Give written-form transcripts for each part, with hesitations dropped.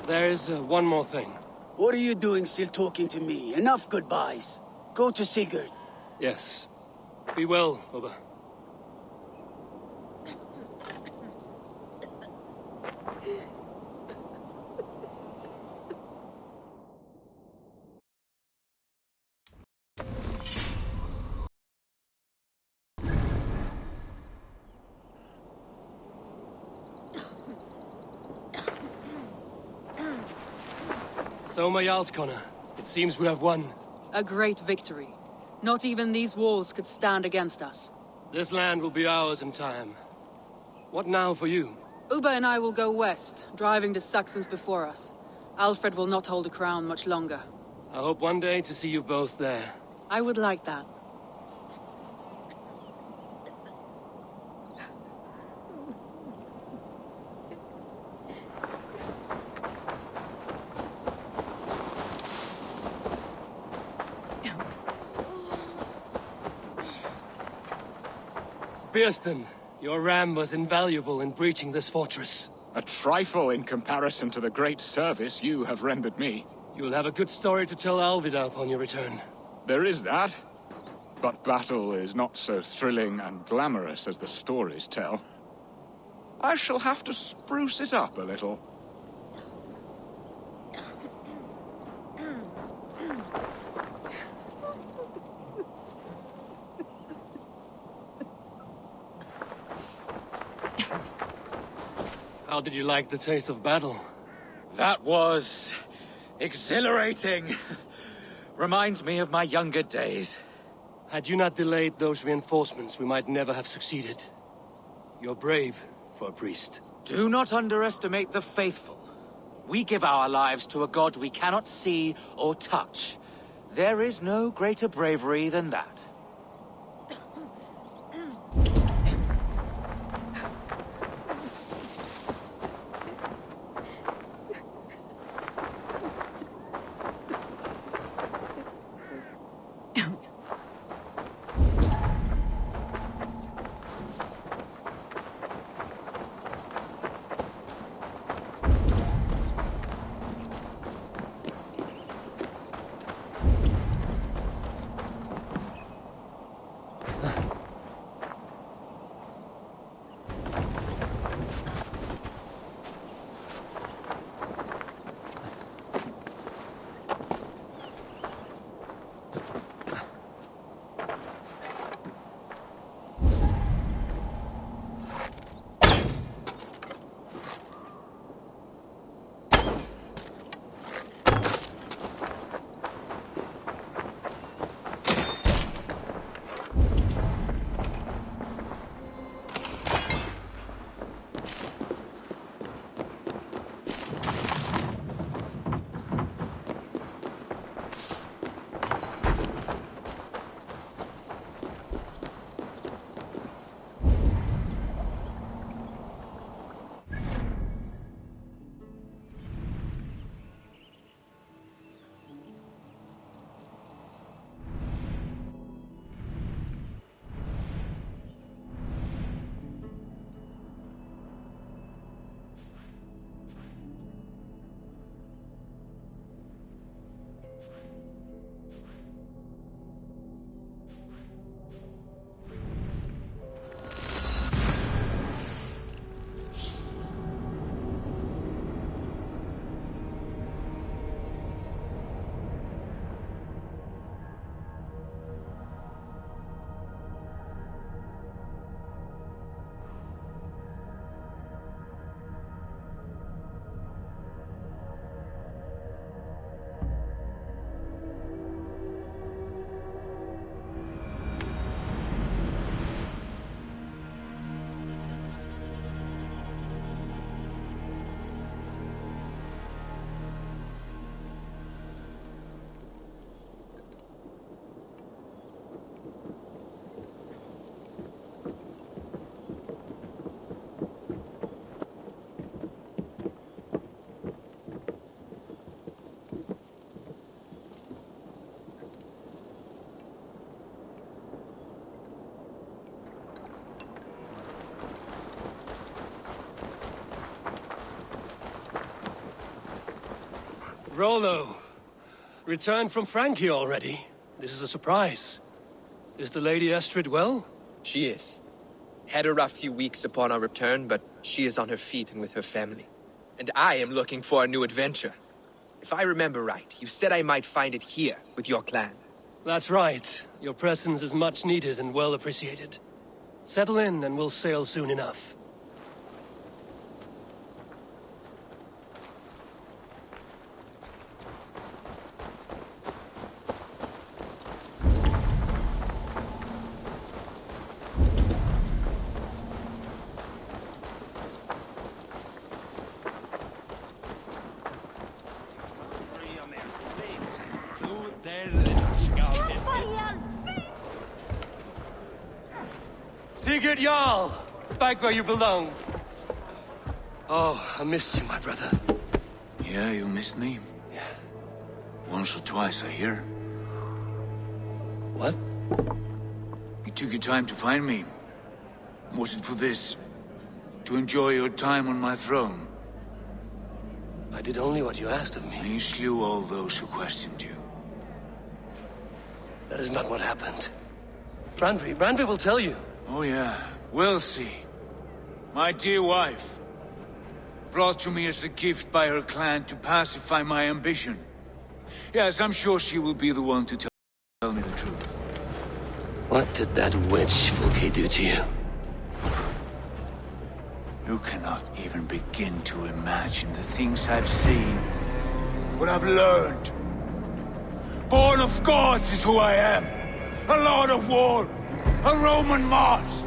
There's one more thing. What are you doing still talking to me? Enough goodbyes. Go to Sigurd. Yes. Be well, Oba. So, my Jarlskona, it seems we have won. A great victory. Not even these walls could stand against us. This land will be ours in time. What now for you? Uba and I will go west, driving the Saxons before us. Alfred will not hold the crown much longer. I hope one day to see you both there. I would like that. Birsten, your ram was invaluable in breaching this fortress. A trifle in comparison to the great service you have rendered me. You'll have a good story to tell Alvida upon your return. There is that. But battle is not so thrilling and glamorous as the stories tell. I shall have to spruce it up a little. How did you like the taste of battle? That was... exhilarating. Reminds me of my younger days. Had you not delayed those reinforcements, we might never have succeeded. You're brave for a priest. Do not underestimate the faithful. We give our lives to a god we cannot see or touch. There is no greater bravery than that. Frollo. Returned from Frankie already. This is a surprise. Is the Lady Estrid well? She is. Had a rough few weeks upon our return, but she is on her feet and with her family. And I am looking for a new adventure. If I remember right, you said I might find it here, with your clan. That's right. Your presence is much needed and well appreciated. Settle in and we'll sail soon enough. Sigurd Jarl! Back where you belong. Oh, I missed you, my brother. Yeah, you missed me. Yeah. Once or twice, I hear. What? You took your time to find me. Was it for this? To enjoy your time on my throne? I did only what you asked of me. And you slew all those who questioned you. That is not what happened. Randvi will tell you. Oh yeah, we'll see. My dear wife, brought to me as a gift by her clan to pacify my ambition. Yes, I'm sure she will be the one to tell me the truth. What did that witch Fulke do to you? You cannot even begin to imagine the things I've seen. What I've learned. Born of gods is who I am. A lord of war. A Roman Mars.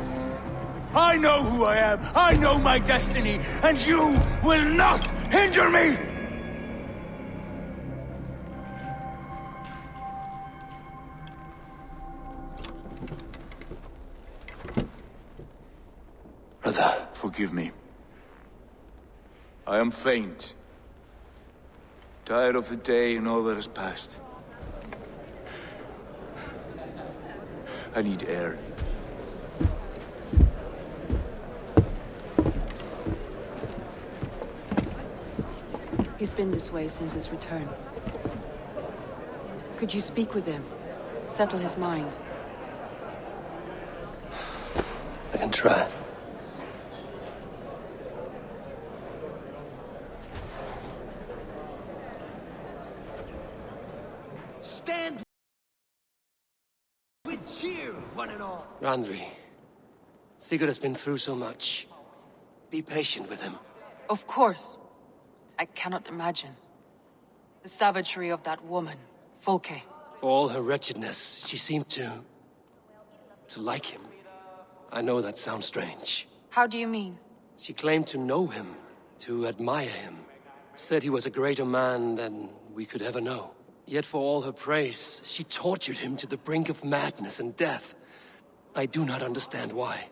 I know who I am. I know my destiny. And you will not hinder me! Brother. Forgive me. I am faint. Tired of the day and all that has passed. I need air. He's been this way since his return. Could you speak with him? Settle his mind? I can try. Stand with cheer, one and all. Randvi, Sigurd has been through so much. Be patient with him. Of course. I cannot imagine. The savagery of that woman, Folke. For all her wretchedness, she seemed to like him. I know that sounds strange. How do you mean? She claimed to know him, to admire him. Said he was a greater man than we could ever know. Yet for all her praise, she tortured him to the brink of madness and death. I do not understand why.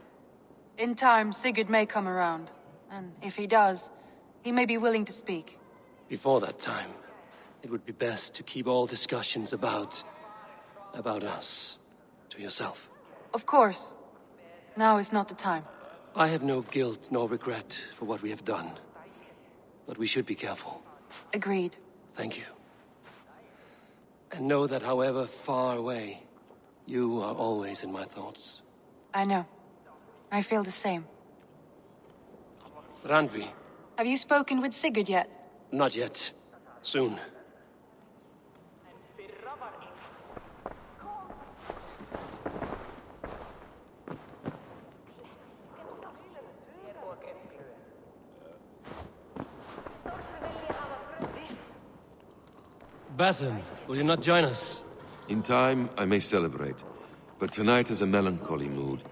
In time, Sigurd may come around. And if he does, he may be willing to speak. Before that time, it would be best to keep all discussions about us to yourself. Of course. Now is not the time. I have no guilt nor regret for what we have done. But we should be careful. Agreed. Thank you. And know that however far away, you are always in my thoughts. I know. I feel the same. Randvi. Have you spoken with Sigurd yet? Not yet. Soon. Basim, will you not join us? In time, I may celebrate, but tonight is a melancholy mood.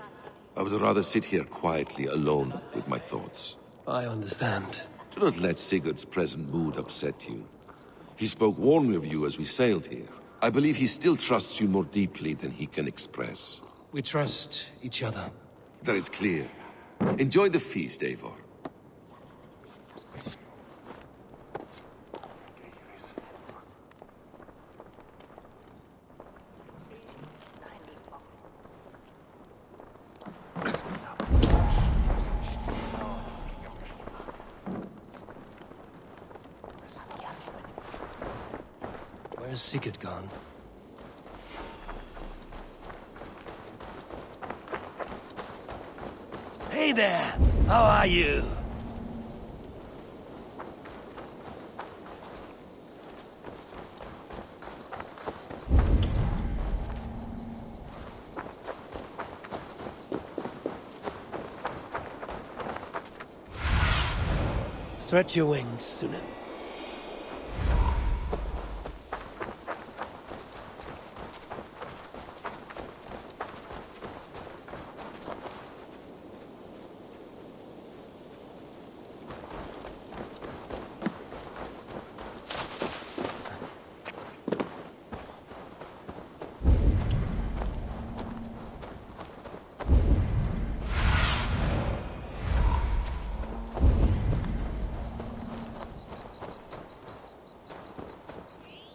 I would rather sit here quietly, alone with my thoughts. I understand. Do not let Sigurd's present mood upset you. He spoke warmly of you as we sailed here. I believe he still trusts you more deeply than he can express. We trust each other. That is clear. Enjoy the feast, Eivor. Where's Sigurd gone? Hey there! How are you? Stretch your wings, Sunan.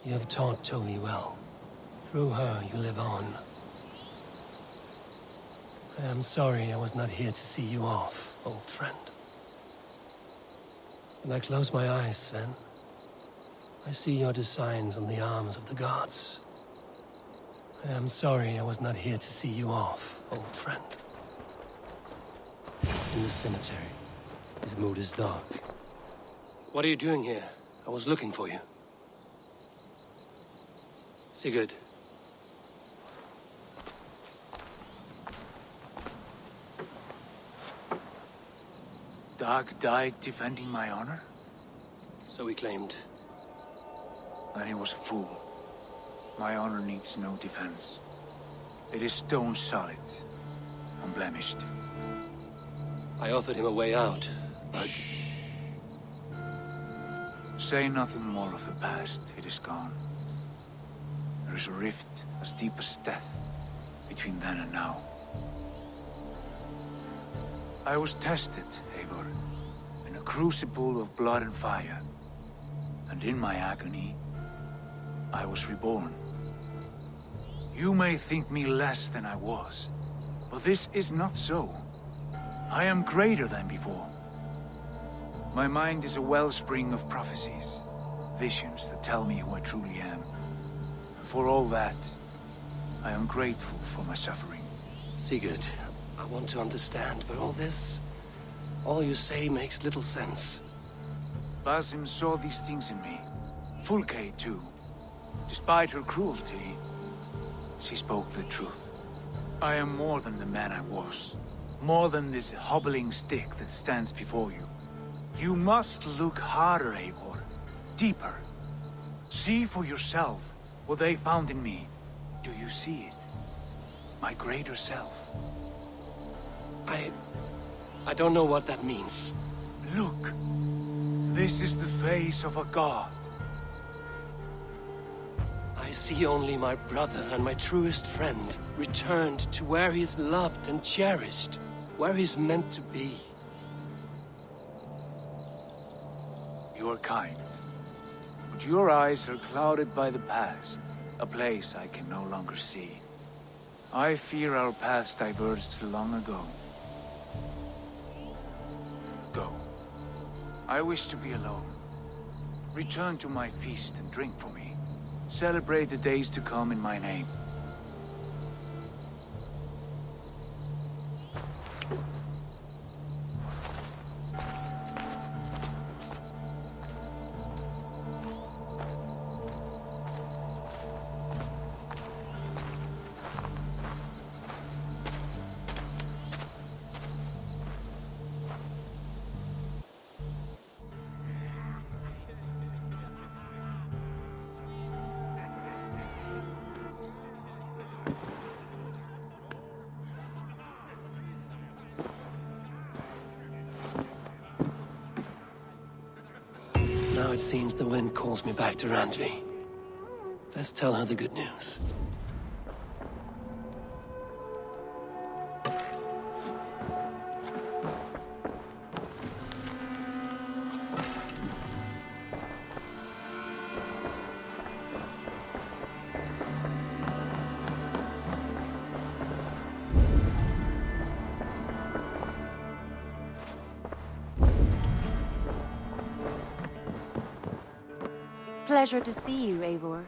You have taught Tony well. Through her, you live on. I am sorry I was not here to see you off, old friend. When I close my eyes, Sven, I see your designs on the arms of the gods. I am sorry I was not here to see you off, old friend. In the cemetery, his mood is dark. What are you doing here? I was looking for you. Sigurd. Dag died defending my honor? So he claimed. Then he was a fool. My honor needs no defense. It is stone solid, unblemished. I offered him a way out, but... Shh. Say nothing more of the past. It is gone. There is a rift as deep as death between then and now. I was tested, Eivor, in a crucible of blood and fire. And in my agony, I was reborn. You may think me less than I was, but this is not so. I am greater than before. My mind is a wellspring of prophecies, visions that tell me who I truly am. For all that, I am grateful for my suffering. Sigurd, I want to understand, but all you say makes little sense. Basim saw these things in me. Fulke, too. Despite her cruelty, she spoke the truth. I am more than the man I was. More than this hobbling stick that stands before you. You must look harder, Eivor. Deeper. See for yourself what they found in me. Do you see it? My greater self. I don't know what that means. Look. This is the face of a god. I see only my brother and my truest friend returned to where he is loved and cherished, where he's meant to be. You are kind. But your eyes are clouded by the past, a place I can no longer see. I fear our paths diverged long ago. Go. I wish to be alone. Return to my feast and drink for me. Celebrate the days to come in my name. Now it seems the wind calls me back to Randvi. Let's tell her the good news. Pleasure to see you, Eivor.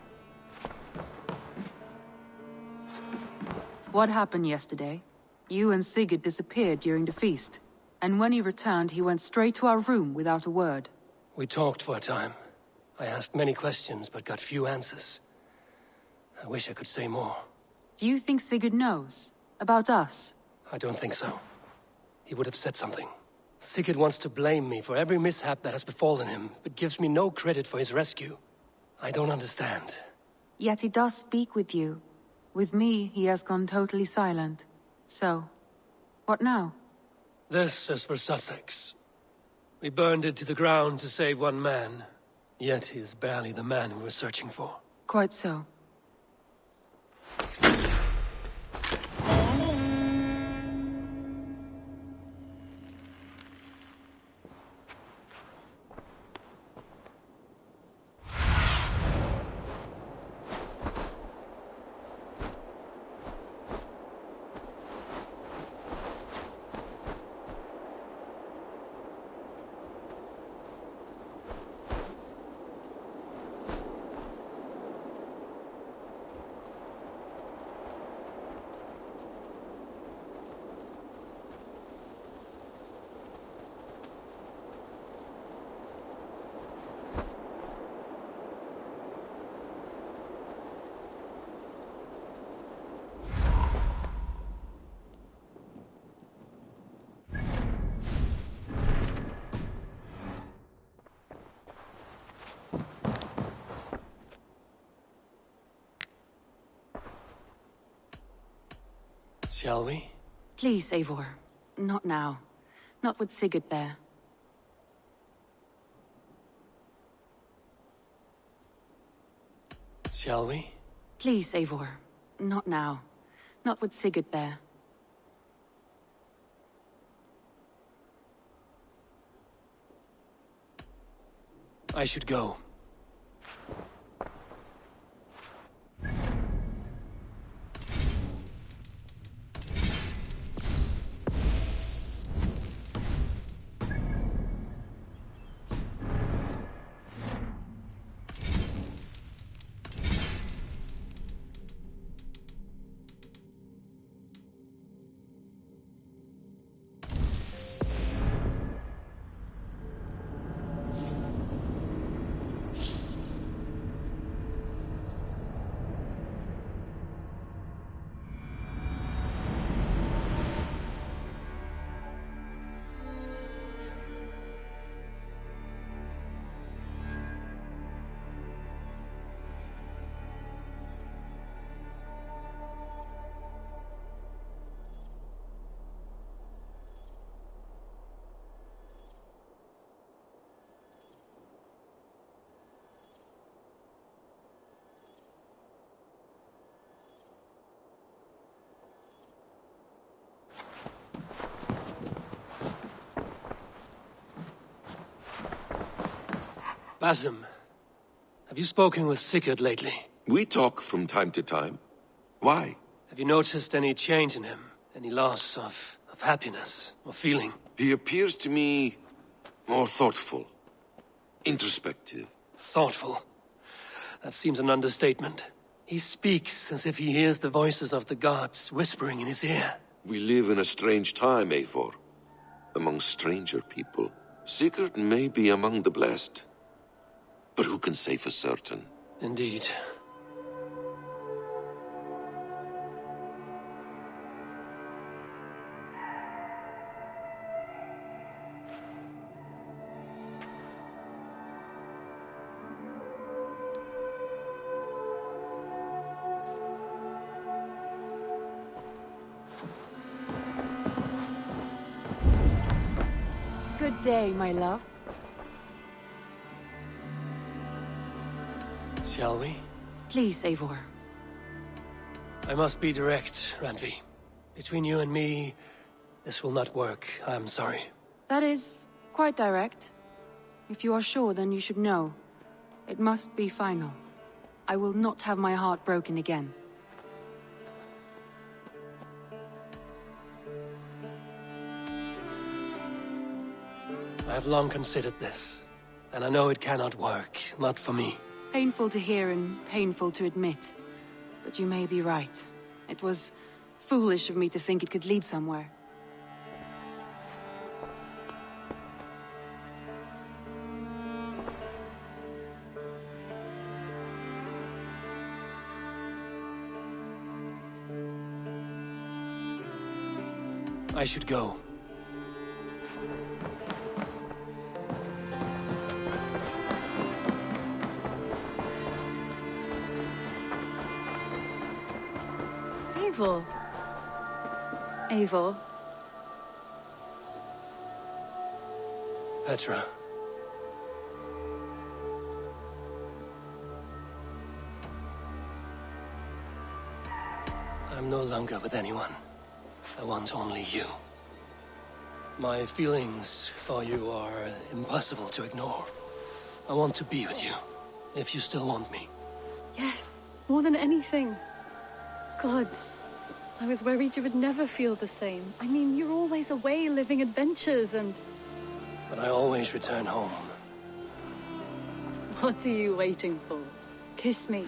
What happened yesterday? You and Sigurd disappeared during the feast. And when he returned, he went straight to our room without a word. We talked for a time. I asked many questions, but got few answers. I wish I could say more. Do you think Sigurd knows? About us? I don't think so. He would have said something. Sigurd wants to blame me for every mishap that has befallen him, but gives me no credit for his rescue. I don't understand. Yet he does speak with you. With me, he has gone totally silent. So, what now? This is for Sussex. We burned it to the ground to save one man. Yet he is barely the man we were searching for. Quite so. Shall we? Please, Eivor. Not now. Not with Sigurd there. Shall we? Please, Eivor. Not now. Not with Sigurd there. I should go. Basim, have you spoken with Sigurd lately? We talk from time to time. Why? Have you noticed any change in him? Any loss of happiness or feeling? He appears to me more thoughtful, introspective. Thoughtful. That seems an understatement. He speaks as if he hears the voices of the gods whispering in his ear. We live in a strange time, Eivor. Among stranger people. Sigurd may be among the blessed. But who can say for certain? Indeed. Good day, my love. Shall we? Please, Eivor. I must be direct, Randvi. Between you and me, this will not work. I'm sorry. That is quite direct. If you are sure, then you should know. It must be final. I will not have my heart broken again. I have long considered this, and I know it cannot work, not for me. Painful to hear and painful to admit. But you may be right. It was Foolish of me to think it could lead somewhere. I should go. Eivor. Eivor. Petra. I'm no longer with anyone. I want only you. My feelings for you are impossible to ignore. I want to be with you, if you still want me. Yes, more than anything. Gods, I was worried you would never feel the same. I mean, you're always away living adventures and... But I always return home. What are you waiting for? Kiss me.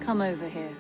Come over here.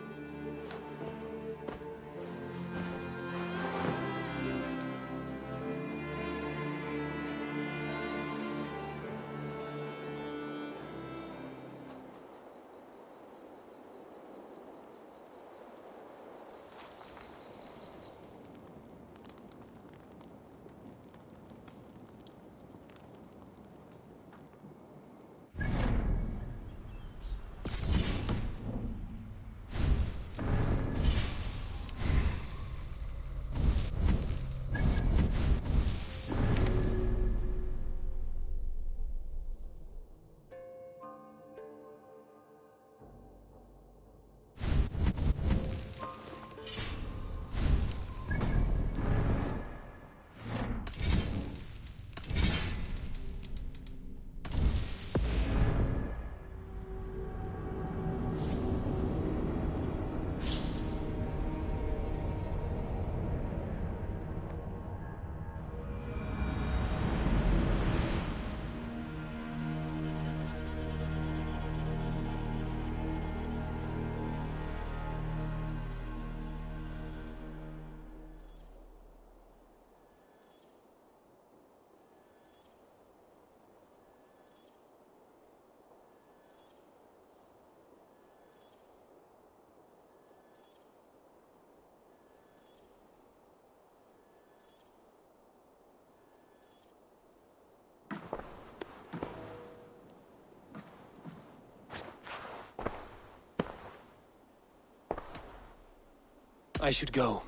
I should go.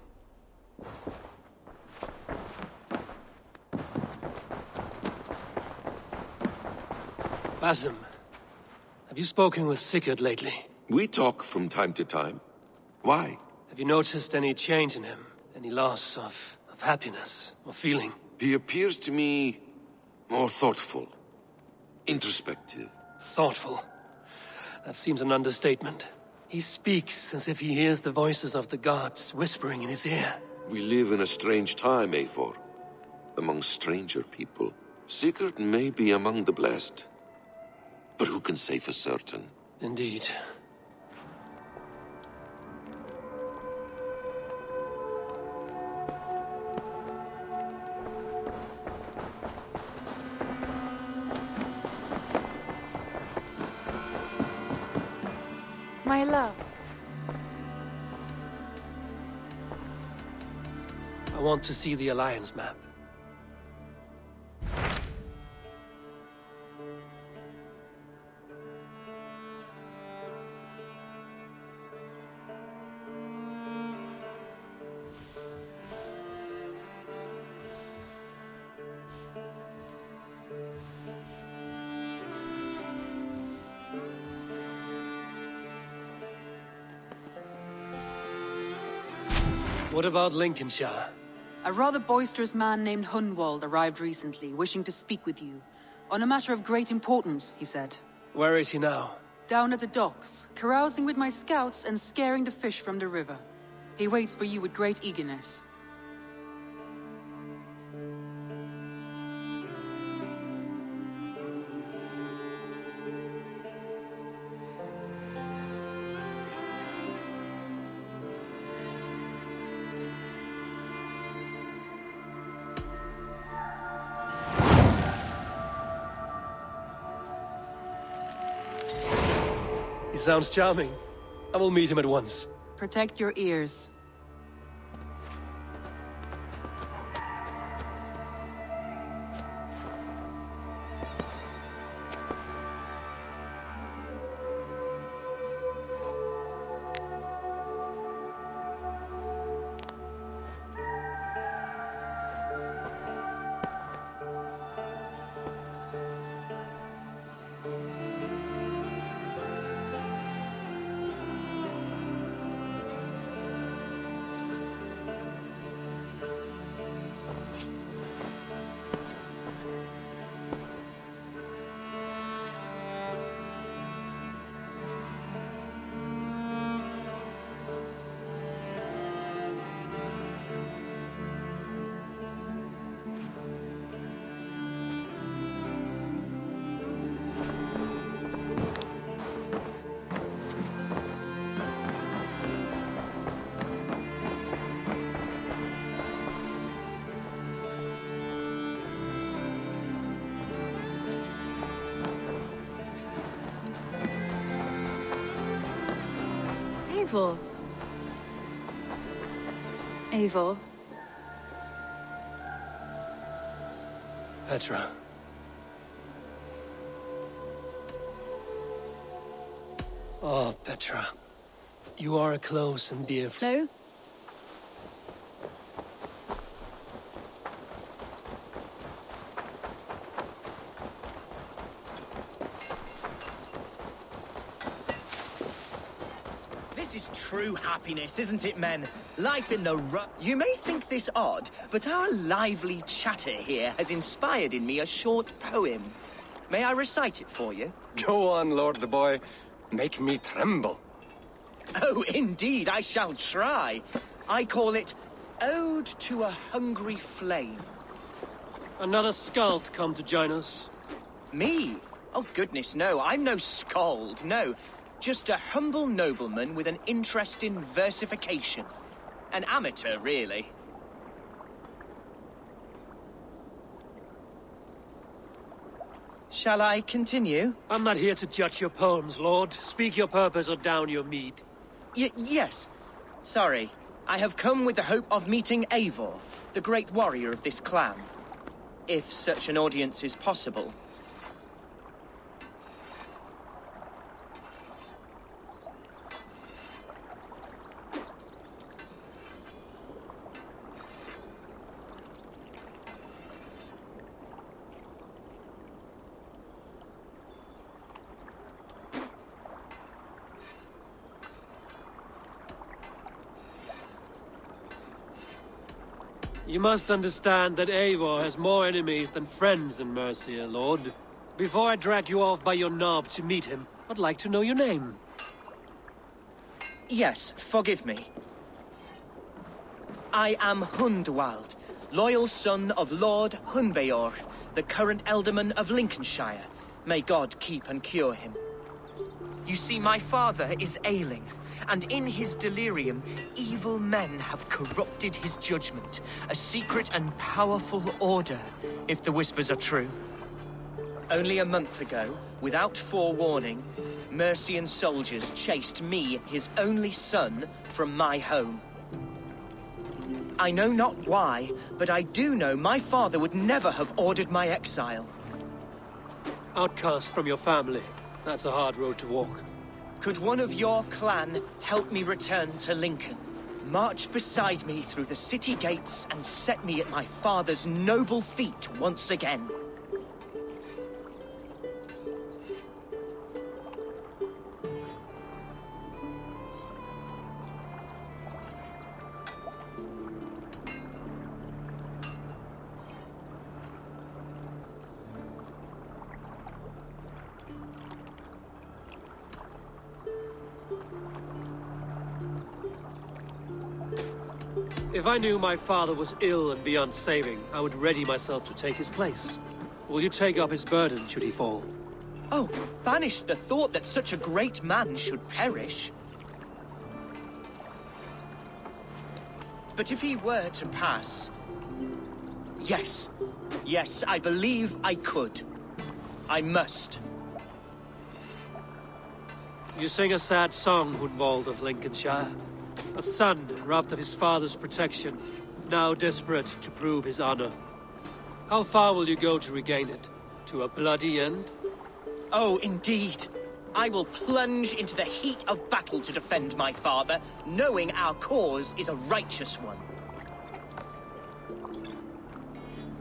Basim, have you spoken with Sigurd lately? We talk from time to time. Why? Have you noticed any change in him? Any loss of happiness or feeling? He appears to me more thoughtful, introspective. Thoughtful. That seems an understatement. He speaks as if he hears the voices of the gods whispering in his ear. We live in a strange time, Eivor. Among stranger people. Sigurd may be among the blessed. But who can say for certain? Indeed. My love. I want to see the Alliance map. What about Lincolnshire? A rather boisterous man named Hunwald arrived recently, wishing to speak with you. On a matter of great importance, he said. Where is he now? Down at the docks, carousing with my scouts and scaring the fish from the river. He waits for you with great eagerness. He sounds charming. I will meet him at once. Protect your ears. Eivor. Eivor. Petra. Oh, Petra. You are a close and dear friend. No? This is true happiness, isn't it, men? Life in the You may think this odd, but our lively chatter here has inspired in me a short poem. May I recite it for you? Go on, Lord the Boy. Make me tremble. Oh, indeed, I shall try. I call it Ode to a Hungry Flame. Another skald come to join us. Me? Oh, goodness, no. I'm no skald, no. Just a humble nobleman with an interest in versification. An amateur, really. Shall I continue? I'm not here to judge your poems, Lord. Speak your purpose or down your mead. Yes. Sorry. I have come with the hope of meeting Eivor, the great warrior of this clan. If such an audience is possible. You must understand that Eivor has more enemies than friends in Mercia, Lord. Before I drag you off by your knob to meet him, I'd like to know your name. Yes, forgive me. I am Hundwald, loyal son of Lord Hunbeor, the current Elderman of Lincolnshire. May God keep and cure him. You see, my father is ailing, and in his delirium, evil men have corrupted his judgment. A secret and powerful order, if the whispers are true. Only a month ago, without forewarning, Mercian soldiers chased me, his only son, from my home. I know not why, but I do know my father would never have ordered my exile. Outcast from your family. That's a hard road to walk. Could one of your clan help me return to Lincoln? March beside me through the city gates and set me at my father's noble feet once again. If I knew my father was ill and beyond saving, I would ready myself to take his place. Will you take up his burden should he fall? Oh, banish the thought that such a great man should perish. But if he were to pass... Yes. Yes, I believe I could. I must. You sing a sad song, Hunwald of Lincolnshire. A son robbed of his father's protection, now desperate to prove his honor. How far will you go to regain it? To a bloody end? Oh, indeed. I will plunge into the heat of battle to defend my father, knowing our cause is a righteous one.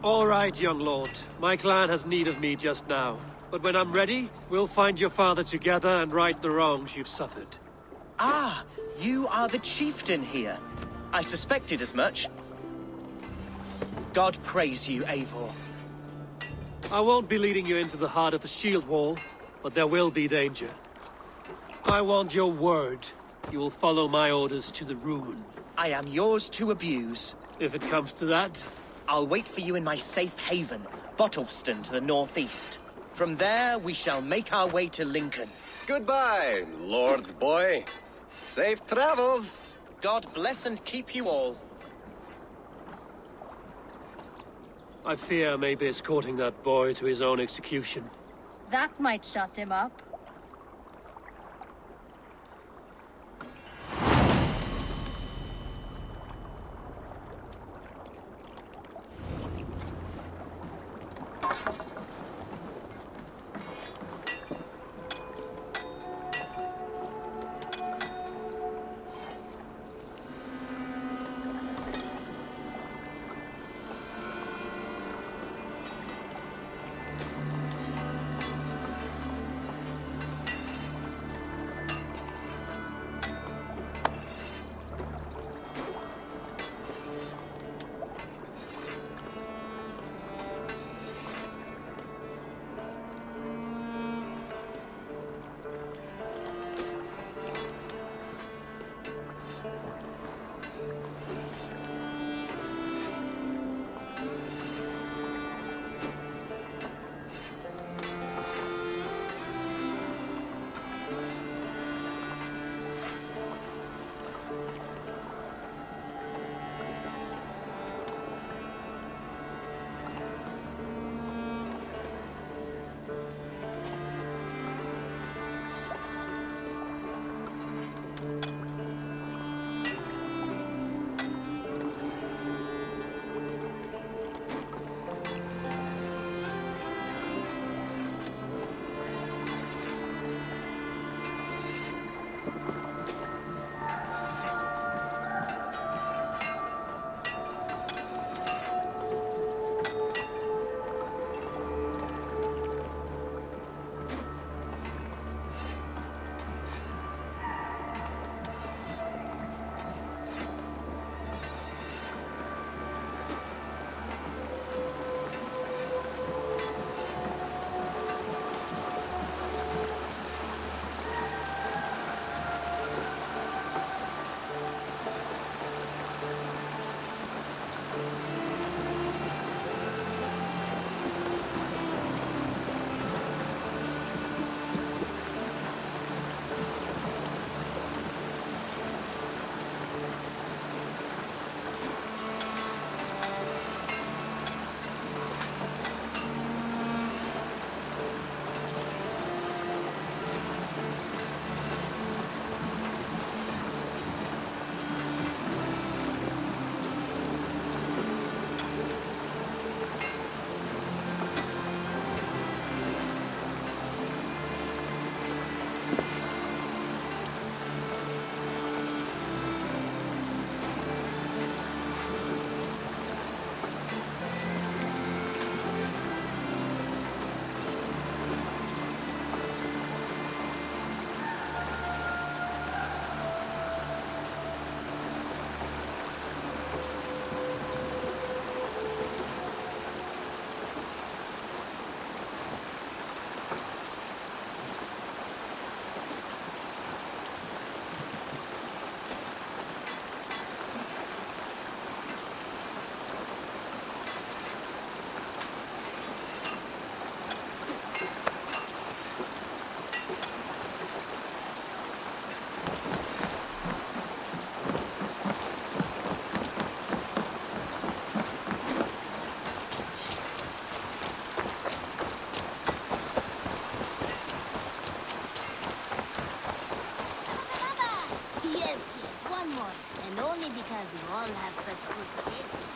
All right, young lord. My clan has need of me just now. But when I'm ready, we'll find your father together and right the wrongs you've suffered. Ah, you are the chieftain here. I suspected as much. God praise you, Eivor. I won't be leading you into the heart of the shield wall, but there will be danger. I want your word. You will follow my orders to the ruin. I am yours to abuse. If it comes to that. I'll wait for you in my safe haven, Bottleston to the northeast. From there, we shall make our way to Lincoln. Goodbye, Lord Boy. Safe travels. God bless and keep you all. I fear I may be escorting that boy to his own execution. That might shut him up. And only because you all have such good faith.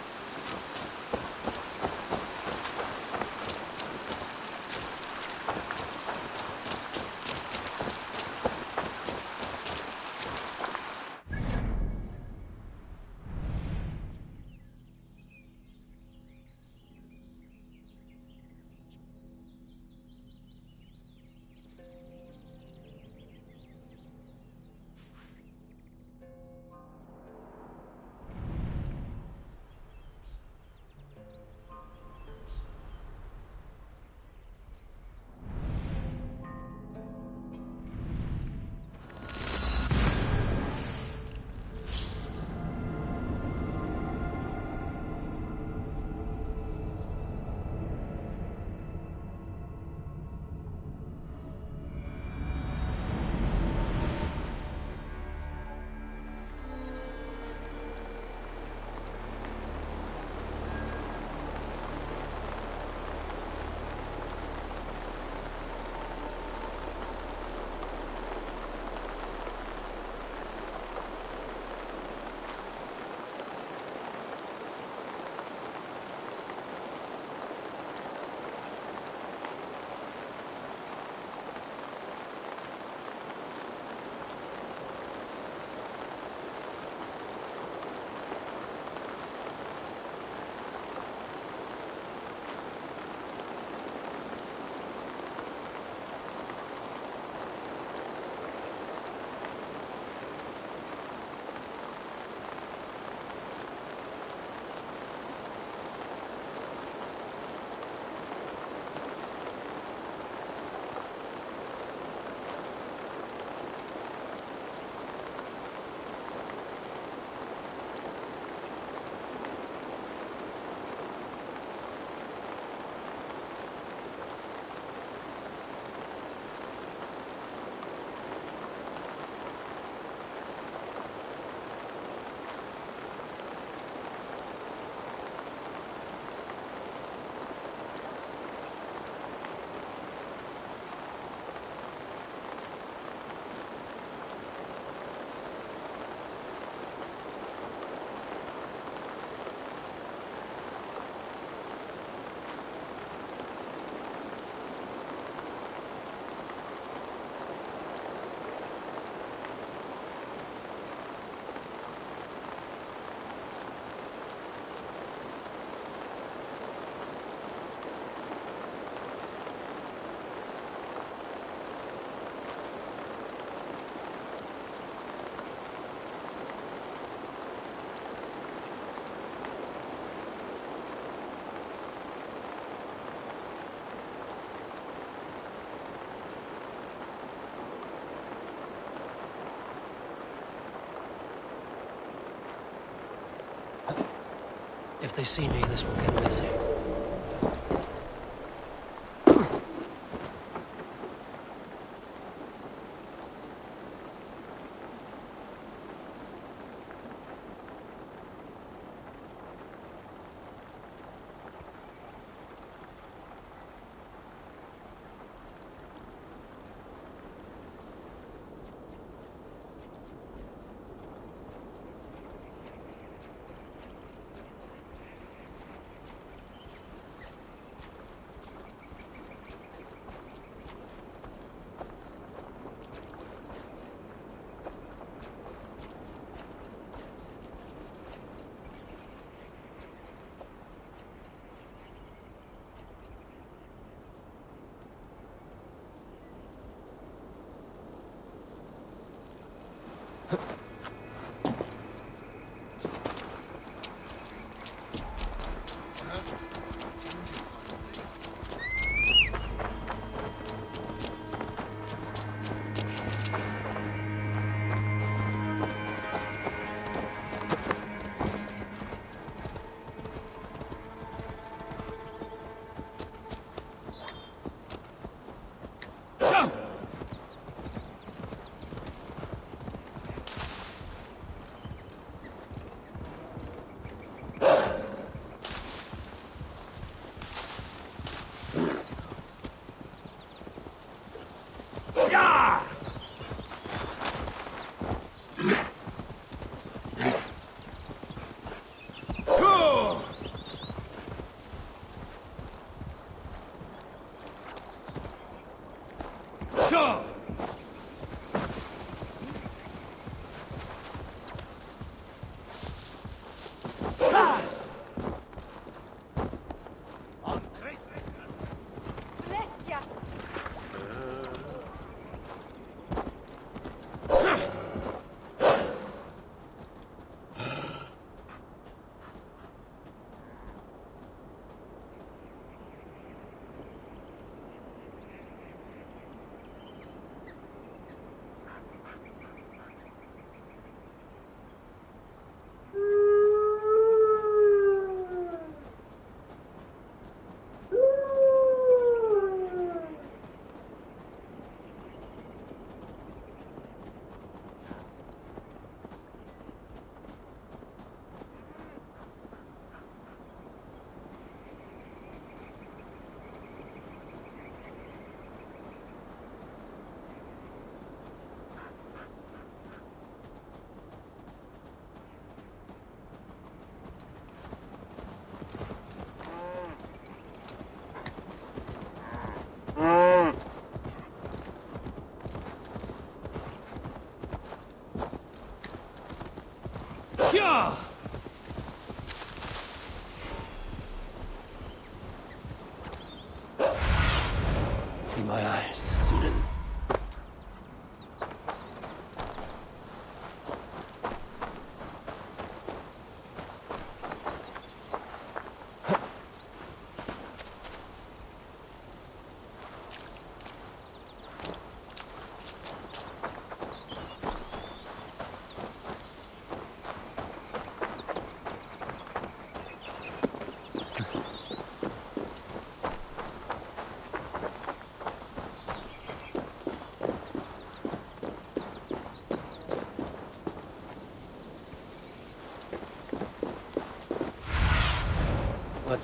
If they see me, this will get messy.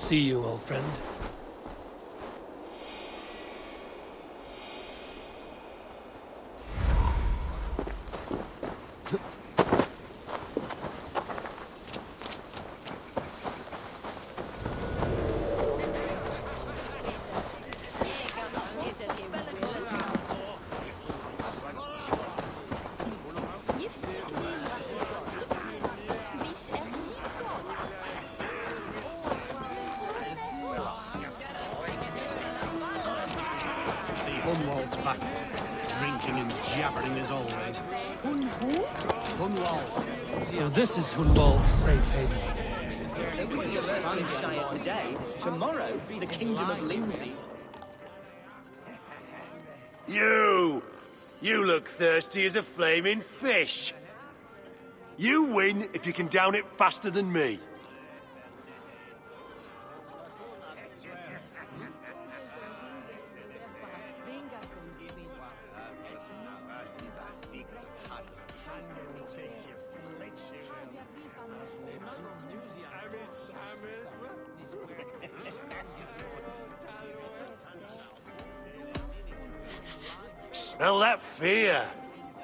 See you, old friend. Hunwald's back, drinking and jabbering as always. Hunwald. So this is Hunwald's safe haven. There will be a Lincolnshire today. Tomorrow, the Kingdom of Lindsey. You! You look thirsty as a flaming fish. You win if you can down it faster than me. Smell that fear.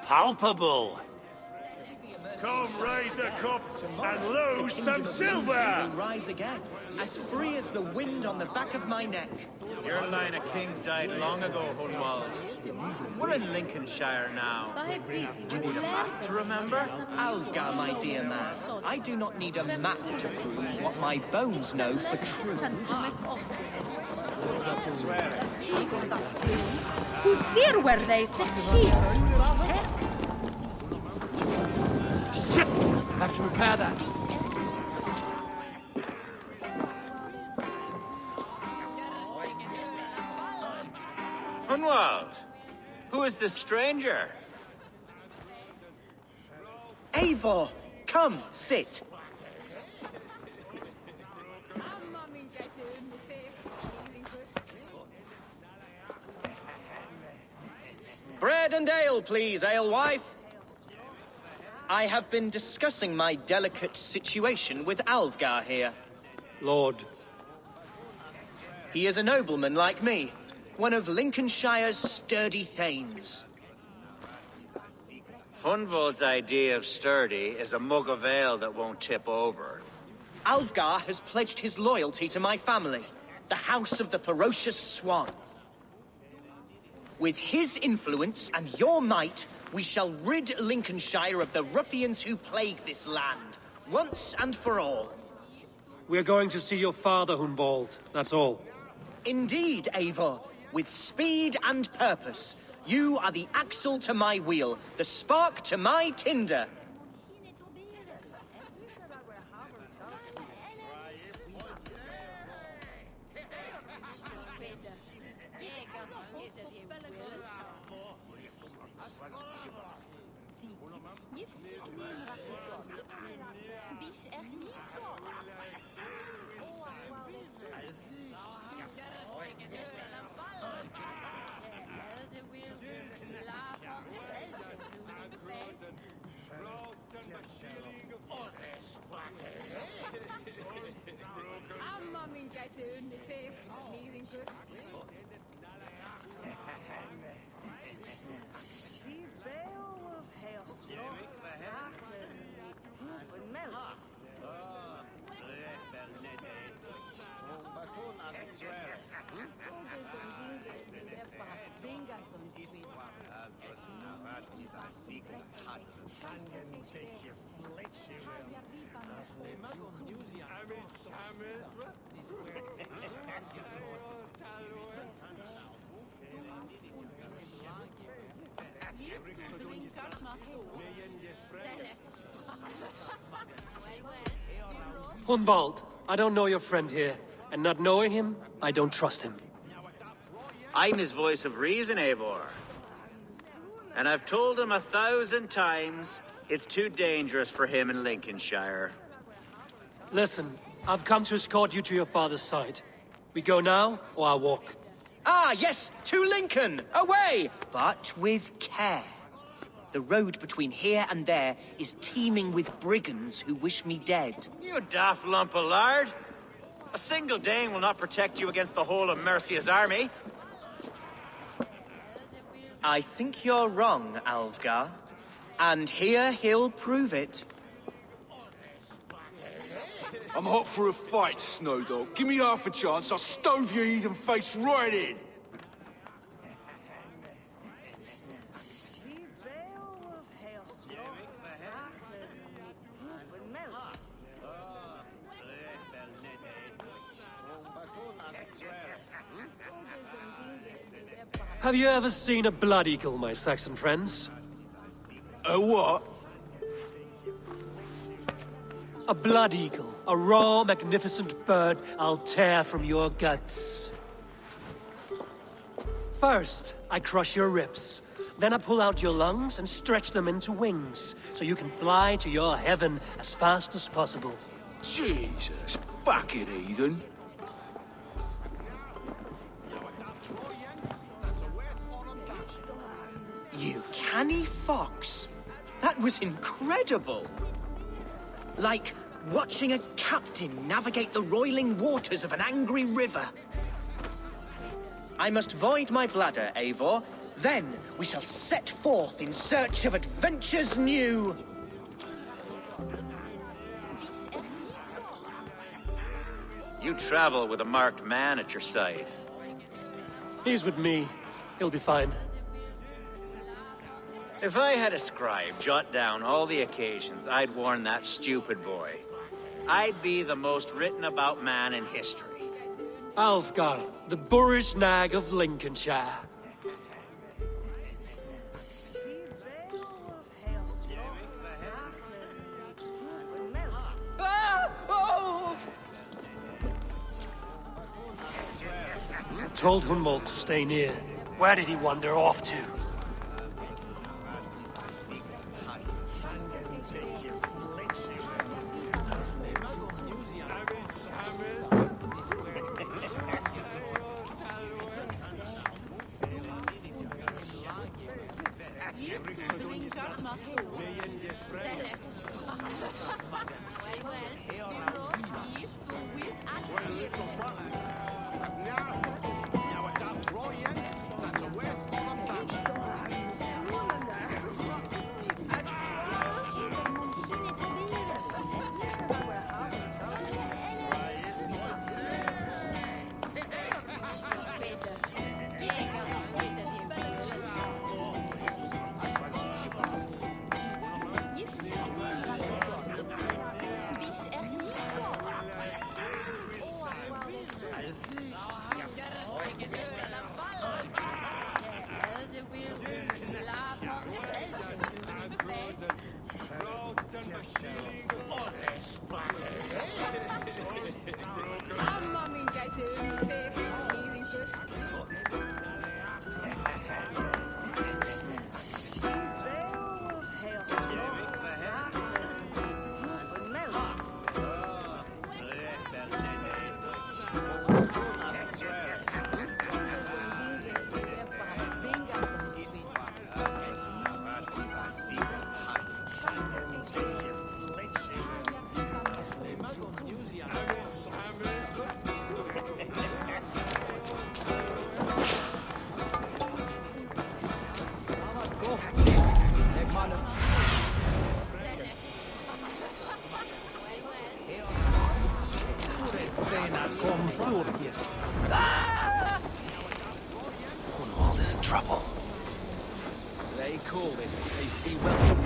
Palpable. Come raise a cup and lose some silver! Will rise again, as free as the wind on the back of my neck. Your line of kings died long ago, Hunwald. We're in Lincolnshire now. Do you need a map to remember? Algar, my dear man, I do not need a map to prove what my bones know for true. Who dear were they set here? Shit! I have to repair that. Hunwald, who is this stranger? Eivor, come, sit. Bread and ale, please, alewife. I have been discussing my delicate situation with Alvgar here. Lord. He is a nobleman like me, one of Lincolnshire's sturdy thanes. Hunwald's idea of sturdy is a mug of ale that won't tip over. Alvgar has pledged his loyalty to my family, the House of the Ferocious Swan. With his influence and your might, we shall rid Lincolnshire of the ruffians who plague this land, once and for all. We're going to see your father, Hunwald. That's all. Indeed, Eivor. With speed and purpose. You are the axle to my wheel, the spark to my tinder. Hunwald, I don't know your friend here, and not knowing him, I don't trust him. I'm his voice of reason, Eivor. And I've told him 1,000 times it's too dangerous for him in Lincolnshire. Listen, I've come to escort you to your father's side. We go now, or I walk? Ah, yes, to Lincoln! Away! But with care. The road between here and there is teeming with brigands who wish me dead. You daft lump of lard! A single Dane will not protect you against the whole of Mercia's army. I think you're wrong, Alfgar. And here he'll prove it. I'm hot for a fight, Snowdog. Give me half a chance, I'll stove your heathen face right in. Have you ever seen a blood eagle, my Saxon friends? A what? A blood eagle. A raw, magnificent bird I'll tear from your guts. First, I crush your ribs. Then I pull out your lungs and stretch them into wings, so you can fly to your heaven as fast as possible. Jesus, fucking heathen. You canny fox. That was incredible. Like watching a captain navigate the roiling waters of an angry river. I must void my bladder, Eivor. Then we shall set forth in search of adventures new. You travel with a marked man at your side. He's with me. He'll be fine. If I had a scribe jot down all the occasions I'd warn that stupid boy, I'd be the most written about man in history. Alfgar, the boorish nag of Lincolnshire. Ah! Oh! I told Hunwald to stay near. Where did he wander off to? Hunwald is in trouble. They call this tasty welcome.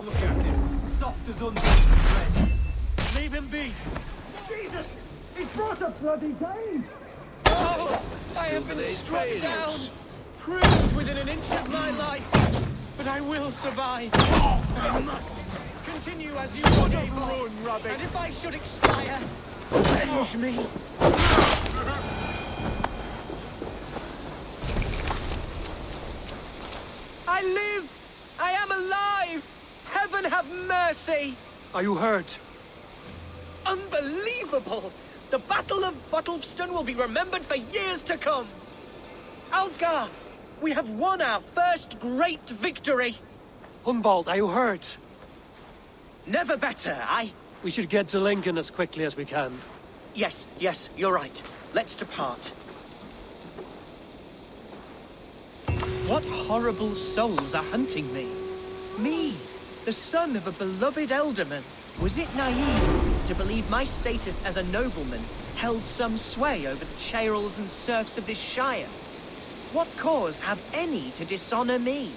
Look at him, soft as unbroken bread. Leave him be! Jesus! He's brought a bloody Dane! Oh! I have been struck down! Bruised within an inch of my life! But I will survive! I must continue as you would, Eivor. And if I should expire, avenge me! I live! I am alive! Heaven have mercy! Are you hurt? Unbelievable! The Battle of Bottleston will be remembered for years to come! Alfgar, we have won our first great victory! Hunwald, are you hurt? Never better, aye? We should get to Lincoln as quickly as we can. Yes, you're right. Let's depart. What horrible souls are hunting me? Me, the son of a beloved elderman. Was it naive to believe my status as a nobleman held some sway over the churls and serfs of this shire? What cause have any to dishonor me?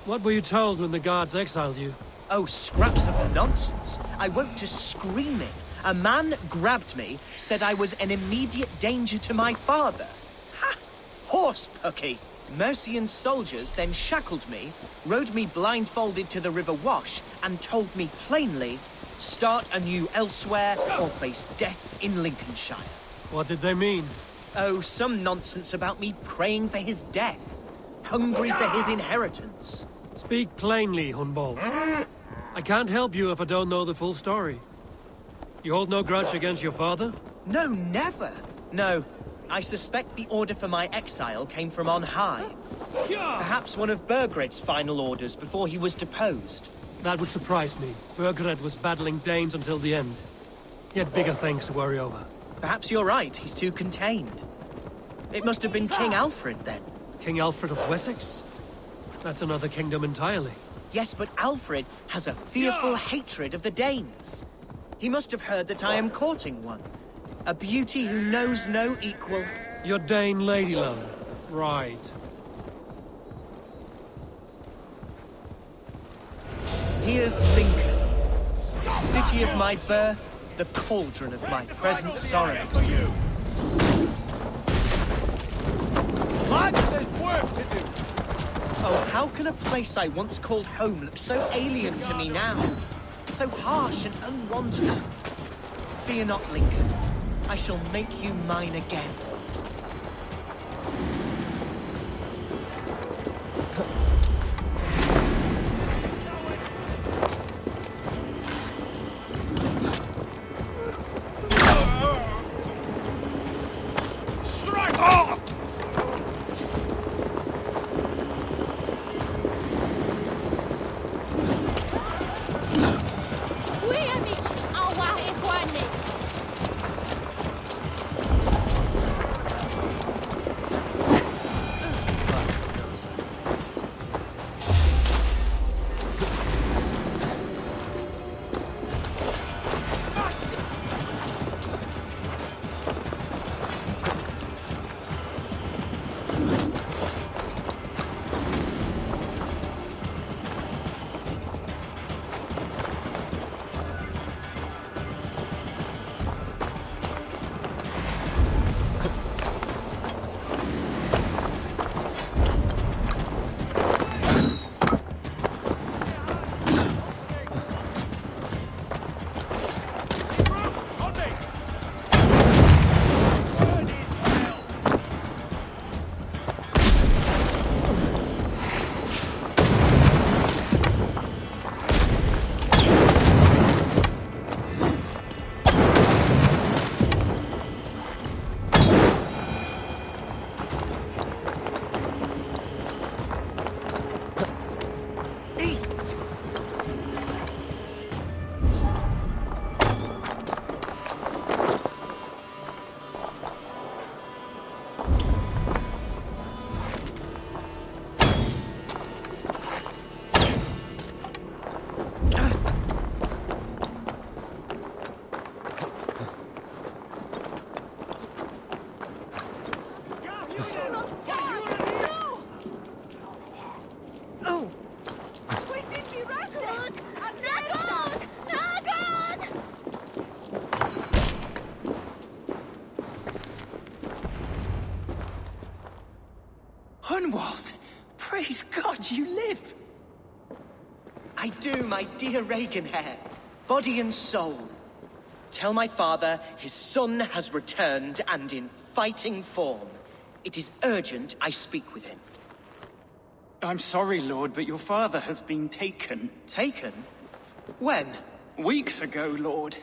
What were you told when the guards exiled you? Oh, scraps of nonsense. I woke to screaming. A man grabbed me, said I was an immediate danger to my father. Ha! Horse pucky. Mercian soldiers then shackled me, rode me blindfolded to the River Wash, and told me plainly, start anew elsewhere or face death in Lincolnshire. What did they mean? Oh, some nonsense about me praying for his death. Hungry for his inheritance. Speak plainly, Hunbold. I can't help you if I don't know the full story. You hold no grudge against your father? No, never. No, I suspect the order for my exile came from on high. Perhaps one of Burgred's final orders before he was deposed. That would surprise me. Burgred was battling Danes until the end. He had bigger things to worry over. Perhaps you're right, he's too contained. It must have been King Alfred then. King Alfred of Wessex? That's another kingdom entirely. Yes, but Alfred has a fearful hatred of the Danes. He must have heard that I am courting one. A beauty who knows no equal. Your Dane lady love. Right. Here's Lincoln. The city of my birth, the cauldron of my present sorrows. Lad, there's work to do! Oh, how can a place I once called home look so alien to me now? So harsh and unwanted. Fear not, Lincoln. I shall make you mine again. I do, my dear Regenhair. Body and soul. Tell my father his son has returned and in fighting form. It is urgent I speak with him. I'm sorry, Lord, but your father has been taken. Taken? When? Weeks ago, Lord.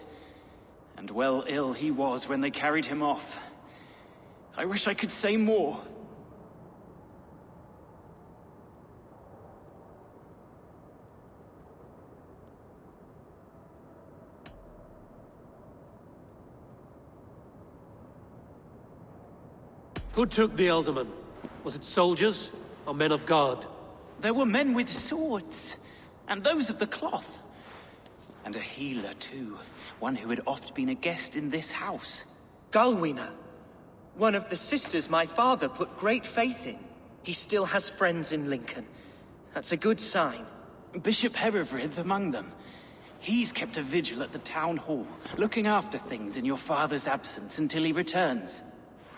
And well ill he was when they carried him off. I wish I could say more. Who took the Elderman? Was it soldiers or men of God? There were men with swords, and those of the cloth. And a healer, too. One who had oft been a guest in this house. Galwina. One of the sisters my father put great faith in. He still has friends in Lincoln. That's a good sign. Bishop Herefrith among them. He's kept a vigil at the town hall, looking after things in your father's absence until he returns.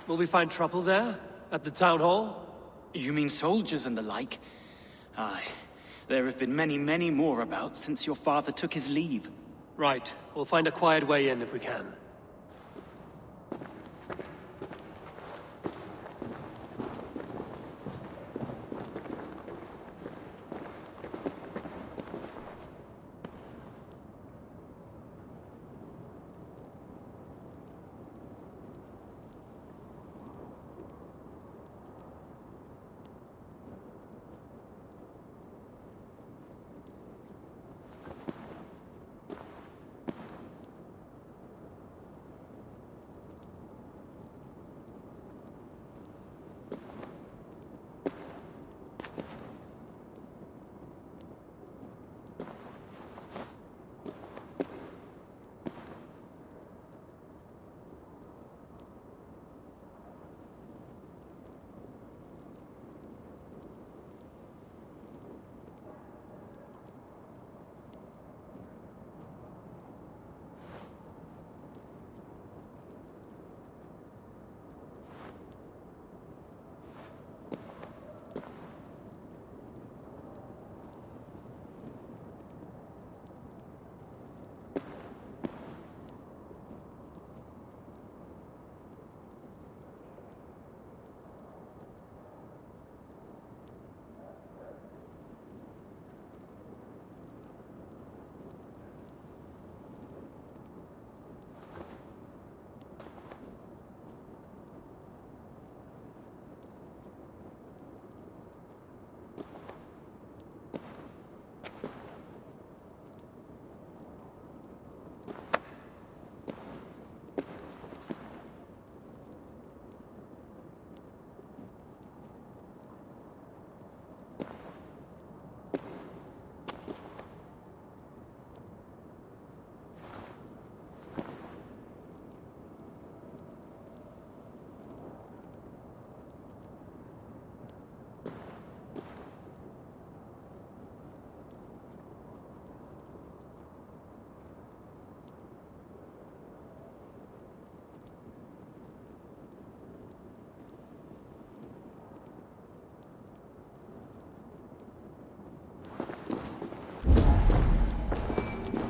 Will we find trouble there? At the town hall? You mean soldiers and the like? Aye. There have been many, many more about since your father took his leave. Right. We'll find a quiet way in if we can.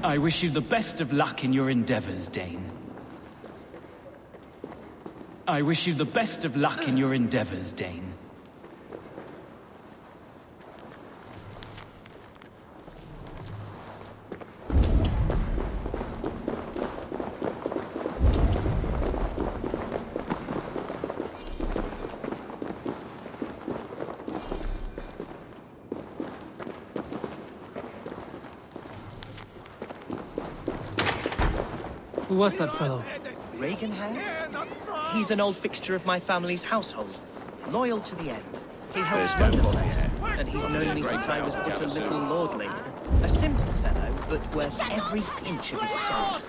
I wish you the best of luck in your endeavors, Dane. I wish you the best of luck in your endeavors, Dane. Who was that fellow? Regenhair? He's an old fixture of my family's household. Loyal to the end. He helps run the place, and he's known me since I was but a little lordling. A simple fellow, but worth every inch of his salt.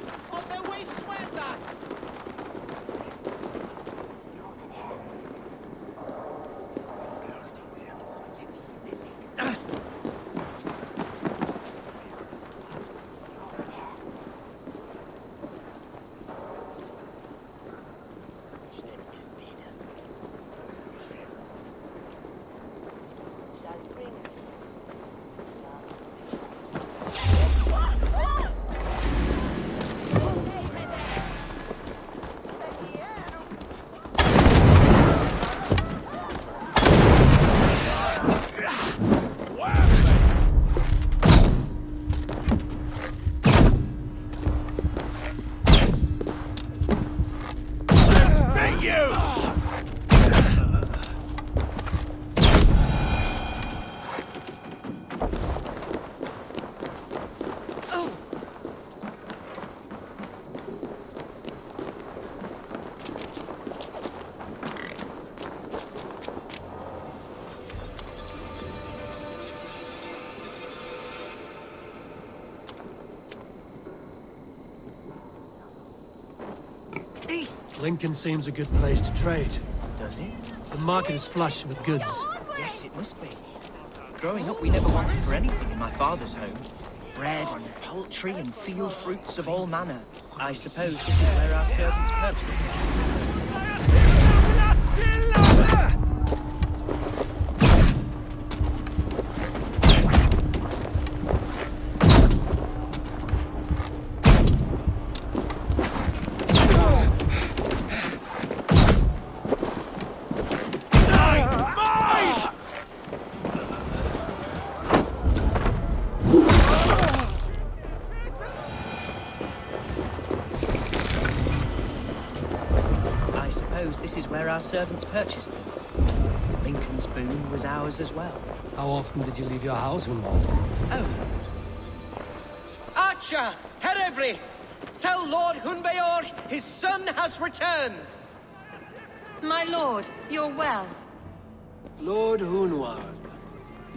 Lincoln seems a good place to trade. Does it? The market is flush with goods. Yes, it must be. Growing up, we never wanted for anything in my father's home. Bread and poultry and field fruits of all manner. I suppose this is where our servants purchase. This is where our servants purchased them. Lincoln's boon was ours as well. How often did you leave your house, Hunwald? Oh. Archer! Herevri! Tell Lord Hunbeor his son has returned! My lord, you're well. Lord Hunwald,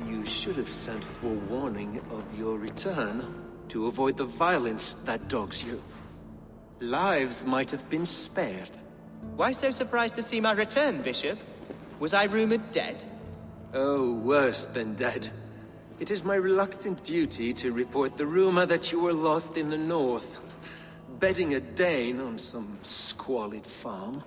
you should have sent forewarning of your return to avoid the violence that dogs you. Lives might have been spared. Why so surprised to see my return, Bishop? Was I rumored dead? Oh, worse than dead. It is my reluctant duty to report the rumor that you were lost in the north, bedding a Dane on some squalid farm.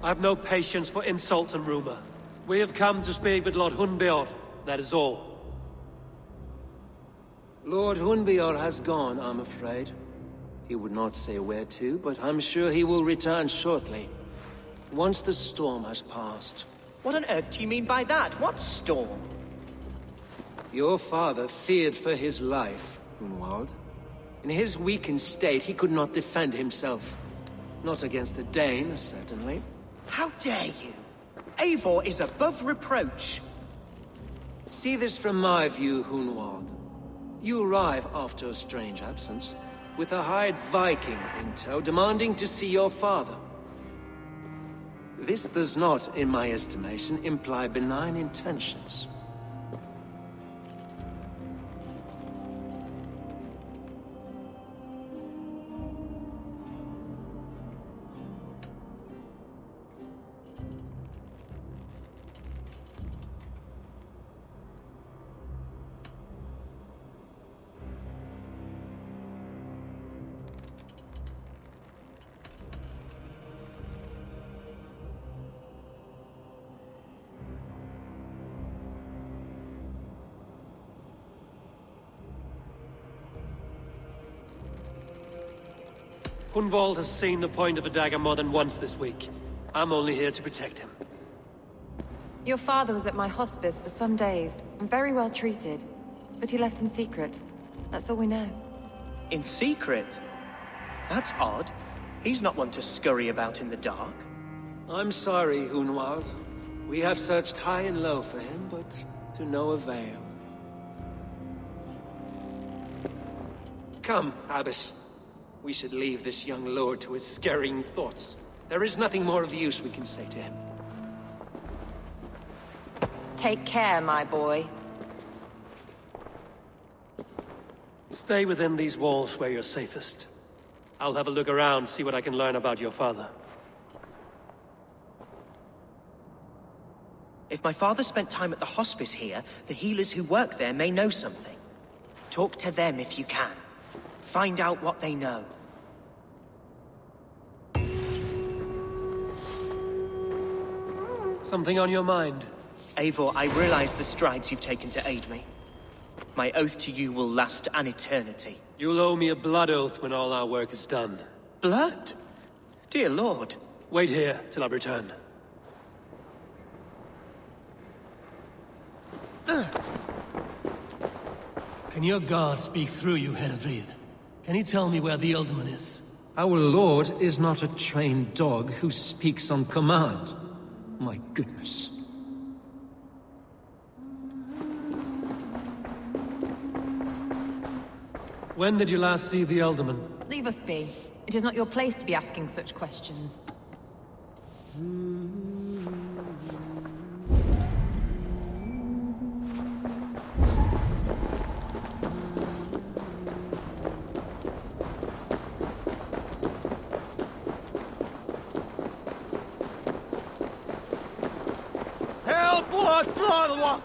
I have no patience for insult and rumor. We have come to speak with Lord Hunbeor, that is all. Lord Hunbeor has gone, I'm afraid. He would not say where to, but I'm sure he will return shortly. Once the storm has passed. What on earth do you mean by that? What storm? Your father feared for his life, Hunwald. In his weakened state, he could not defend himself. Not against a Dane, certainly. How dare you? Eivor is above reproach. See this from my view, Hunwald. You arrive after a strange absence, with a hired Viking in tow demanding to see your father. This does not, in my estimation, imply benign intentions. Hunwald has seen the point of a dagger more than once this week. I'm only here to protect him. Your father was at my hospice for some days, and very well treated. But he left in secret. That's all we know. In secret? That's odd. He's not one to scurry about in the dark. I'm sorry, Hunwald. We have searched high and low for him, but to no avail. Come, Abbess. We should leave this young lord to his scurrying thoughts. There is nothing more of use we can say to him. Take care, my boy. Stay within these walls where you're safest. I'll have a look around, see what I can learn about your father. If my father spent time at the hospice here, the healers who work there may know something. Talk to them if you can. Find out what they know. Something on your mind? Eivor, I realize the strides you've taken to aid me. My oath to you will last an eternity. You'll owe me a blood oath when all our work is done. Blood? Dear lord. Wait here till I return. Can your guard speak through you, Herevrid? Can he tell me where the Ealdorman is? Our lord is not a trained dog who speaks on command. My goodness. When did you last see the Ealdorman? Leave us be. It is not your place to be asking such questions. Help! Blood!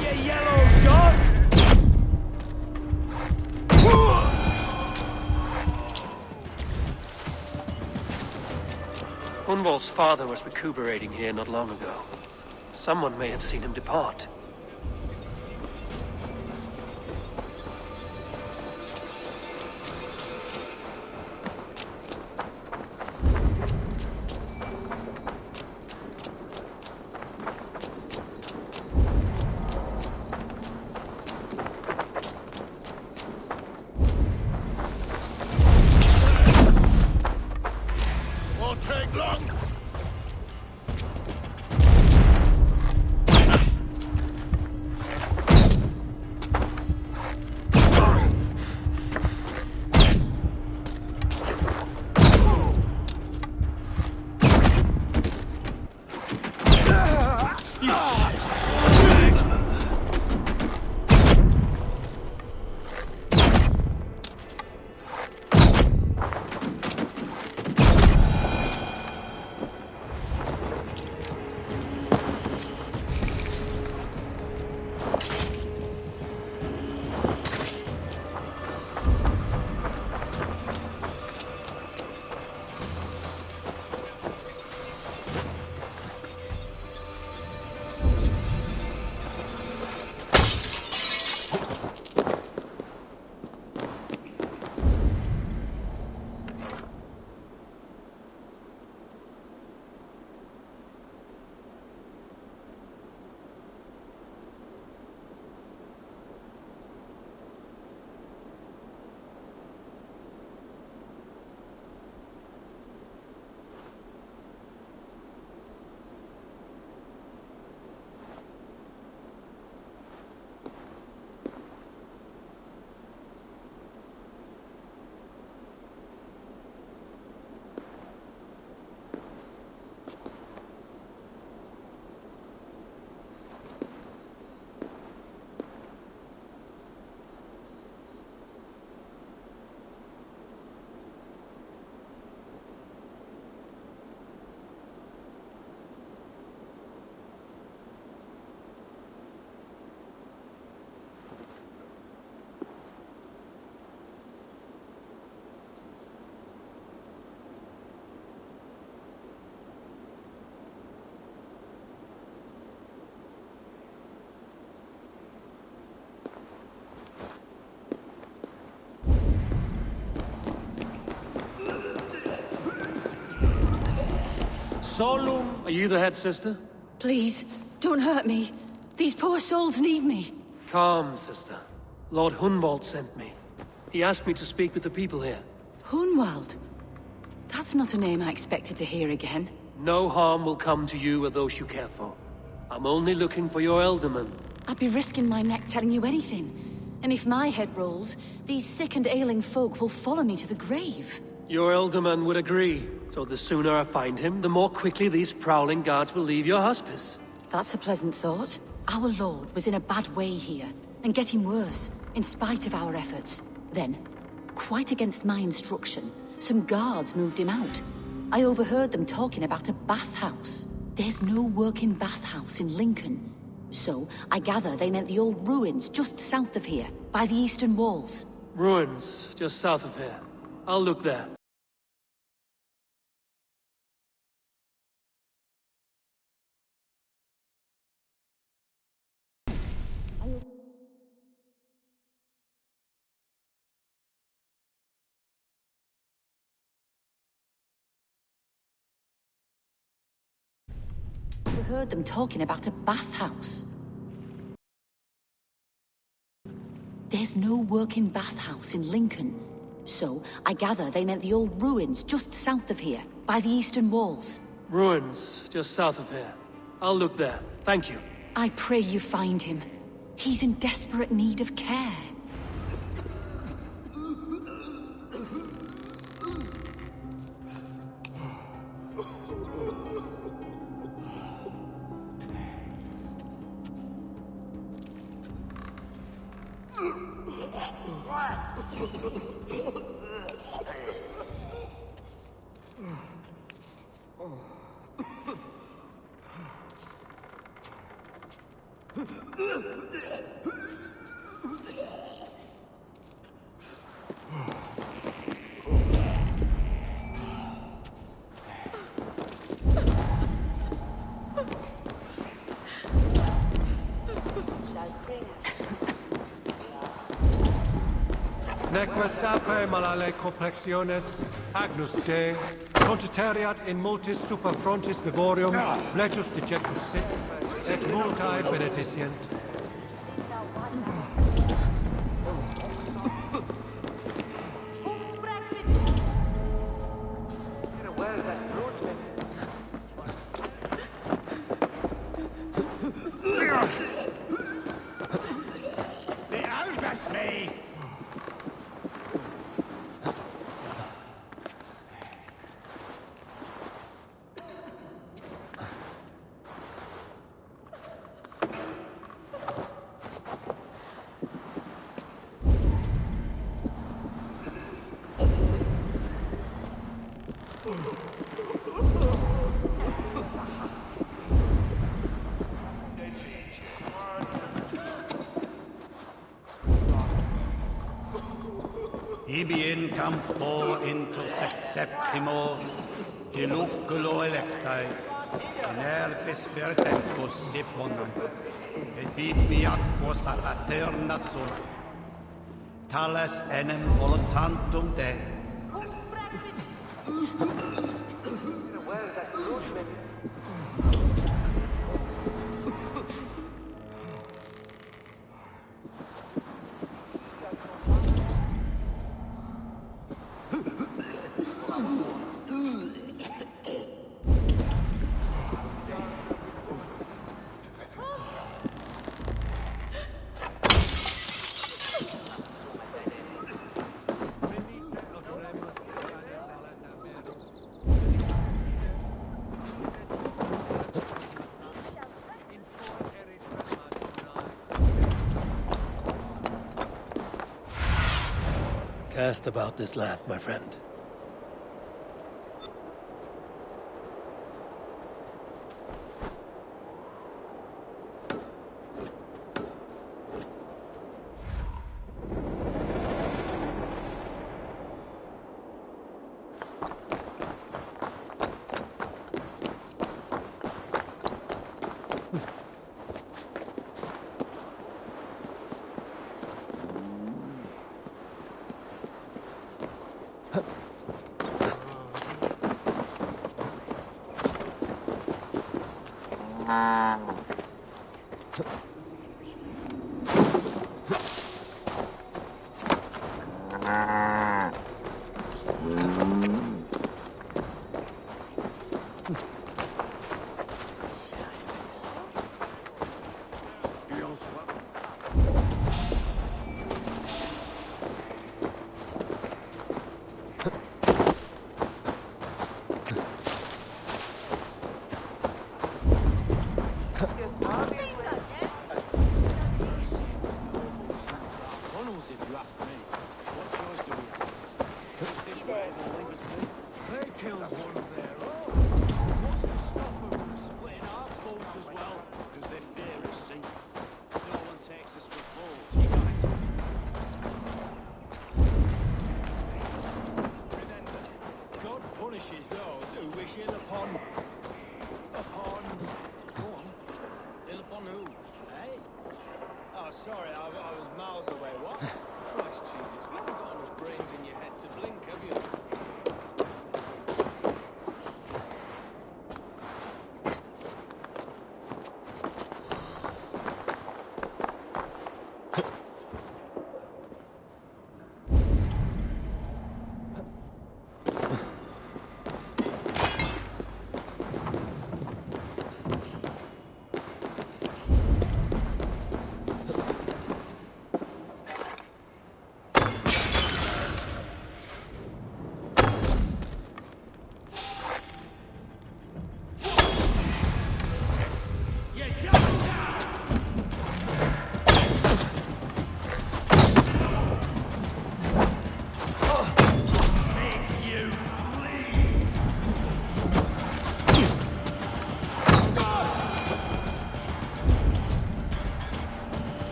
You yellow dog! Hunwald's father was recuperating here not long ago. Someone may have seen him depart. Won't take long! Solum! Are you the head sister? Please, don't hurt me. These poor souls need me. Calm, sister. Lord Hunwald sent me. He asked me to speak with the people here. Hunwald? That's not a name I expected to hear again. No harm will come to you or those you care for. I'm only looking for your Ealdorman. I'd be risking my neck telling you anything. And if my head rolls, these sick and ailing folk will follow me to the grave. Your Ealdorman would agree. So the sooner I find him, the more quickly these prowling guards will leave your hospice. That's a pleasant thought. Our lord was in a bad way here, and getting worse, in spite of our efforts. Then, quite against my instruction, some guards moved him out. I overheard them talking about a bathhouse. There's no working bathhouse in Lincoln. So, I gather they meant the old ruins just south of here, by the eastern walls. Ruins, just south of here. I'll look there. heard them talking about a bathhouse. There's no working bathhouse in Lincoln. So, I gather they meant the old ruins just south of here, by the eastern walls. Ruins, just south of here. I'll look there. Thank you. I pray you find him. He's in desperate need of care. Neque sape malale complexiones, agnus Dei, contiteriat in multis super frontis vivorium, bletus digetus sit, et multae benedicient. Ibi in campo inter septimo, diluculo electae, in herbis verdempus siponam, et bibi aquos a laterna sola. Tales enem voluntantum Dei. Cast about this land, my friend.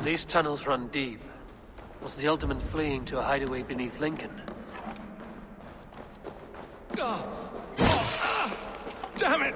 These tunnels run deep. Was the Alderman fleeing to a hideaway beneath Lincoln? Damn it!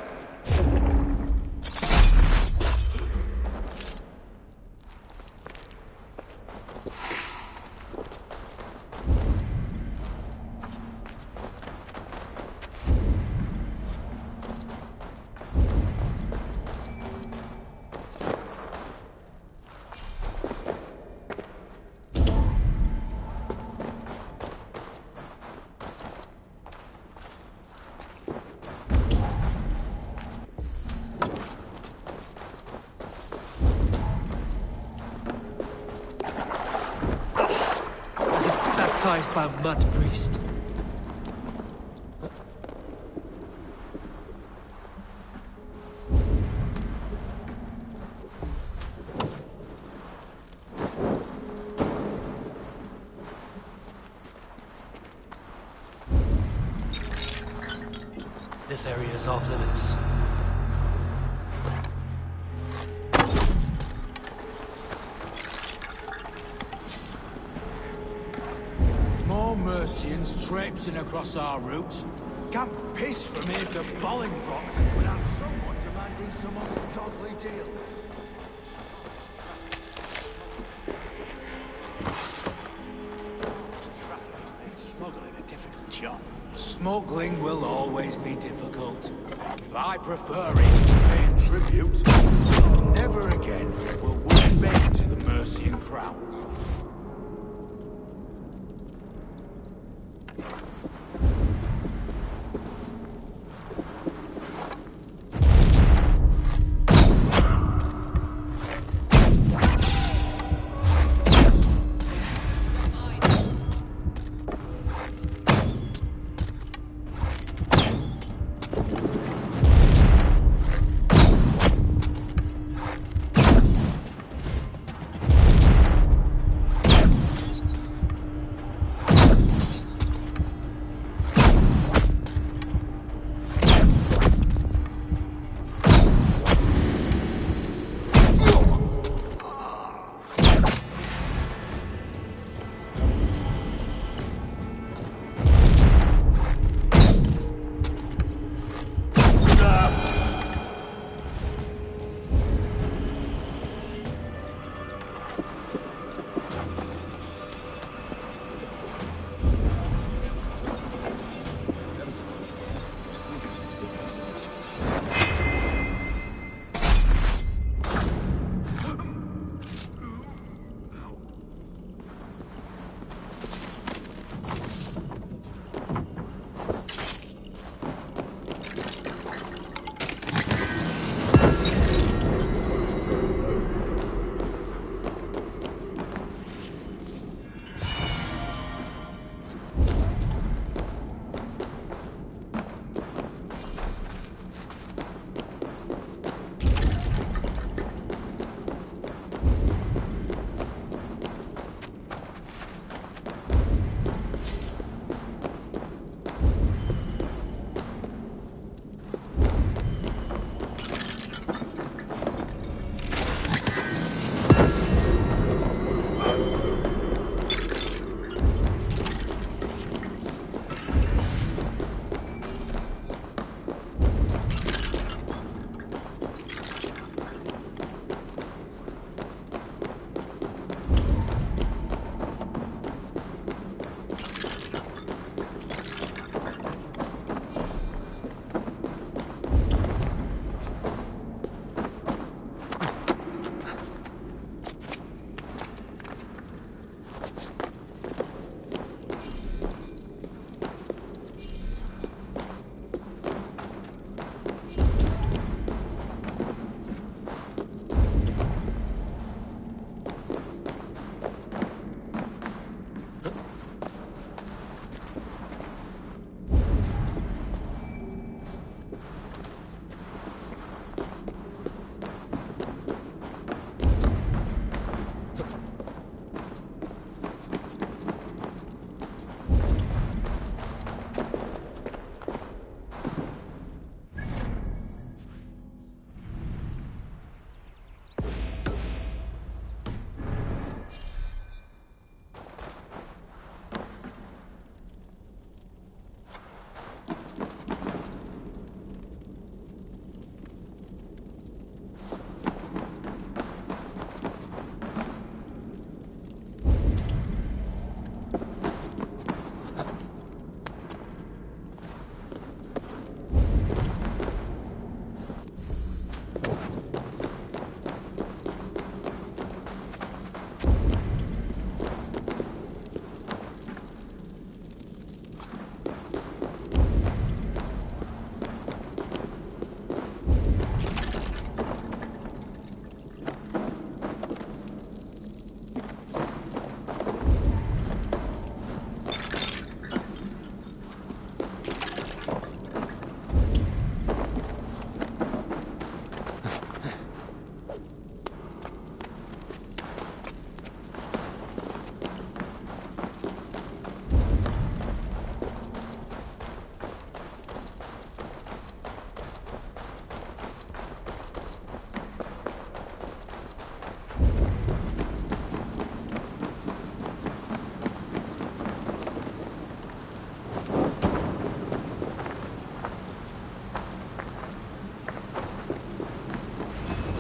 Baptized by a mud priest. This area is off limits. More Mercians traipsing across our routes. Can't piss from here to Bolingbroke without someone demanding some ungodly deal. Smuggling a difficult job. Smuggling will always be difficult. I prefer it to paying tribute. Never again will we bend to the Mercian crown.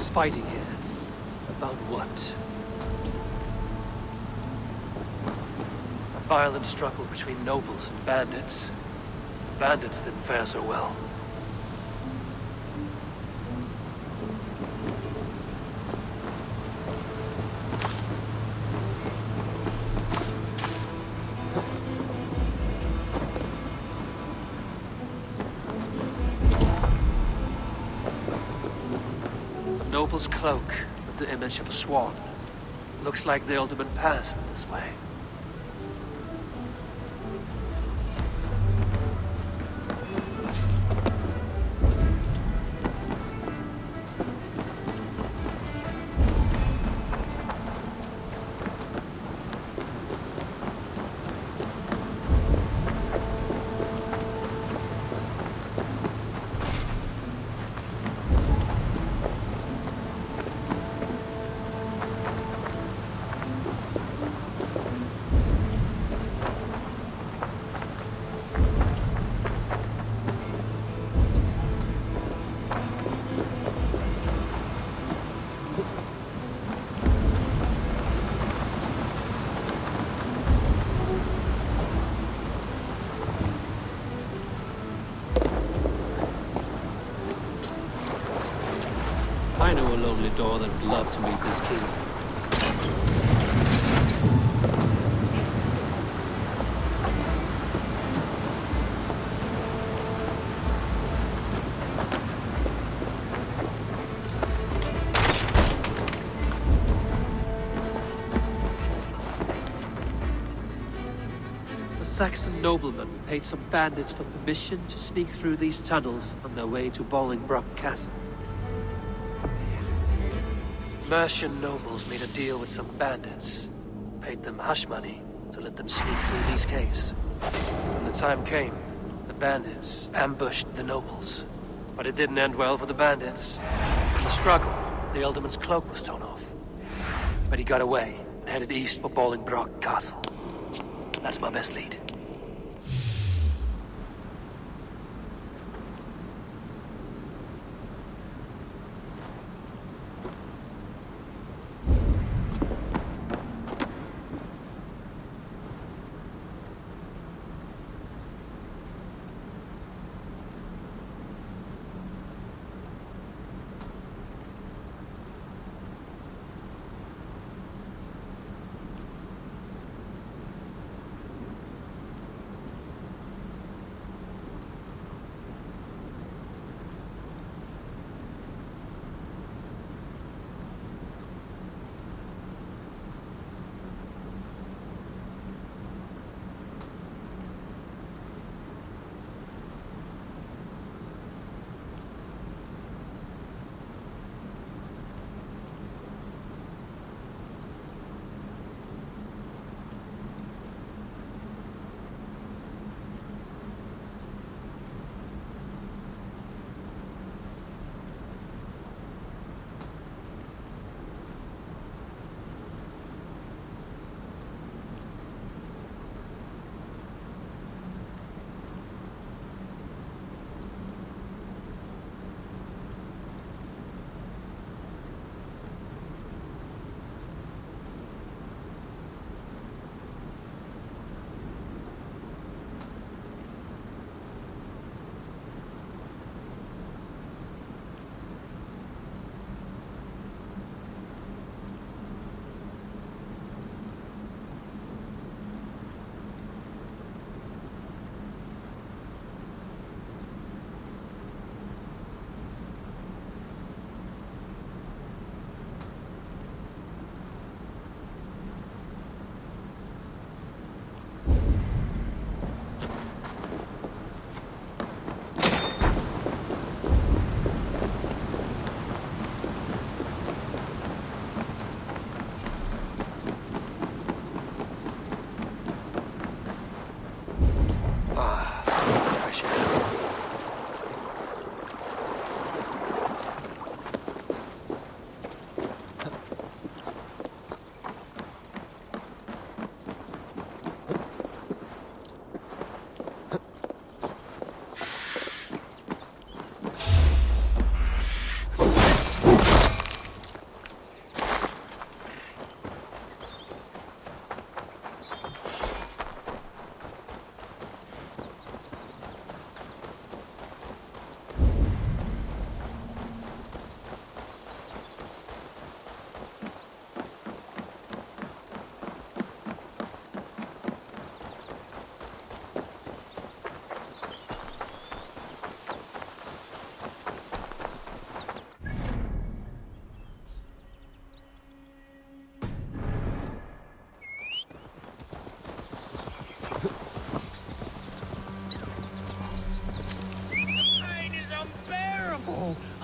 nobles fighting here. About what? A violent struggle between nobles and bandits. Bandits didn't fare so well. Noble's cloak with the image of a swan. Looks like the Alderman passed this way. I know a lonely door that would love to meet this king. A Saxon nobleman paid some bandits for permission to sneak through these tunnels on their way to Bolingbroke Castle. Mercian nobles made a deal with some bandits, paid them hush money to let them sneak through these caves. When the time came, the bandits ambushed the nobles. But it didn't end well for the bandits. In the struggle, the Alderman's cloak was torn off. But he got away and headed east for Bolingbroke Castle. That's my best lead.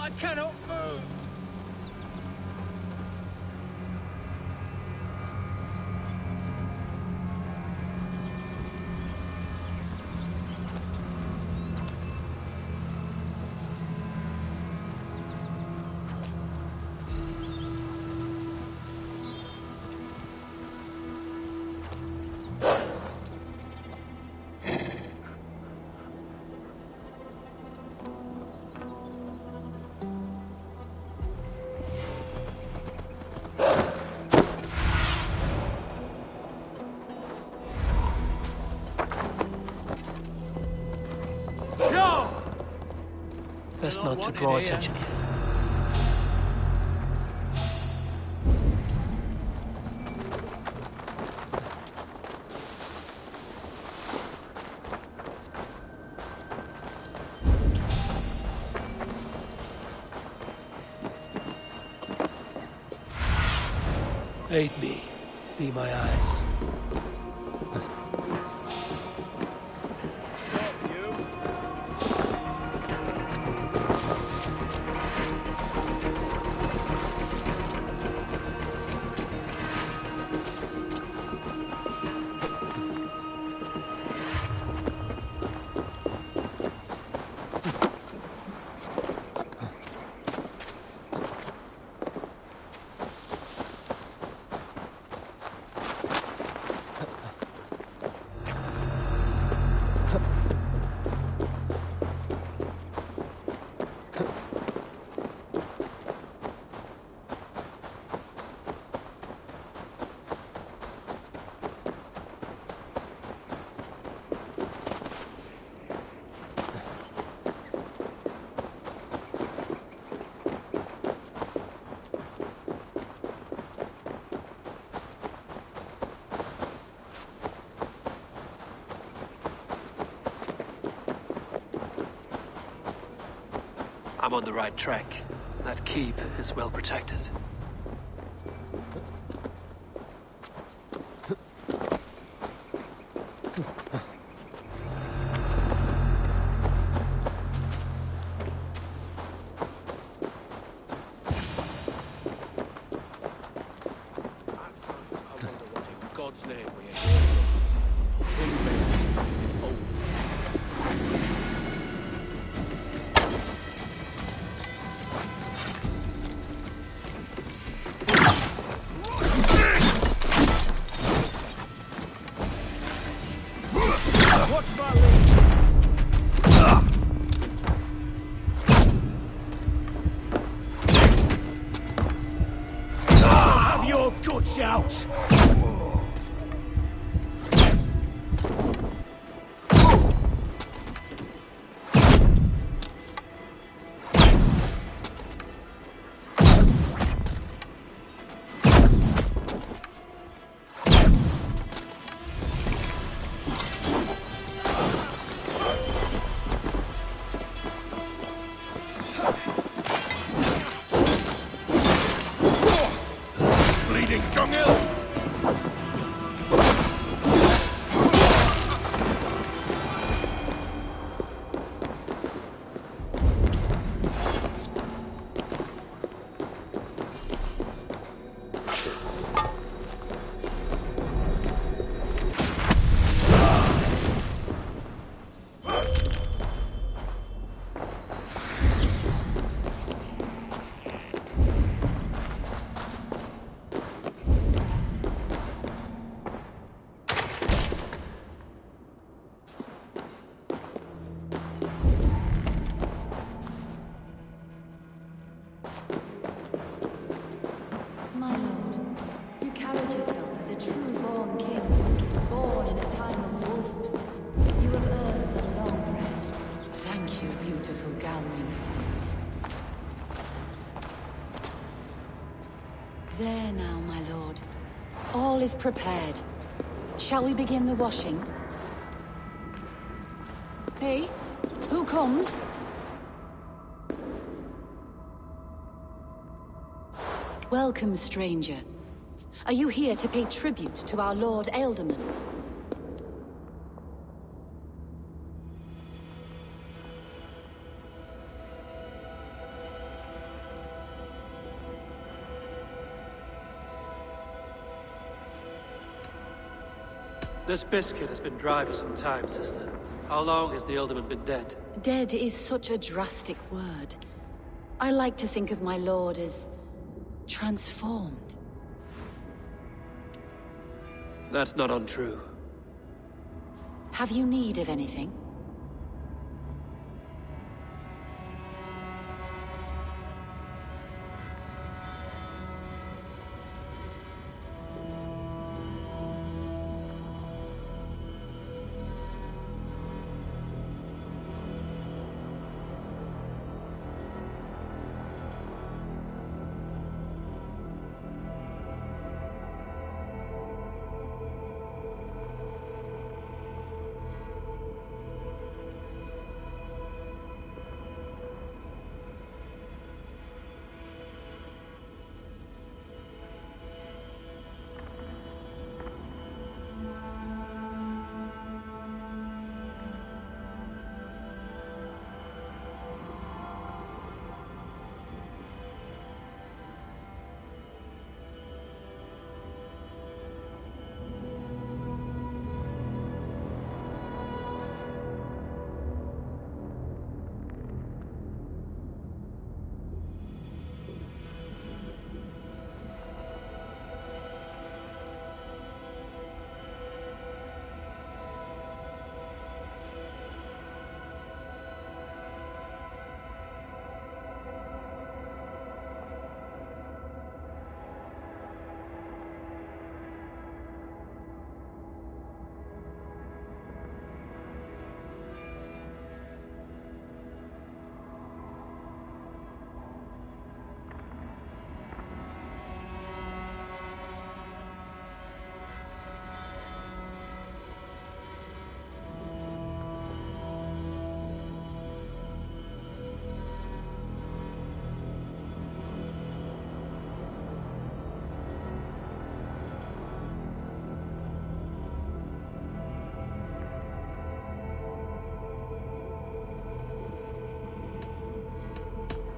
I cannot move! Best not to draw attention here. Aid me. Be my eyes. I'm on the right track. That keep is well protected. God's name we Watch my legs! have your guts out! Bleeding dunghill! My lord, you carried yourself as a true-born king, born in a time of wolves. You have earned a long rest. Thank you, beautiful Galwin. There now, my lord. All is prepared. Shall we begin the washing? Hey, who comes? Welcome, stranger. Are you here to pay tribute to our Lord Ealdorman? This biscuit has been dry for some time, sister. How long has the Alderman been dead? Dead is such a drastic word. I like to think of my lord as transformed. That's not untrue. Have you need of anything?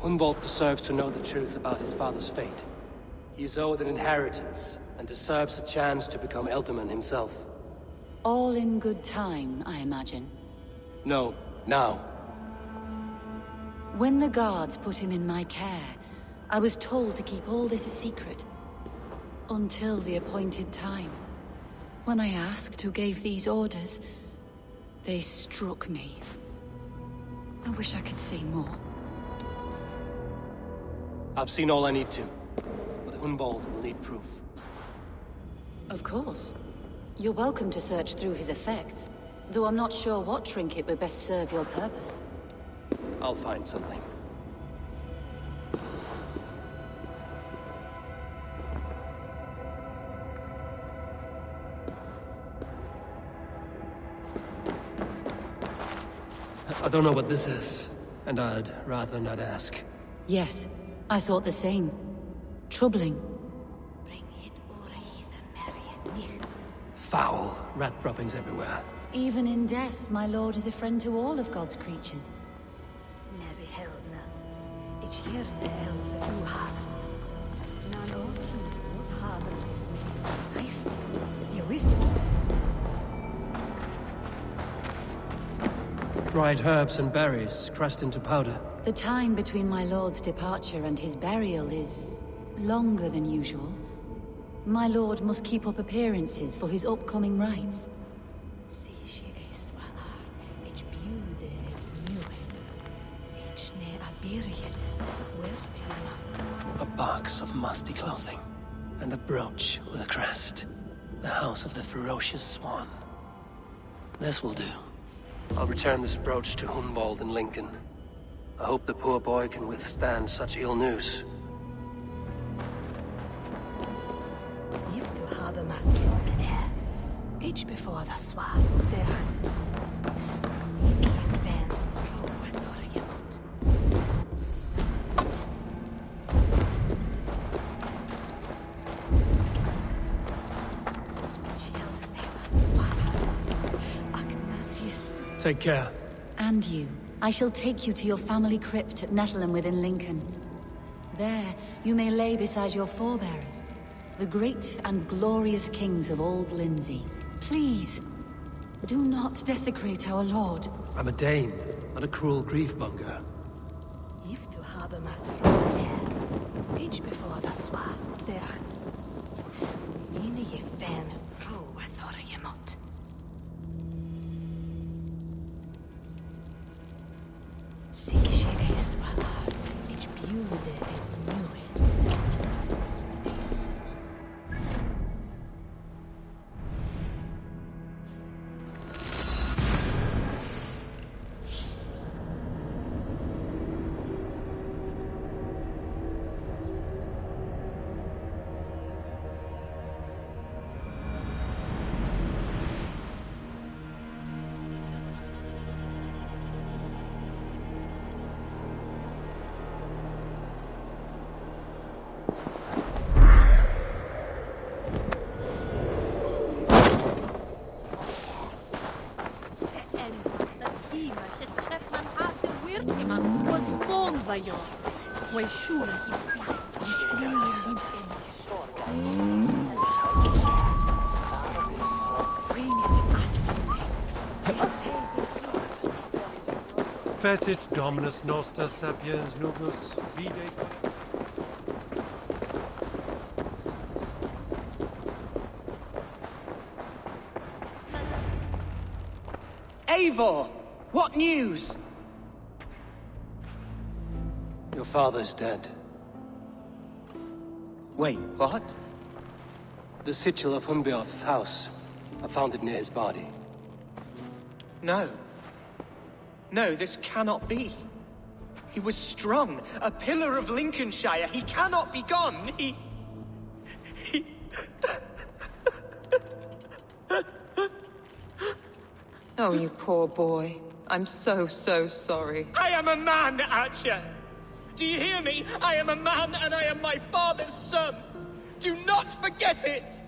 Hunwald deserves to know the truth about his father's fate. He is owed an inheritance, and deserves a chance to become Elderman himself. All in good time, I imagine. No, now. When the guards put him in my care, I was told to keep all this a secret. Until the appointed time. When I asked who gave these orders, they struck me. I wish I could say more. I've seen all I need to, but Hunwald will need proof. Of course. You're welcome to search through his effects, though I'm not sure what trinket would best serve your purpose. I'll find something. I don't know what this is, and I'd rather not ask. Yes, I thought the same. Troubling. Foul. Rat droppings everywhere. Even in death, my lord is a friend to all of God's creatures. Dried herbs and berries, crushed into powder. The time between my lord's departure and his burial is longer than usual. My lord must keep up appearances for his upcoming rites. A box of musty clothing, and a brooch with a crest. The house of the ferocious swan. This will do. I'll return this brooch to Hunwald in Lincoln. I hope the poor boy can withstand such ill news. before the swap. Take care. And you. I shall take you to your family crypt at Nettleton within Lincoln. There, you may lay beside your forebears, the great and glorious kings of Old Lindsey. Please, do not desecrate our lord. I'm a Dane, not a cruel griefmonger. If du habe mal her, each before the swa, der. Mine je fan, fru, I thought I am out. See, she is swalla, each beauty and new. Fecit Dominus Noster Sapiens Nubus Vide. Eivor! What news? Your father's dead. Wait, what? The sigil of Hunbeorth's house. I found it near his body. No. No, this cannot be. He was strong, a pillar of Lincolnshire. He cannot be gone. He... Oh, you poor boy. I'm so sorry. I am a man, Archer! Do you hear me? I am a man and I am my father's son! Do not forget it!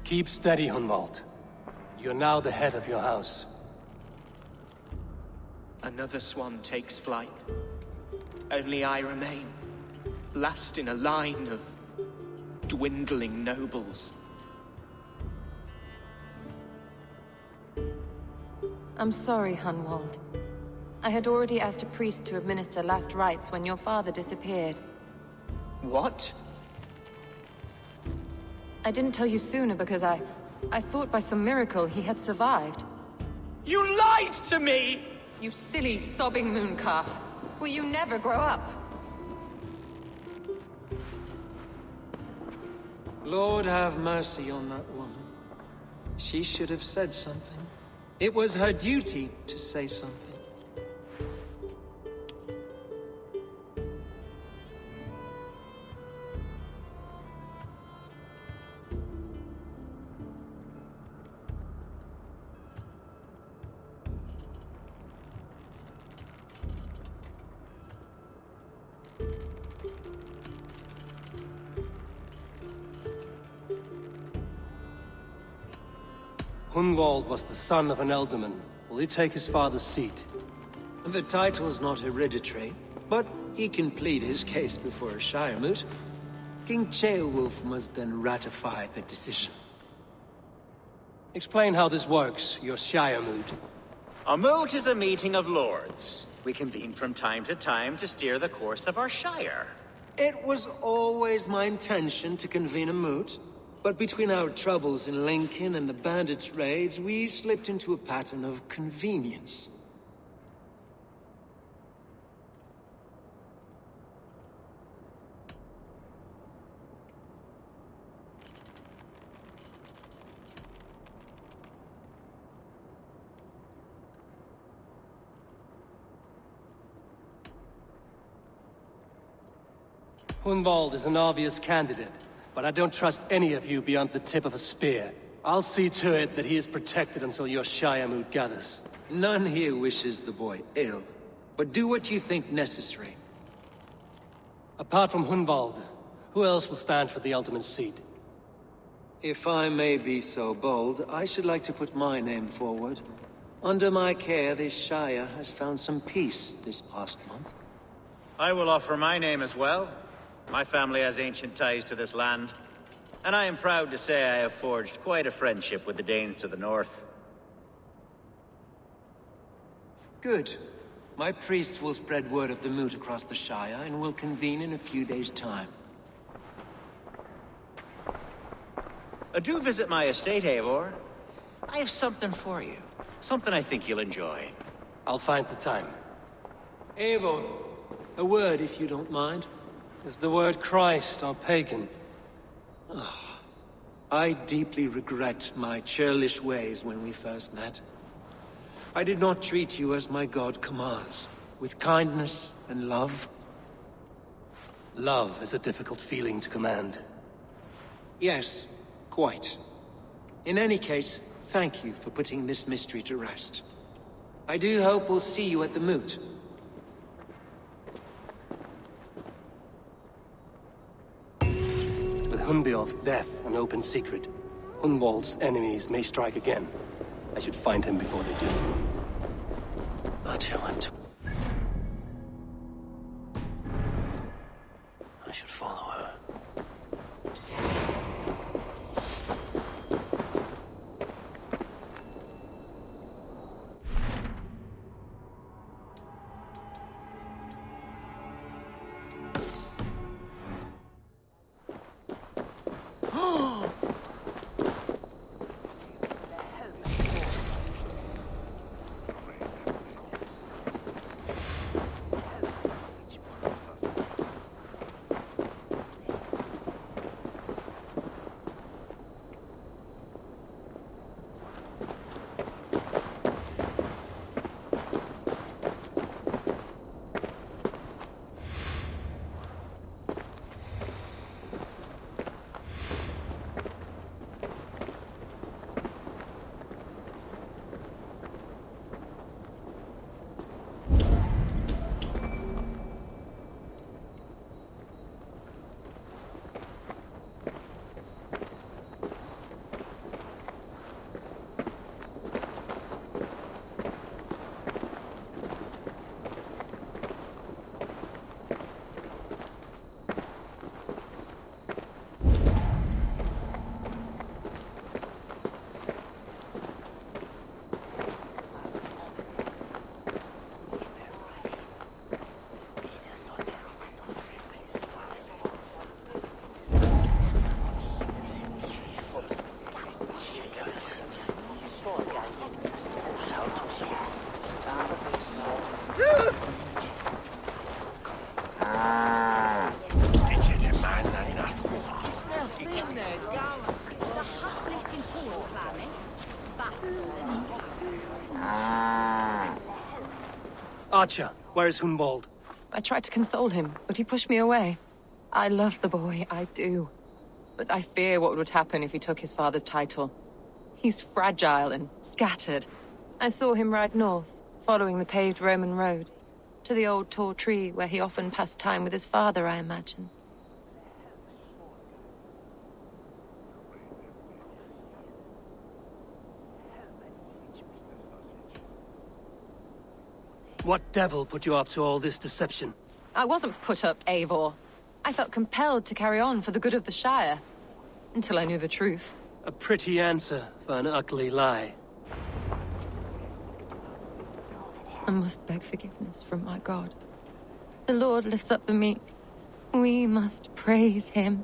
Keep steady, Hunwald. You're now the head of your house. Another swan takes flight. Only I remain, last in a line of dwindling nobles. I'm sorry, Hunwald. I had already asked a priest to administer last rites when your father disappeared. What? I didn't tell you sooner because I thought by some miracle he had survived. You lied to me! You silly, sobbing mooncalf. Will you never grow up? Lord have mercy on that woman. She should have said something. It was her duty to say something. Hunwald was the son of an ealdorman. Will he take his father's seat? The title's not hereditary, but he can plead his case before a Shiremoot. King Ceolwulf must then ratify the decision. Explain how this works, your Shiremoot. A moot is a meeting of lords. We convene from time to time to steer the course of our shire. It was always my intention to convene a moot, but between our troubles in Lincoln and the bandits' raids, we slipped into a pattern of convenience. Hunwald is an obvious candidate. but I don't trust any of you beyond the tip of a spear. I'll see to it that he is protected until your Shire mood gathers. None here wishes the boy ill, but do what you think necessary. Apart from Hunwald, who else will stand for the ultimate seat? If I may be so bold, I should like to put my name forward. Under my care, this Shire has found some peace this past month. I will offer my name as well. My family has ancient ties to this land, and I am proud to say I have forged quite a friendship with the Danes to the north. Good. My priest will spread word of the moot across the Shire, and will convene in a few days' time. Do visit my estate, Eivor. I have something for you. Something I think you'll enjoy. I'll find the time. Eivor, a word if you don't mind. Is the word Christ or pagan? I deeply regret my churlish ways when we first met. I did not treat you as my god commands, with kindness and love. Love is a difficult feeling to command. Yes, quite. In any case, thank you for putting this mystery to rest. I do hope we'll see you at the moot. With Hunbeorth's death an open secret, Hunwald's enemies may strike again. I should find him before they do. Archer went to... I should follow her. Archer, where is Hunwald? I tried to console him, but he pushed me away. I love the boy, I do. But I fear what would happen if he took his father's title. He's fragile and scattered. I saw him ride north, following the paved Roman road. To the old tall tree where he often passed time with his father, I imagine. What devil put you up to all this deception? I wasn't put up, Eivor. I felt compelled to carry on for the good of the Shire. Until I knew the truth. A pretty answer for an ugly lie. I must beg forgiveness from my God. The Lord lifts up the meek. We must praise him.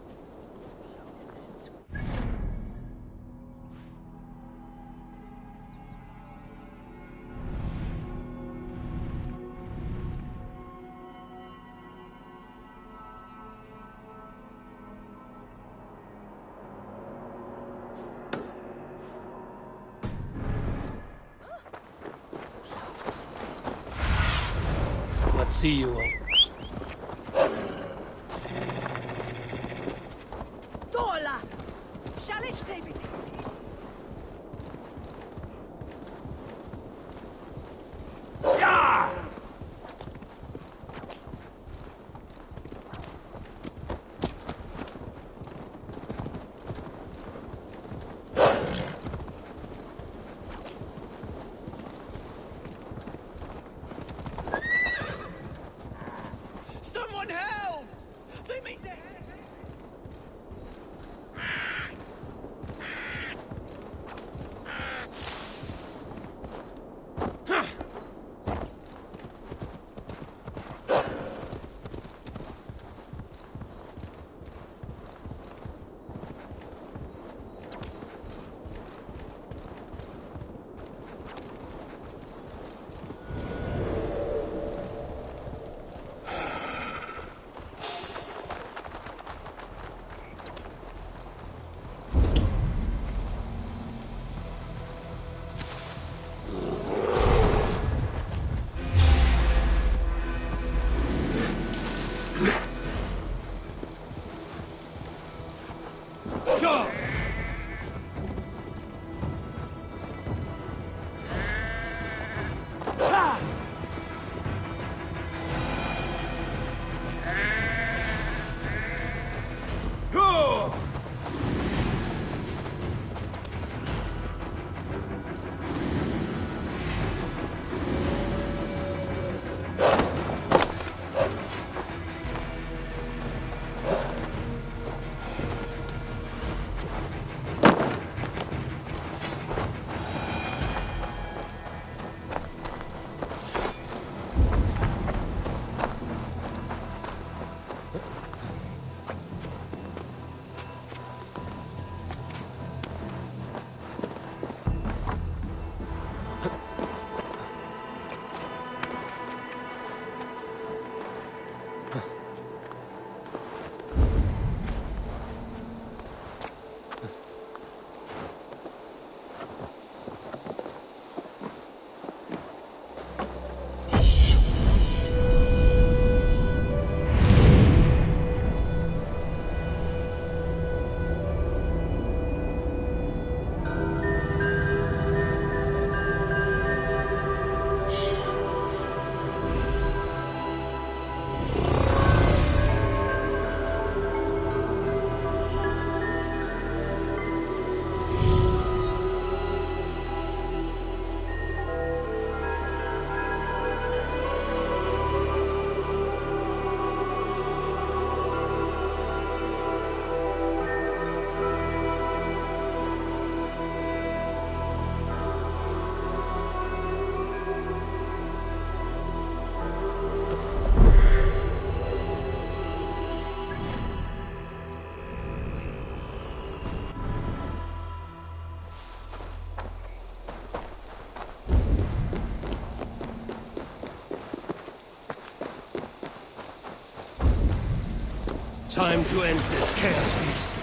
Let's see you all. Time to end this chaos beast.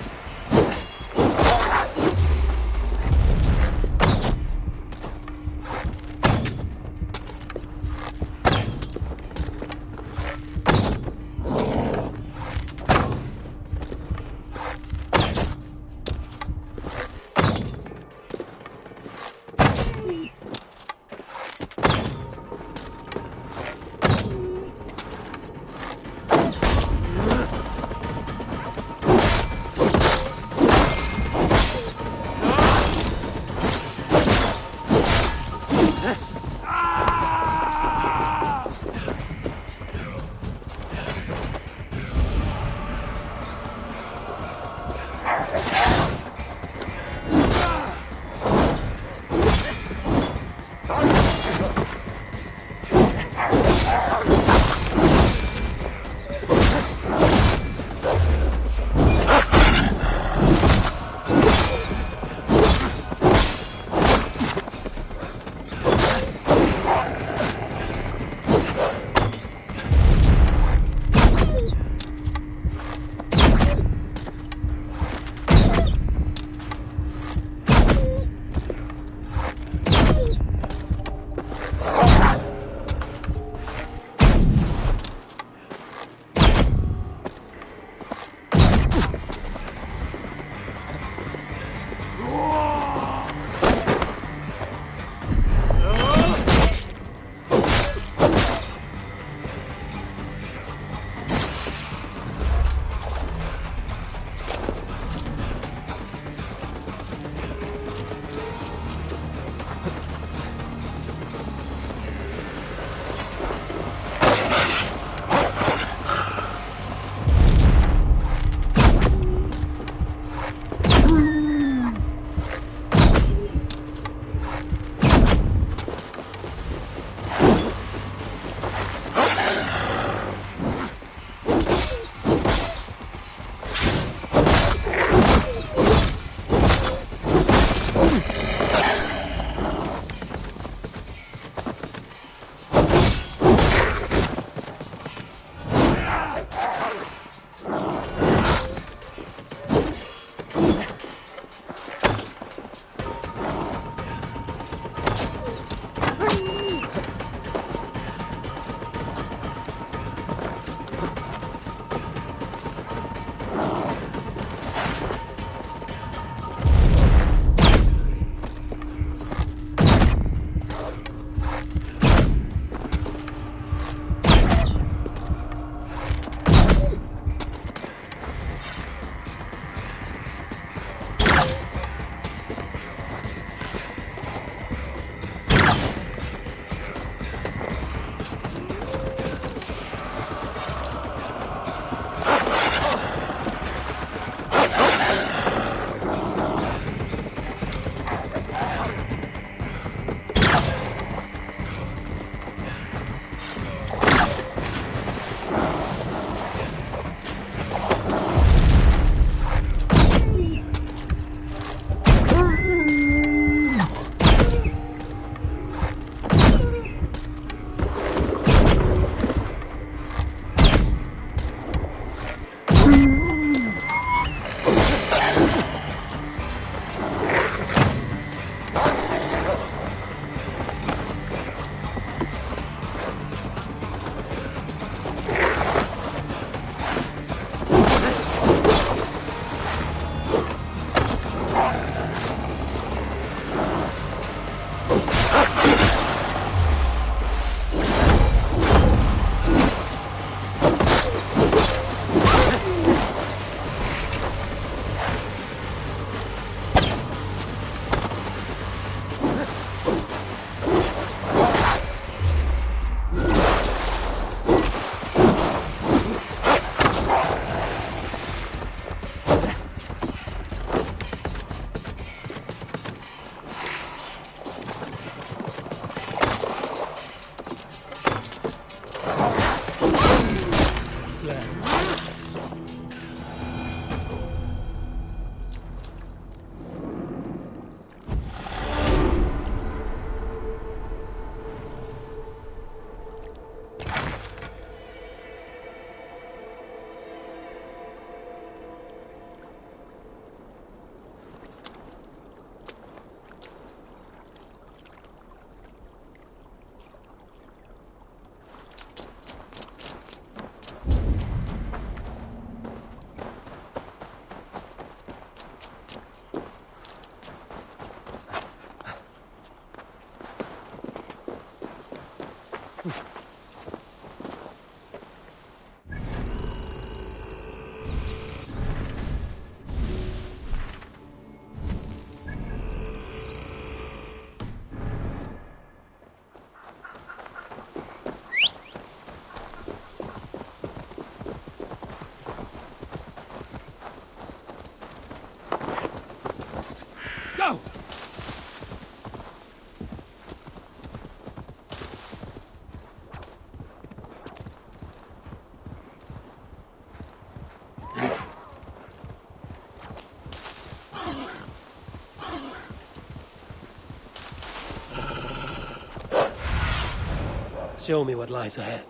Show me what lies ahead.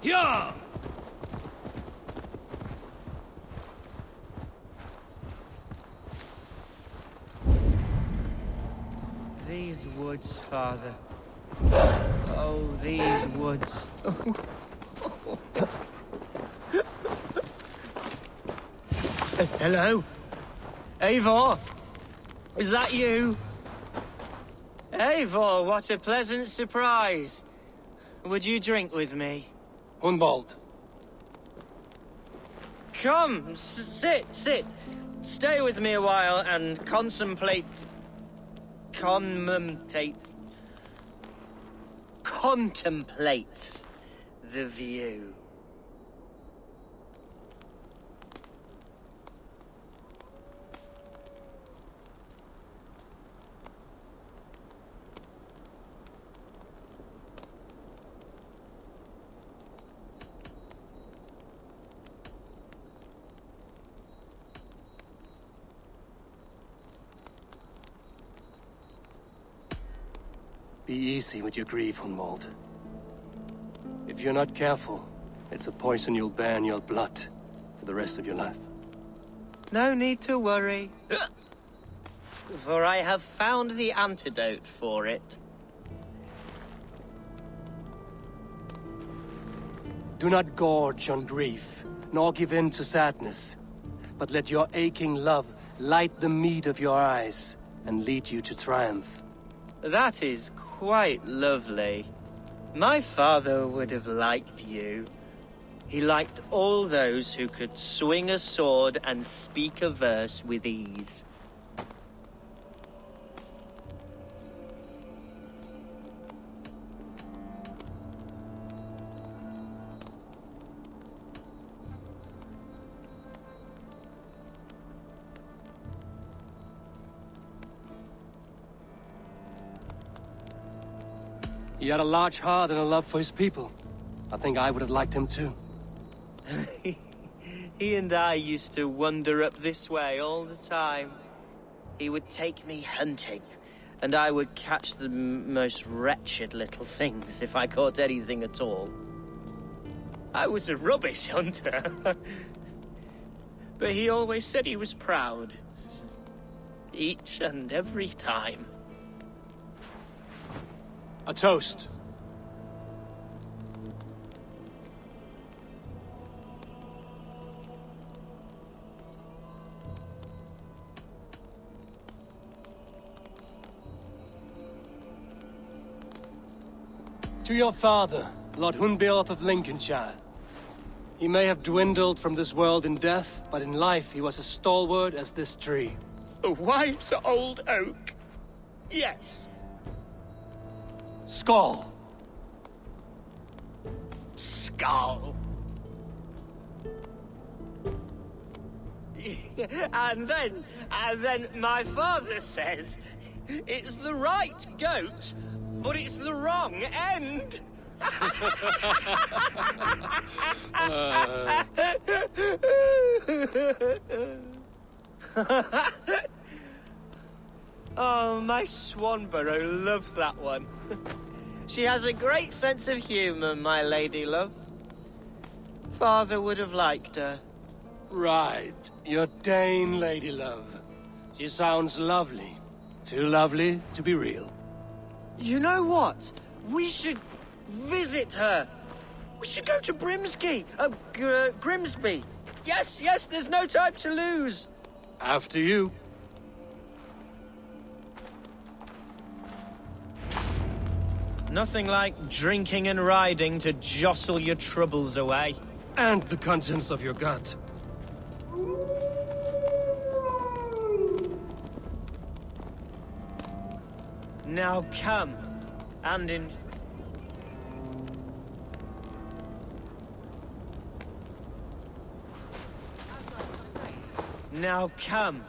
Yeah! These woods, Father. Oh, these woods. Hello? Eivor? Is that you? Eivor, what a pleasant surprise. Would you drink with me? Hunwald. Come, sit. Stay with me a while and contemplate the view. Be easy with your grief, Hunwald. If you're not careful, it's a poison you'll bear in your blood for the rest of your life. No need to worry, for I have found the antidote for it. Do not gorge on grief, nor give in to sadness, but let your aching love light the mead of your eyes and lead you to triumph. That is quite lovely. My father would have liked you. He liked all those who could swing a sword and speak a verse with ease. He had a large heart and a love for his people. I think I would have liked him too. He and I used to wander up this way all the time. He would take me hunting, and I would catch the most wretched little things if I caught anything at all. I was a rubbish hunter. But he always said he was proud. Each and every time. A toast. To your father, Lord Hunbeorth of Lincolnshire. He may have dwindled from this world in death, but in life he was as stalwart as this tree. A wise old oak. Yes. Skull. Skull. And then my father says, it's the right goat, but it's the wrong end. Oh, my Swanborough loves that one. She has a great sense of humor, my lady love. Father would have liked her. Right. Your Dane lady love. She sounds lovely. Too lovely to be real. You know what? We should visit her. We should go to Grimsby. Yes, there's no time to lose. After you. Nothing like drinking and riding to jostle your troubles away. And the contents of your gut. Now come, and in... Now come,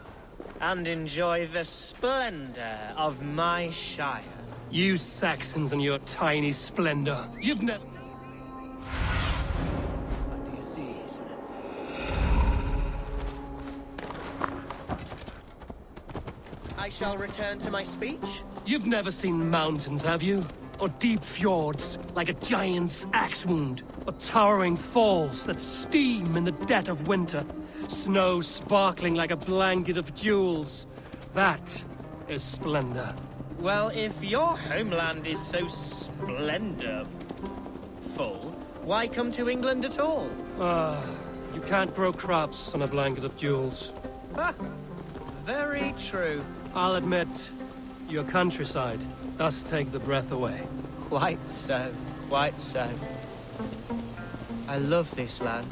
and enjoy the splendor of my Shire. You Saxons and your tiny splendor. You've never... What do you see, Sir? I shall return to my speech. You've never seen mountains, have you? Or deep fjords, like a giant's axe wound? Or towering falls that steam in the dead of winter? Snow sparkling like a blanket of jewels? That is splendor. Well, if your homeland is so splendorful, why come to England at all? You can't grow crops on a blanket of jewels. Ha! Very true. I'll admit, your countryside does take the breath away. Quite so, quite so. I love this land.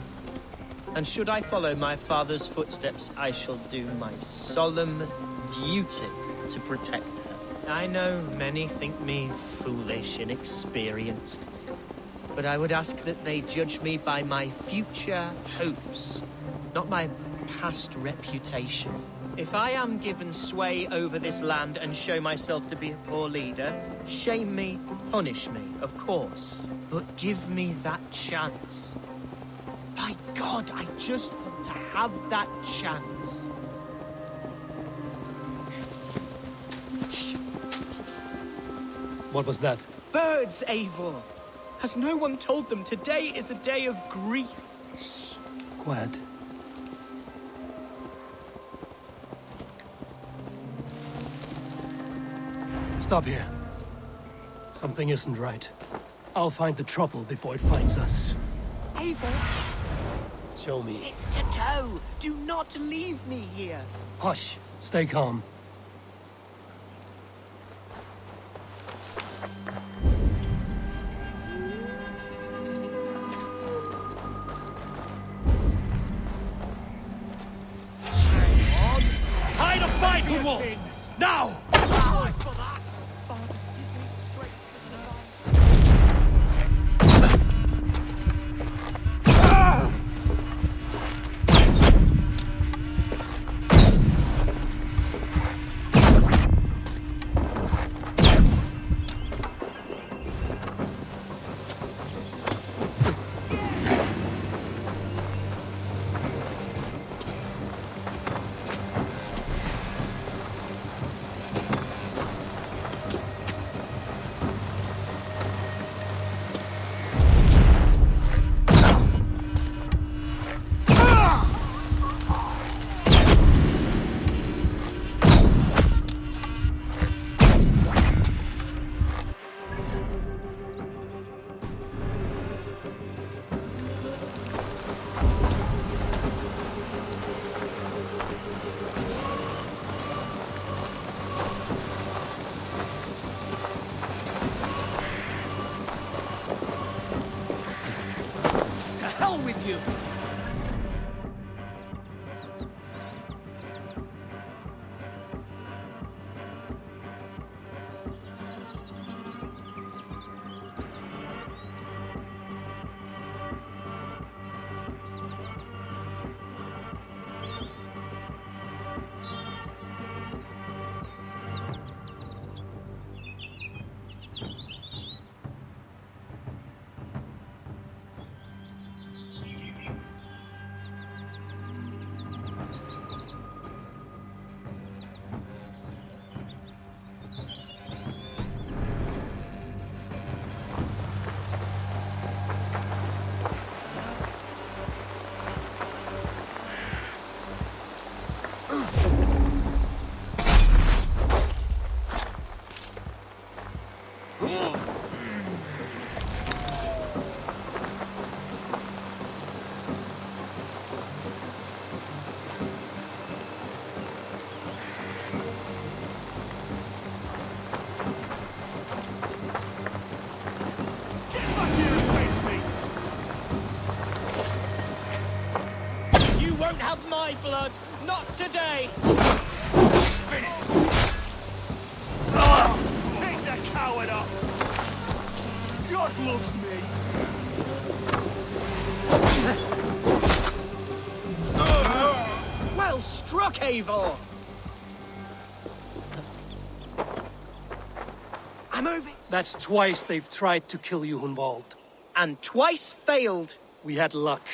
And should I follow my father's footsteps, I shall do my solemn duty to protect her. I know many think me foolish, inexperienced, but I would ask that they judge me by my future hopes, not my past reputation. If I am given sway over this land and show myself to be a poor leader, shame me, punish me, of course, but give me that chance. By God, I just want to have that chance. What was that? Birds, Eivor! Has no one told them today is a day of grief? Shh. Quiet. Stop here. Something isn't right. I'll find the trouble before it finds us. Eivor! Show me. It's Tato! Do not leave me here! Hush. Stay calm. Hide a fight, wolf! Now! With you! Have my blood, not today! Spin it! Pick the coward up! God loves me! Well struck, Eivor! I'm moving! That's twice they've tried to kill you, Hunwald. And twice failed. We had luck.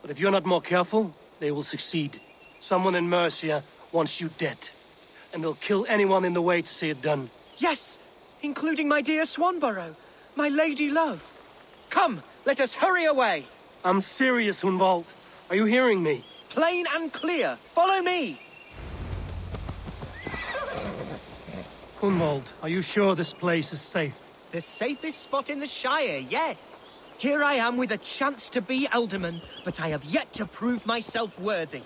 But if you're not more careful, they will succeed. Someone in Mercia wants you dead. and they'll kill anyone in the way to see it done. Yes, including my dear Swanborough, my lady love. Come, let us hurry away. I'm serious, Hunwald. Are you hearing me? Plain and clear. Follow me. Hunwald, are you sure this place is safe? The safest spot in the Shire, yes. Here I am with a chance to be Alderman, but I have yet to prove myself worthy.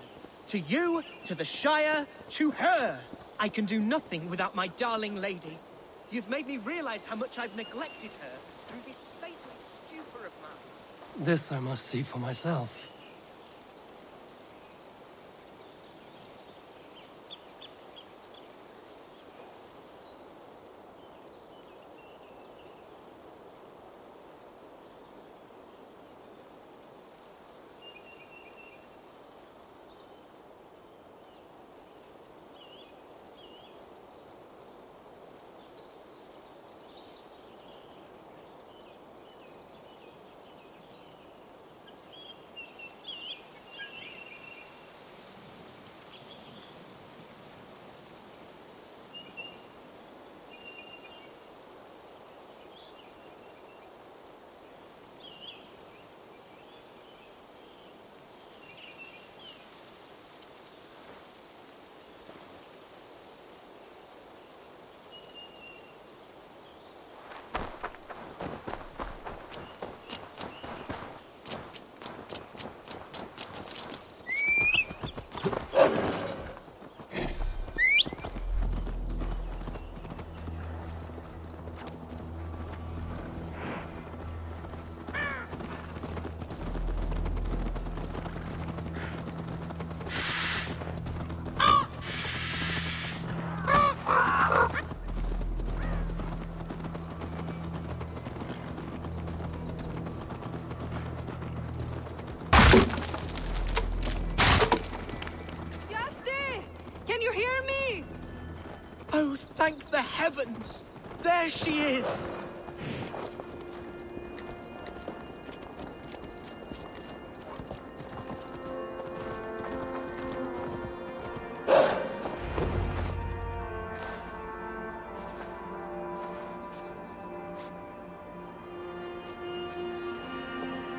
To you, to the Shire, to her. I can do nothing without my darling lady. You've made me realize how much I've neglected her through this fatal stupor of mine. This I must see for myself. Oh, thank the heavens! There she is!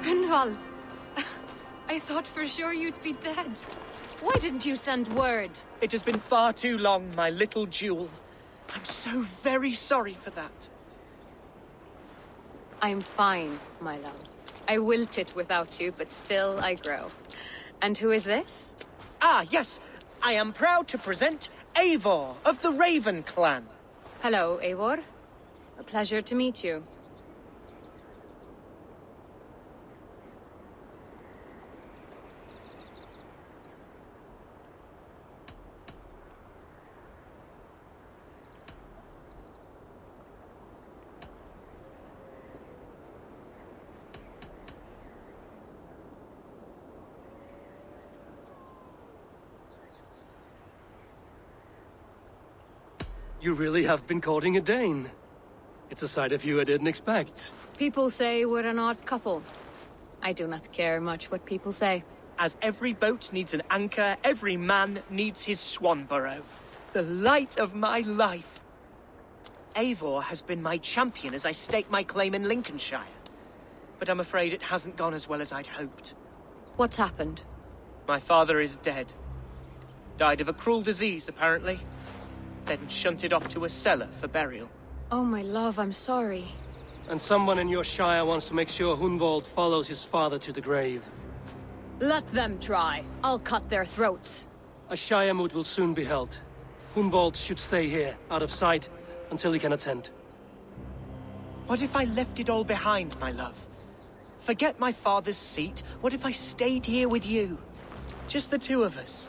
Gunvald, I thought for sure you'd be dead. Why didn't you send word? It has been far too long, my little jewel. I'm so very sorry for that. I'm fine, my love. I wilted without you, but still I grow. And who is this? Ah, yes. I am proud to present Eivor of the Raven clan. Hello, Eivor. A pleasure to meet you. You really have been courting a Dane. It's a side of you I didn't expect. People say we're an odd couple. I do not care much what people say. As every boat needs an anchor, every man needs his Swanborough. The light of my life. Eivor has been my champion as I stake my claim in Lincolnshire. But I'm afraid it hasn't gone as well as I'd hoped. What's happened? My father is dead. Died of a cruel disease, apparently. Then shunted off to a cellar for burial. Oh, my love, I'm sorry. And someone in your shire wants to make sure Hunwald follows his father to the grave. Let them try. I'll cut their throats. A shire moot will soon be held. Hunwald should stay here, out of sight, until he can attend. What if I left it all behind, my love? Forget my father's seat. What if I stayed here with you? Just the two of us.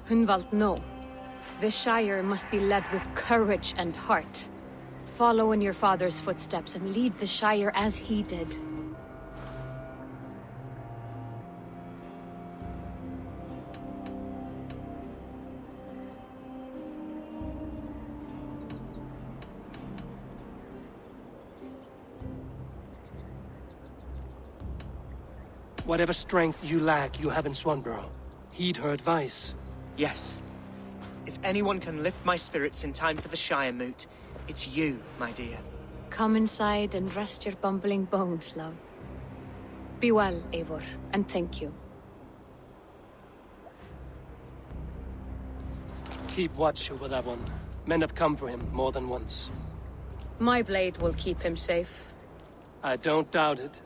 Hunwald, no. This Shire must be led with courage and heart. Follow in your father's footsteps and lead the Shire as he did. Whatever strength you lack, you have in Swanborough. Heed her advice. Yes. If anyone can lift my spirits in time for the Shire Moot, it's you, my dear. Come inside and rest your bumbling bones, love. Be well, Eivor, and thank you. Keep watch over that one. Men have come for him more than once. My blade will keep him safe. I don't doubt it.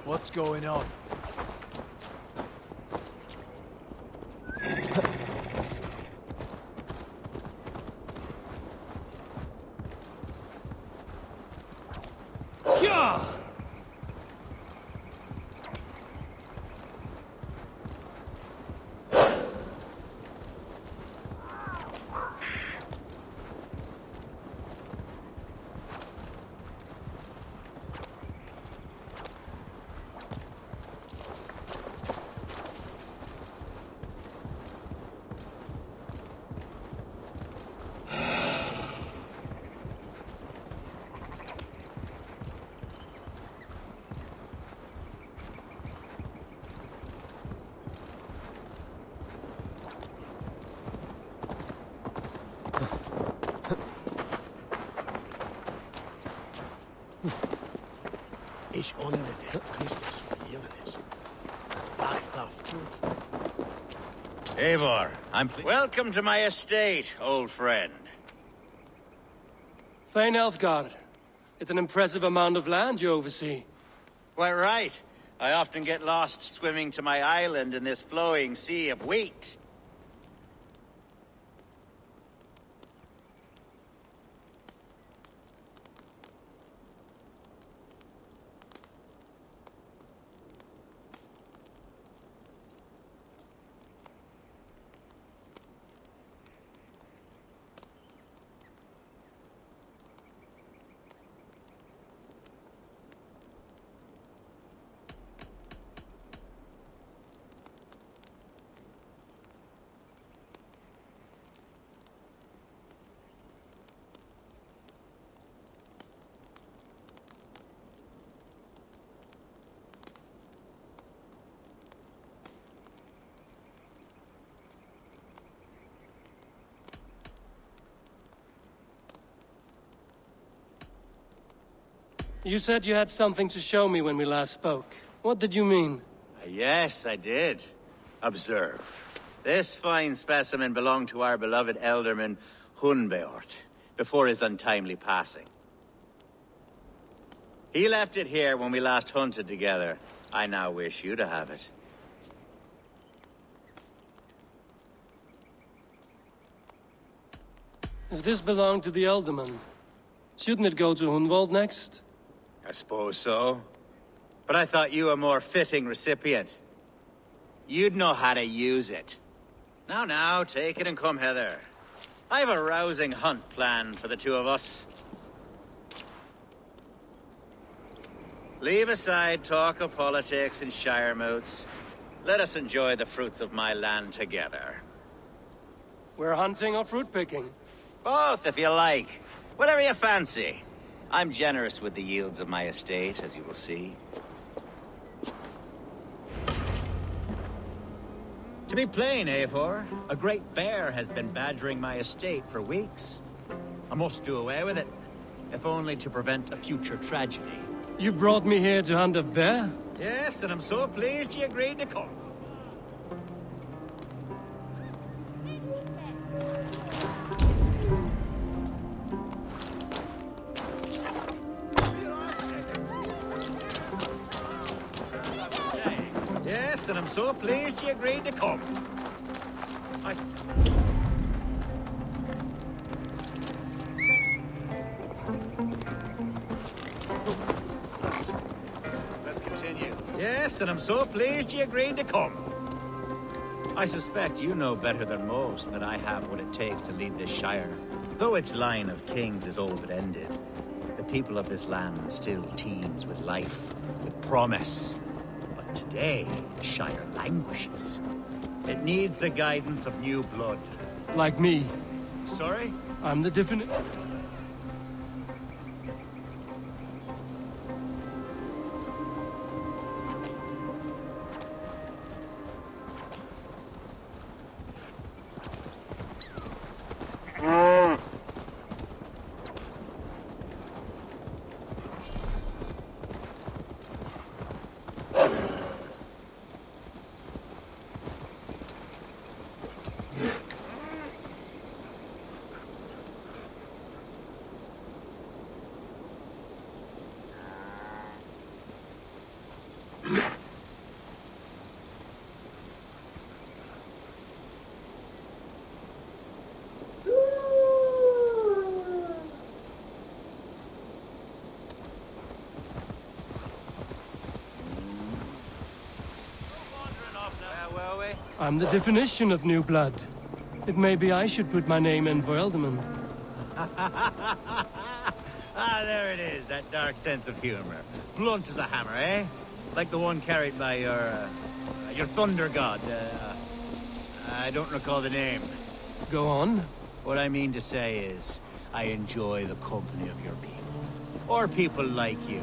What's going on? Yeah! Ich unde der Christus vergeben ist. Eivor, welcome to my estate, old friend. Thane Elfgard. It's an impressive amount of land you oversee. Quite right. I often get lost swimming to my island in this flowing sea of wheat. You said you had something to show me when we last spoke. What did you mean? Yes, I did. Observe. This fine specimen belonged to our beloved Elderman Hunbeort, before his untimely passing. He left it here when we last hunted together. I now wish you to have it. If this belonged to the Elderman, shouldn't it go to Hunwald next? I suppose so. But I thought you a more fitting recipient. You'd know how to use it. Now, take it and come hither. I have a rousing hunt planned for the two of us. Leave aside talk of politics and shire moots. Let us enjoy the fruits of my land together. We're hunting or fruit picking? Both, if you like. Whatever you fancy. I'm generous with the yields of my estate, as you will see. To be plain, Eivor, a great bear has been badgering my estate for weeks. I must do away with it, if only to prevent a future tragedy. You brought me here to hunt a bear? Yes, and I'm so pleased you agreed to come. Yes, and I'm so pleased you agreed to come. Let's continue. Yes, and I'm so pleased you agreed to come. I suspect you know better than most that I have what it takes to lead this shire. Though its line of kings is all but ended, the people of this land still teems with life, with promise. But today, the shire languishes. It needs the guidance of new blood. Like me. Sorry? I'm the definite... I'm the definition of new blood. It may be I should put my name in for Elderman. There it is, that dark sense of humor. Blunt as a hammer, eh? Like the one carried by your thunder god. I don't recall the name. Go on. What I mean to say is, I enjoy the company of your people. Or people like you.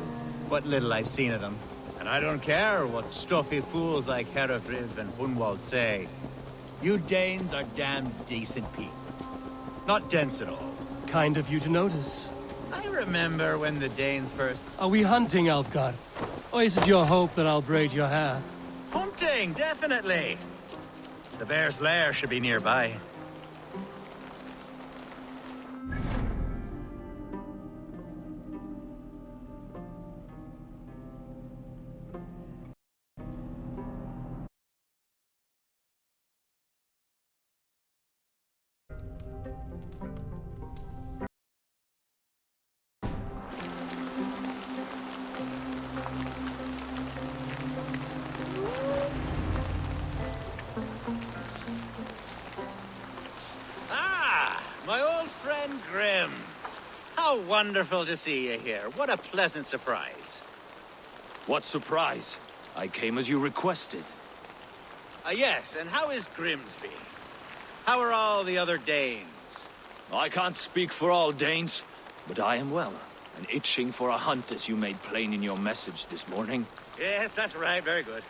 What little I've seen of them. And I don't care what stuffy fools like Herefriv and Hunwald say. You Danes are damn decent people. Not dense at all. Kind of you to notice. I remember when the Danes first... Are we hunting, Alfgard? Or is it your hope that I'll braid your hair? Hunting, definitely! The bear's lair should be nearby. My old friend Grim. How wonderful to see you here. What a pleasant surprise. What surprise? I came as you requested. Yes, and how is Grimsby? How are all the other Danes? I can't speak for all Danes, but I am well, and itching for a hunt as you made plain in your message this morning. Yes, that's right. Very good.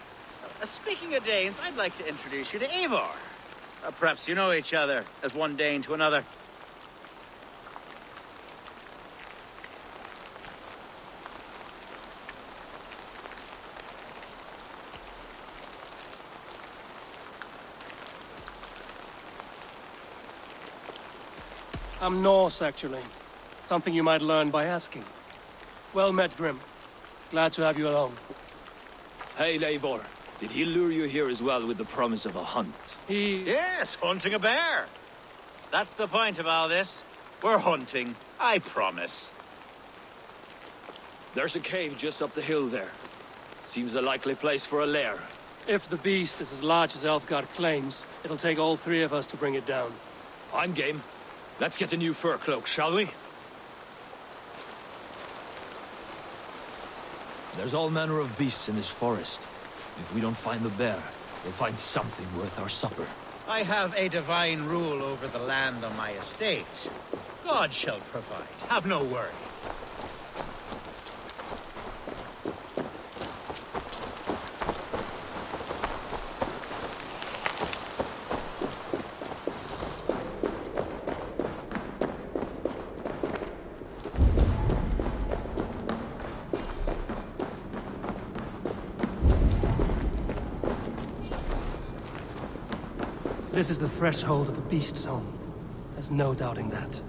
Speaking of Danes, I'd like to introduce you to Eivor. Perhaps you know each other, as one Dane to another. I'm Norse, actually. Something you might learn by asking. Well met, Grim. Glad to have you along. Hey, Eivor. Did he lure you here as well with the promise of a hunt? Yes, hunting a bear. That's the point of all this. We're hunting, I promise. There's a cave just up the hill there. Seems a likely place for a lair. If the beast is as large as Elfgard claims, it'll take all three of us to bring it down. I'm game. Let's get a new fur cloak, shall we? There's all manner of beasts in this forest. If we don't find the bear, we'll find something worth our supper. I have a divine rule over the land on my estate. God shall provide. Have no worry. This is the threshold of the beast's home. There's no doubting that.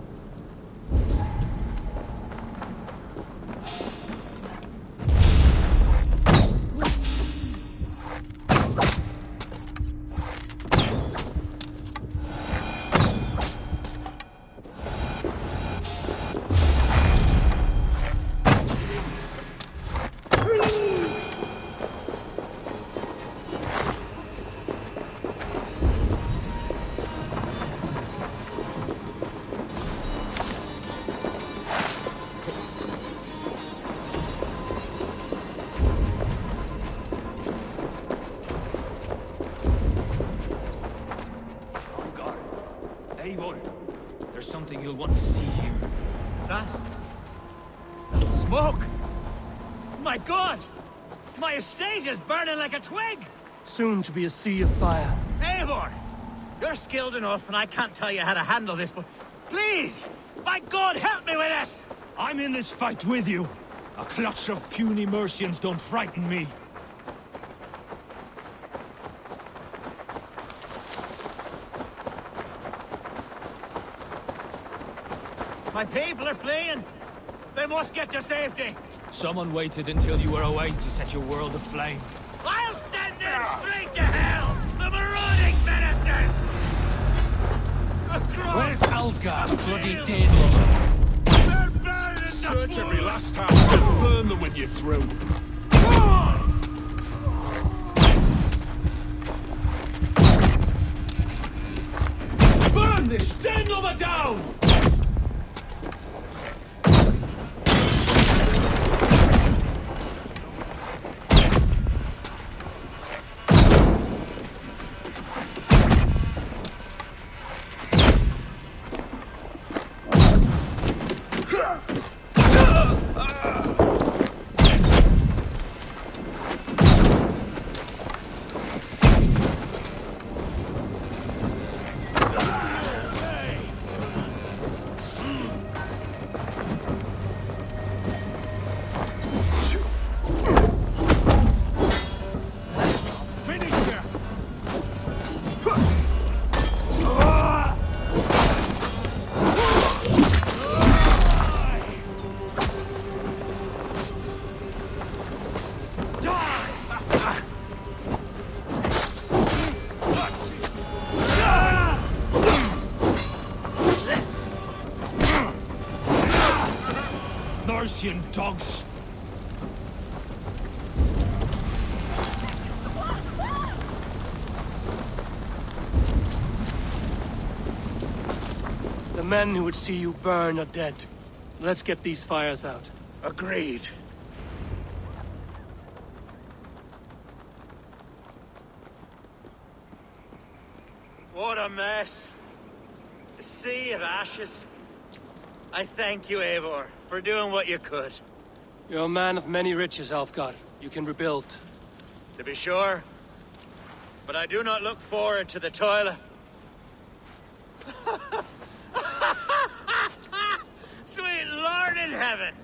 Eivor, there's something you'll want to see here. Is that? That's smoke! My God! My estate is burning like a twig! Soon to be a sea of fire. Eivor! You're skilled enough, and I can't tell you how to handle this, but please! By God, help me with this! I'm in this fight with you. A clutch of puny Mercians don't frighten me. My people are fleeing! They must get to safety! Someone waited until you were away to set your world aflame. I'll send them straight to hell! The marauding ministers! Where's Alfgard, bloody Daedalus? They're burning the Search every last house and burn them when you're through. Burn this Daedalus down! Mercian dogs! The men who would see you burn are dead. Let's get these fires out. Agreed. What a mess. A sea of ashes. I thank you, Eivor, for doing what you could. You're a man of many riches, Alfgard. You can rebuild. To be sure. But I do not look forward to the toil. Sweet Lord in heaven!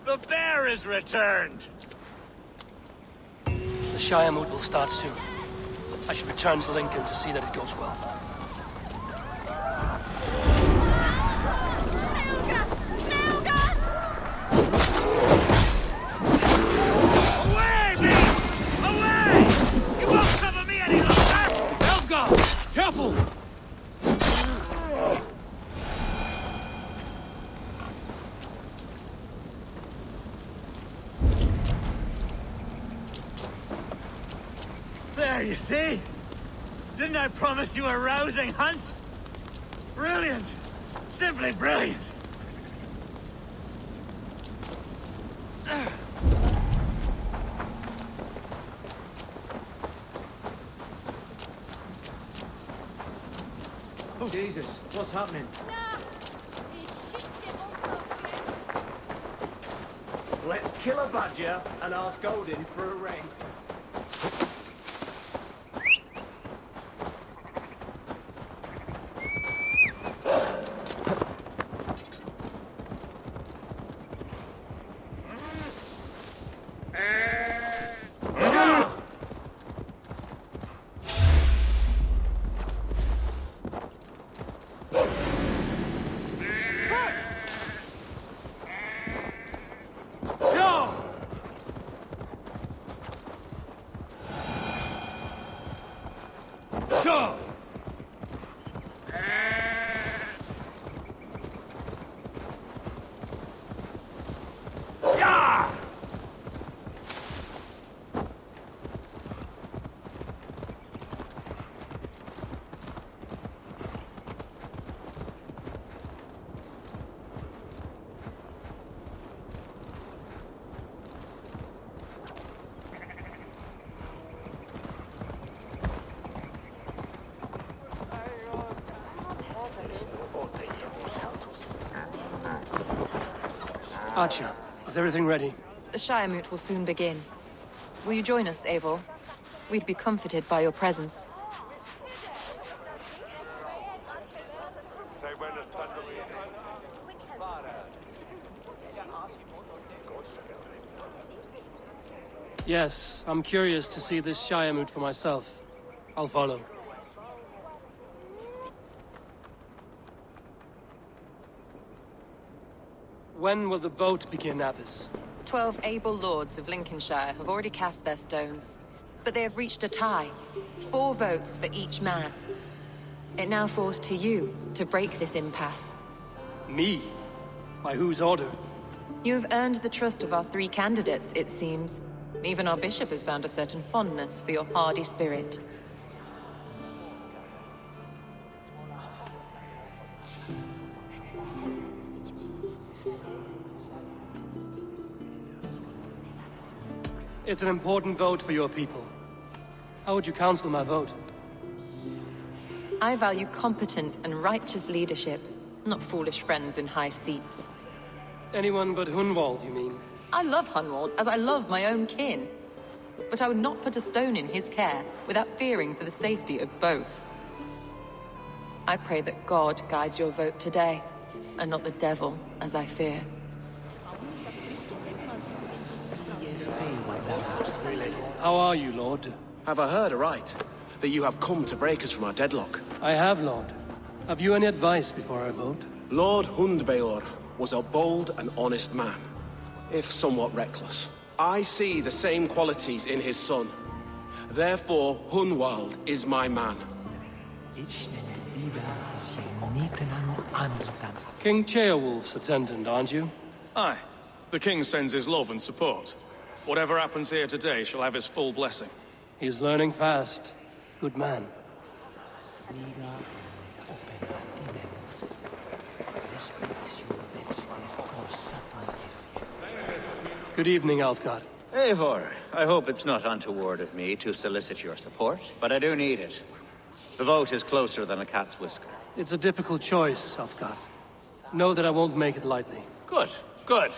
The bear is returned! The Shire mood will start soon. I should return to Lincoln to see that it goes well. Careful! There, you see? Didn't I promise you a rousing hunt? Brilliant! Simply brilliant! Oh, Jesus, what's happening? Let's kill a badger and ask Odin for a ring. Archer, is everything ready? The Shiremoot will soon begin. Will you join us, Eivor? We'd be comforted by your presence. Yes, I'm curious to see this Shiremoot for myself. I'll follow. When will the boat begin, Abbess? 12 able lords of Lincolnshire have already cast their stones, but they have reached a tie. 4 votes for each man. It now falls to you to break this impasse. Me? By whose order? You have earned the trust of our 3 candidates, it seems. Even our bishop has found a certain fondness for your hardy spirit. It's an important vote for your people. How would you counsel my vote? I value competent and righteous leadership, not foolish friends in high seats. Anyone but Hunwald, you mean? I love Hunwald as I love my own kin. But I would not put a stone in his care without fearing for the safety of both. I pray that God guides your vote today, and not the devil, as I fear. How are you, Lord? Have I heard aright? That you have come to break us from our deadlock? I have, Lord. Have you any advice before I vote? Lord Hundbeor was a bold and honest man, if somewhat reckless. I see the same qualities in his son. Therefore, Hunwald is my man. King Ceolwulf's attendant, aren't you? Aye. The king sends his love and support. Whatever happens here today shall have his full blessing. He's learning fast. Good man. Good evening, Alfgard. Eivor, I hope it's not untoward of me to solicit your support, but I do need it. The vote is closer than a cat's whisker. It's a difficult choice, Alfgard. Know that I won't make it lightly. Good, good.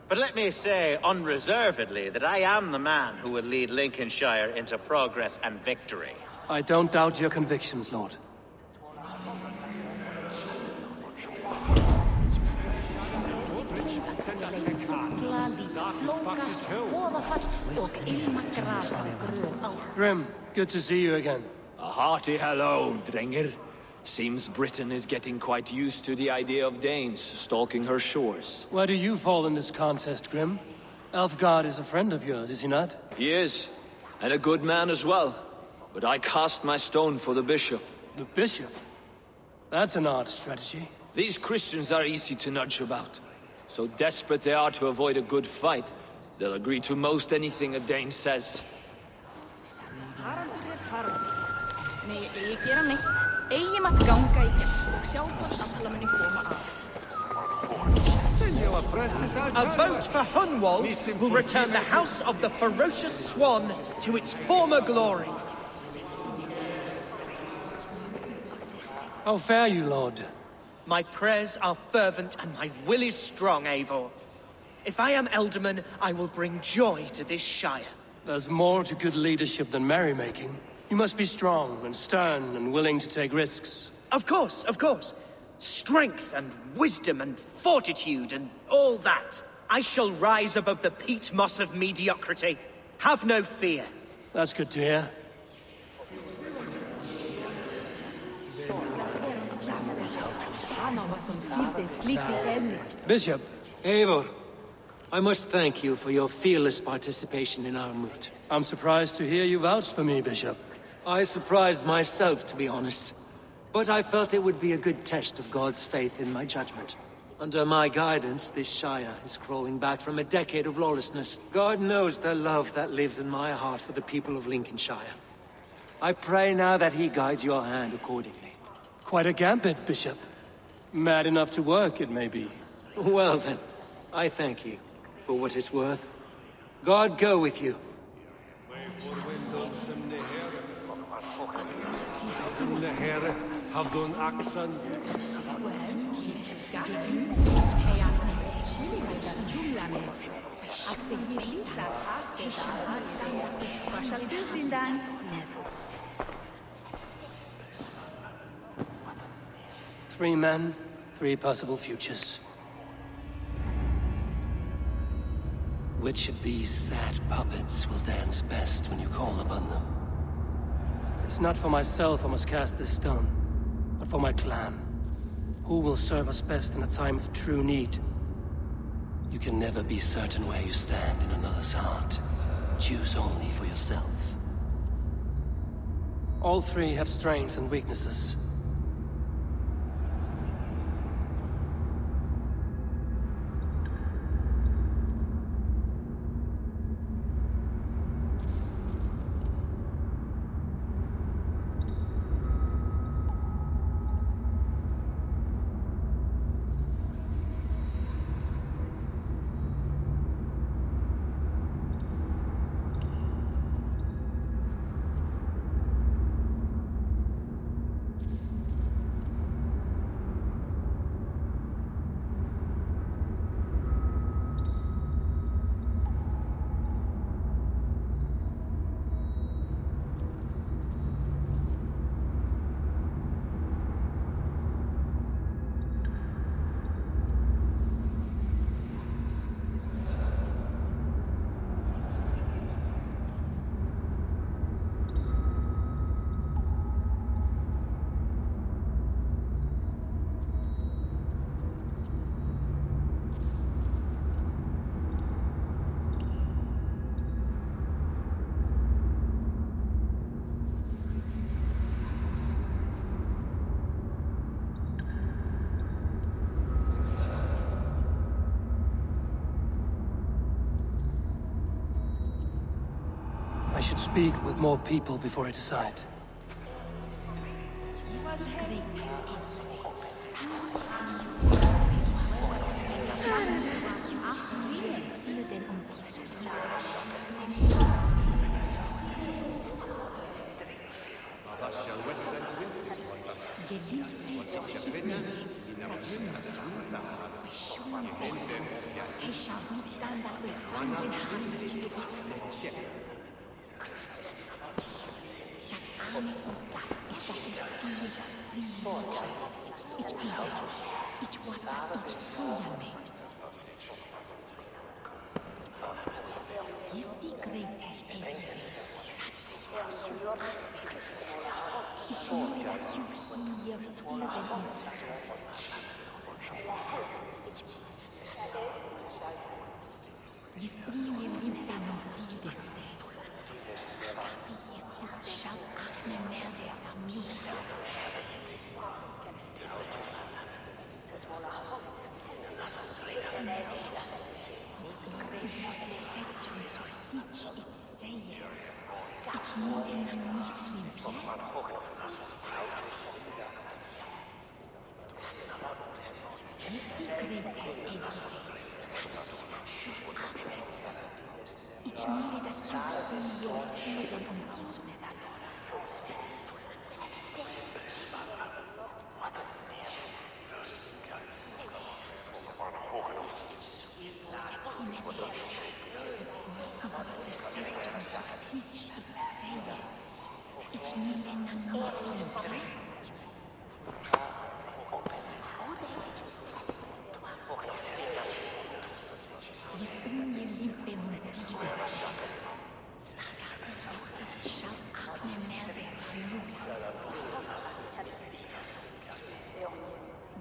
But let me say unreservedly that I am the man who will lead Lincolnshire into progress and victory. I don't doubt your convictions, Lord. Grim, good to see you again. A hearty hello, Drenger. Seems Britain is getting quite used to the idea of Danes stalking her shores. Where do you fall in this contest, Grim? Alfgard is a friend of yours, is he not? He is, and a good man as well. but I cast my stone for the bishop. The bishop? That's an odd strategy. These Christians are easy to nudge about. So desperate they are to avoid a good fight, they'll agree to most anything a Dane says. Megi eigi gera neitt, eigi mátt ganga í gessu og sjá hvort alla muni koma að. A vote for Hunwald will return the House of the Ferocious Swan to its former glory. How fare you, Lord? My prayers are fervent and my will is strong, Eivor. If I am Elderman, I will bring joy to this Shire. There's more to good leadership than merrymaking. You must be strong and stern and willing to take risks. Of course, of course. Strength and wisdom and fortitude and all that. I shall rise above the peat moss of mediocrity. Have no fear. That's good to hear. Bishop. Eivor, I must thank you for your fearless participation in our moot. I'm surprised to hear you vouch for me, Bishop. I surprised myself, to be honest. But I felt it would be a good test of God's faith in my judgment. Under my guidance, this Shire is crawling back from a decade of lawlessness. God knows the love that lives in my heart for the people of Lincolnshire. I pray now that he guides your hand accordingly. Quite a gambit, Bishop. Mad enough to work, it may be. Well then, I thank you for what it's worth. God go with you. Three men, three possible futures. Which of these sad puppets will dance best when you call upon them? It's not for myself I must cast this stone, but for my clan. Who will serve us best in a time of true need? You can never be certain where you stand in another's heart. Choose only for yourself. All three have strengths and weaknesses. I should speak with more people before I decide.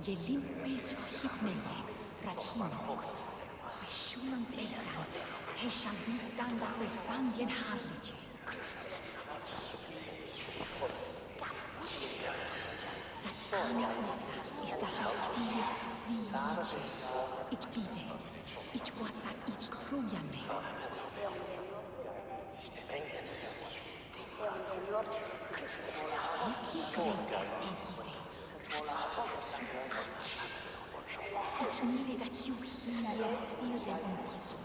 Gelimpis hitmeye, radhino. Shulam beikan, he shall be done that we found in Hadlich. That Anna is the Hosea Riches. It be there, it what that each Trojan me. It's nearly that you hear spirit on this.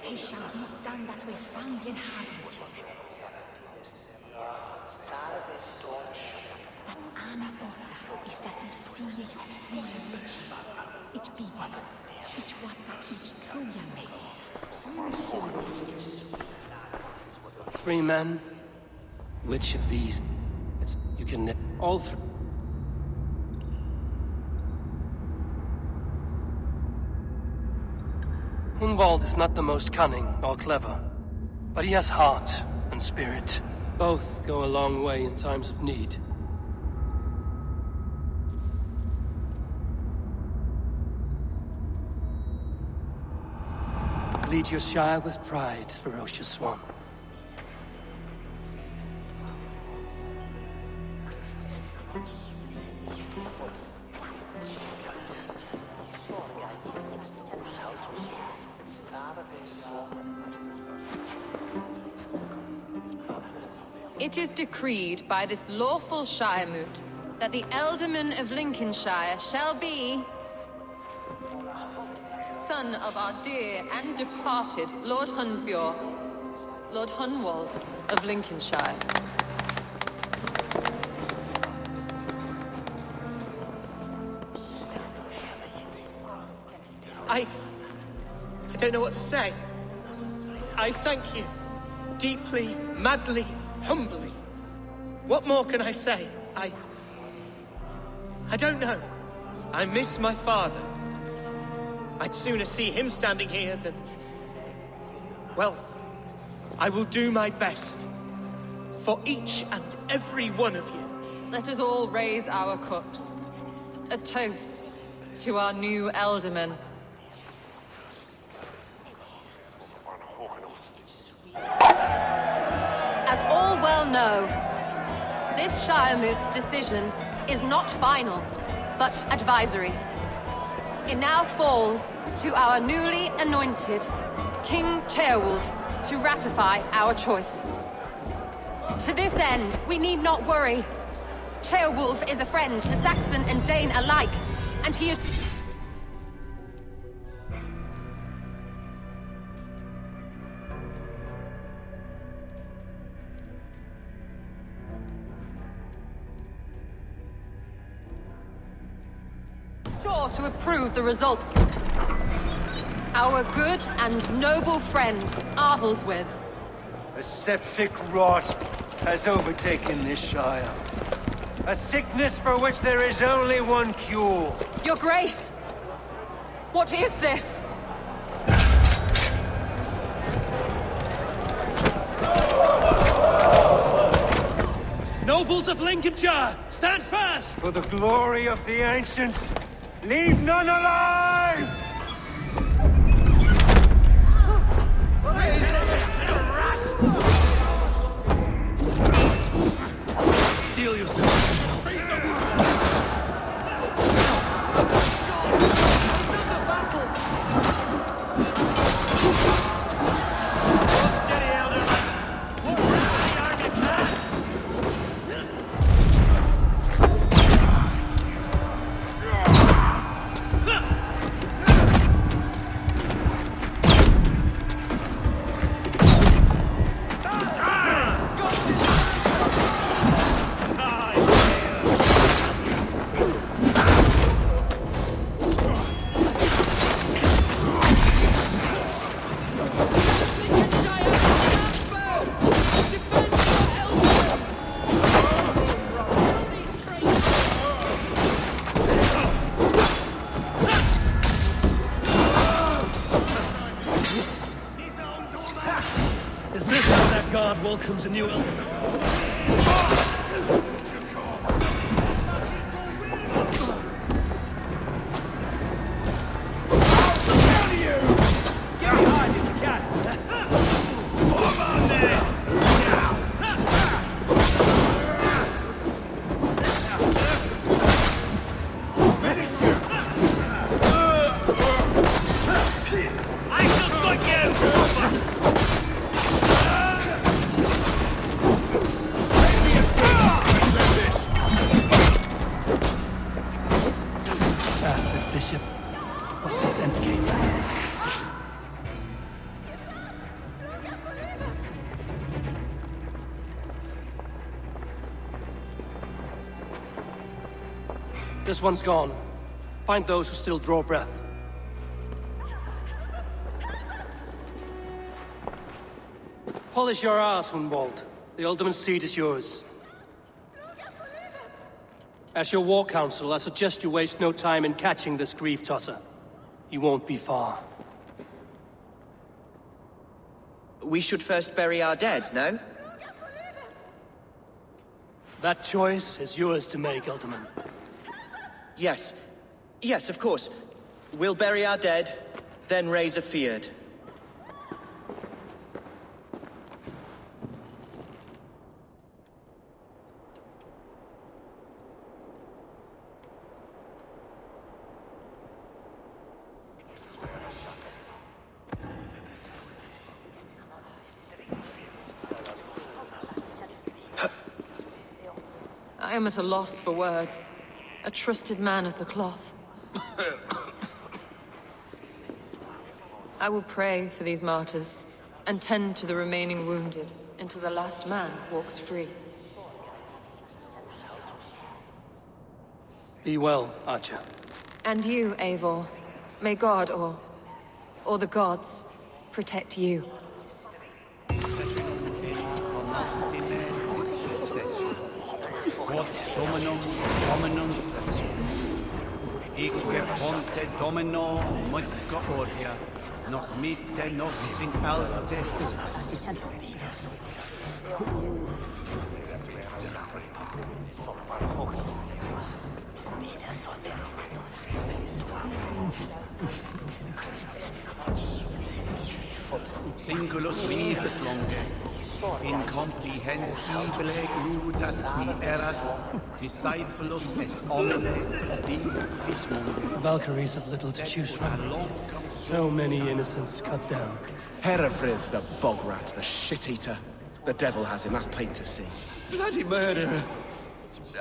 He shall be done that we found in Hadlich. That Anna is that you see it be there. It what that each Trojan made. 3 men? Which of these? You can... all 3. Hunwald is not the most cunning or clever, but he has heart and spirit. Both go a long way in times of need. Lead your shire with pride, ferocious one. It is decreed by this lawful Shiremoot that the Ealdorman of Lincolnshire shall be son of our dear and departed Lord Hundbjorn, Lord Hunwald of Lincolnshire. I don't know what to say. I thank you. Deeply, madly, humbly. What more can I say? I don't know. I miss my father. I'd sooner see him standing here than... Well, I will do my best. For each and every one of you. Let us all raise our cups. A toast to our new Ealdorman. As all well know, this Shiremoot's decision is not final, but advisory. It now falls to our newly anointed King Ceolwulf to ratify our choice. To this end, we need not worry. Ceolwulf is a friend to Saxon and Dane alike, and he is... sure to approve the results. Our good and noble friend, Arthelswith. A septic rot has overtaken this shire. A sickness for which there is only one cure. Your Grace! What is this? Nobles of Lincolnshire, stand fast! For the glory of the ancients, leave none alive! Steel yourself. Is this how that guard welcomes a new elder? Bishop, what's his endgame? This one's gone. Find those who still draw breath. Polish your ass, Hunwald. The Alderman's seat is yours. As your war council, I suggest you waste no time in catching this grief-tosser. He won't be far. We should first bury our dead, no? That choice is yours to make, Alderman. Yes. Yes, of course. We'll bury our dead, then raise a feared. I am at a loss for words. A trusted man of the cloth. I will pray for these martyrs, and tend to the remaining wounded, until the last man walks free. Be well, Archer. And you, Eivor. May God, or the gods, protect you. Dominum, Dominum, Ige ponte Domino, Musca Orgia, nos mite nos in alte. Singulus virus longe, incomprehensibile ludas qui erat, discipulus es omne di fismunde. Valkyries have little to choose from. So many innocents cut down. Herefrith, the bog rat, the shit-eater. The devil has him, that's plain to see. Bloody murderer!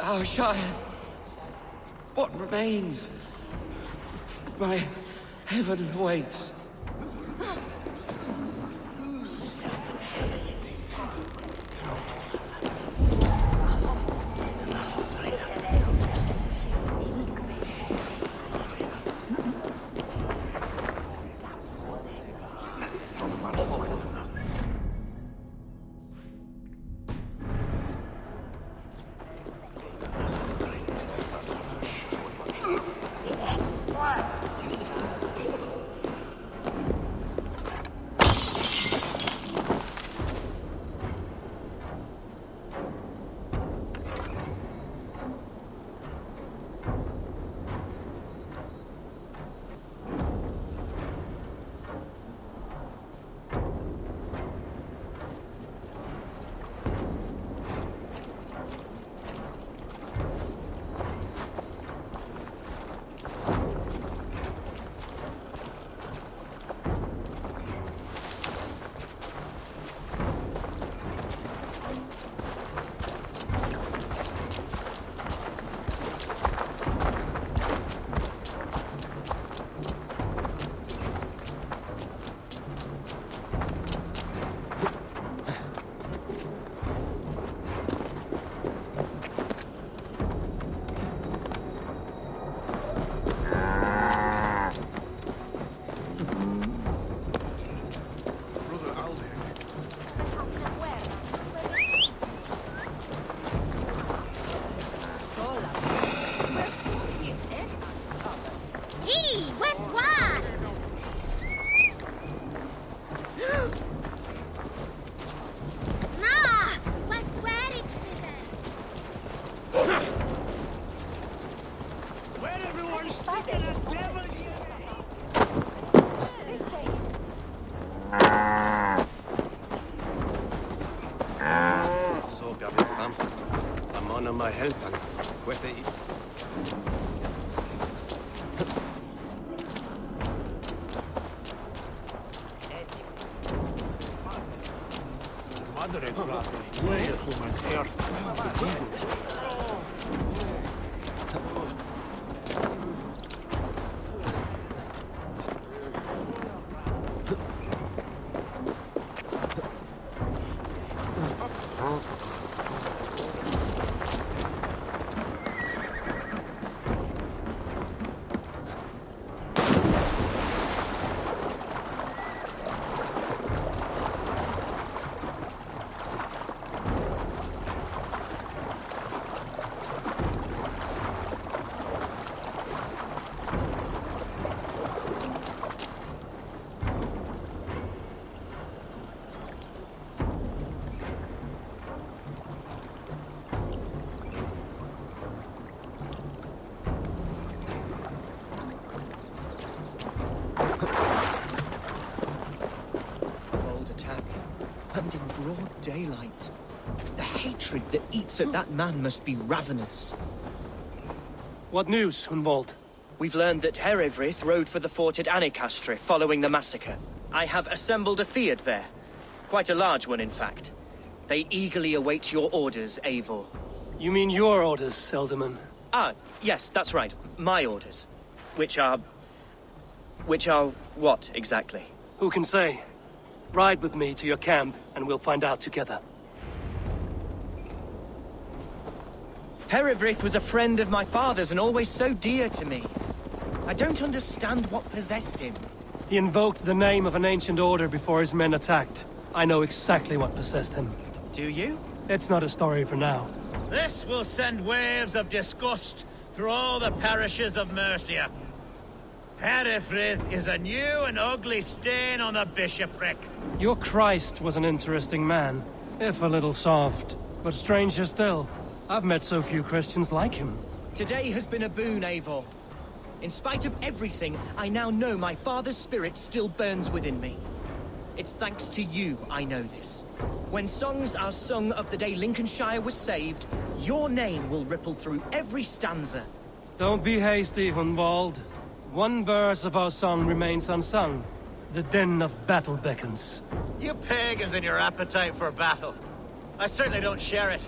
Our Shire! What remains? My heaven waits. Hey, westward! Nah, westward it's Where everyone's sticking a devil So, Gabby, I'm on my health and quite a... Madre platos, way human hair. And in broad daylight. The hatred that eats at that man must be ravenous. What news, Hunwald? We've learned that Herewrith rode for the fort at Annikastre following the massacre. I have assembled a field there. Quite a large one, in fact. They eagerly await your orders, Eivor. You mean your orders, Elderman? Ah, yes, that's right. My orders. Which are what, exactly? Who can say? Ride with me to your camp, and we'll find out together. Herewrith was a friend of my father's and always so dear to me. I don't understand what possessed him. He invoked the name of an ancient order before his men attacked. I know exactly what possessed him. Do you? It's not a story for now. This will send waves of disgust through all the parishes of Mercia. Herewrith is a new and ugly stain on the bishopric. Your Christ was an interesting man, if a little soft. But stranger still, I've met so few Christians like him. Today has been a boon, Eivor. In spite of everything, I now know my father's spirit still burns within me. It's thanks to you I know this. When songs are sung of the day Lincolnshire was saved, your name will ripple through every stanza. Don't be hasty, Hunwald. One verse of our song remains unsung. The din of battle beckons. You pagans and your appetite for battle. I certainly don't share it.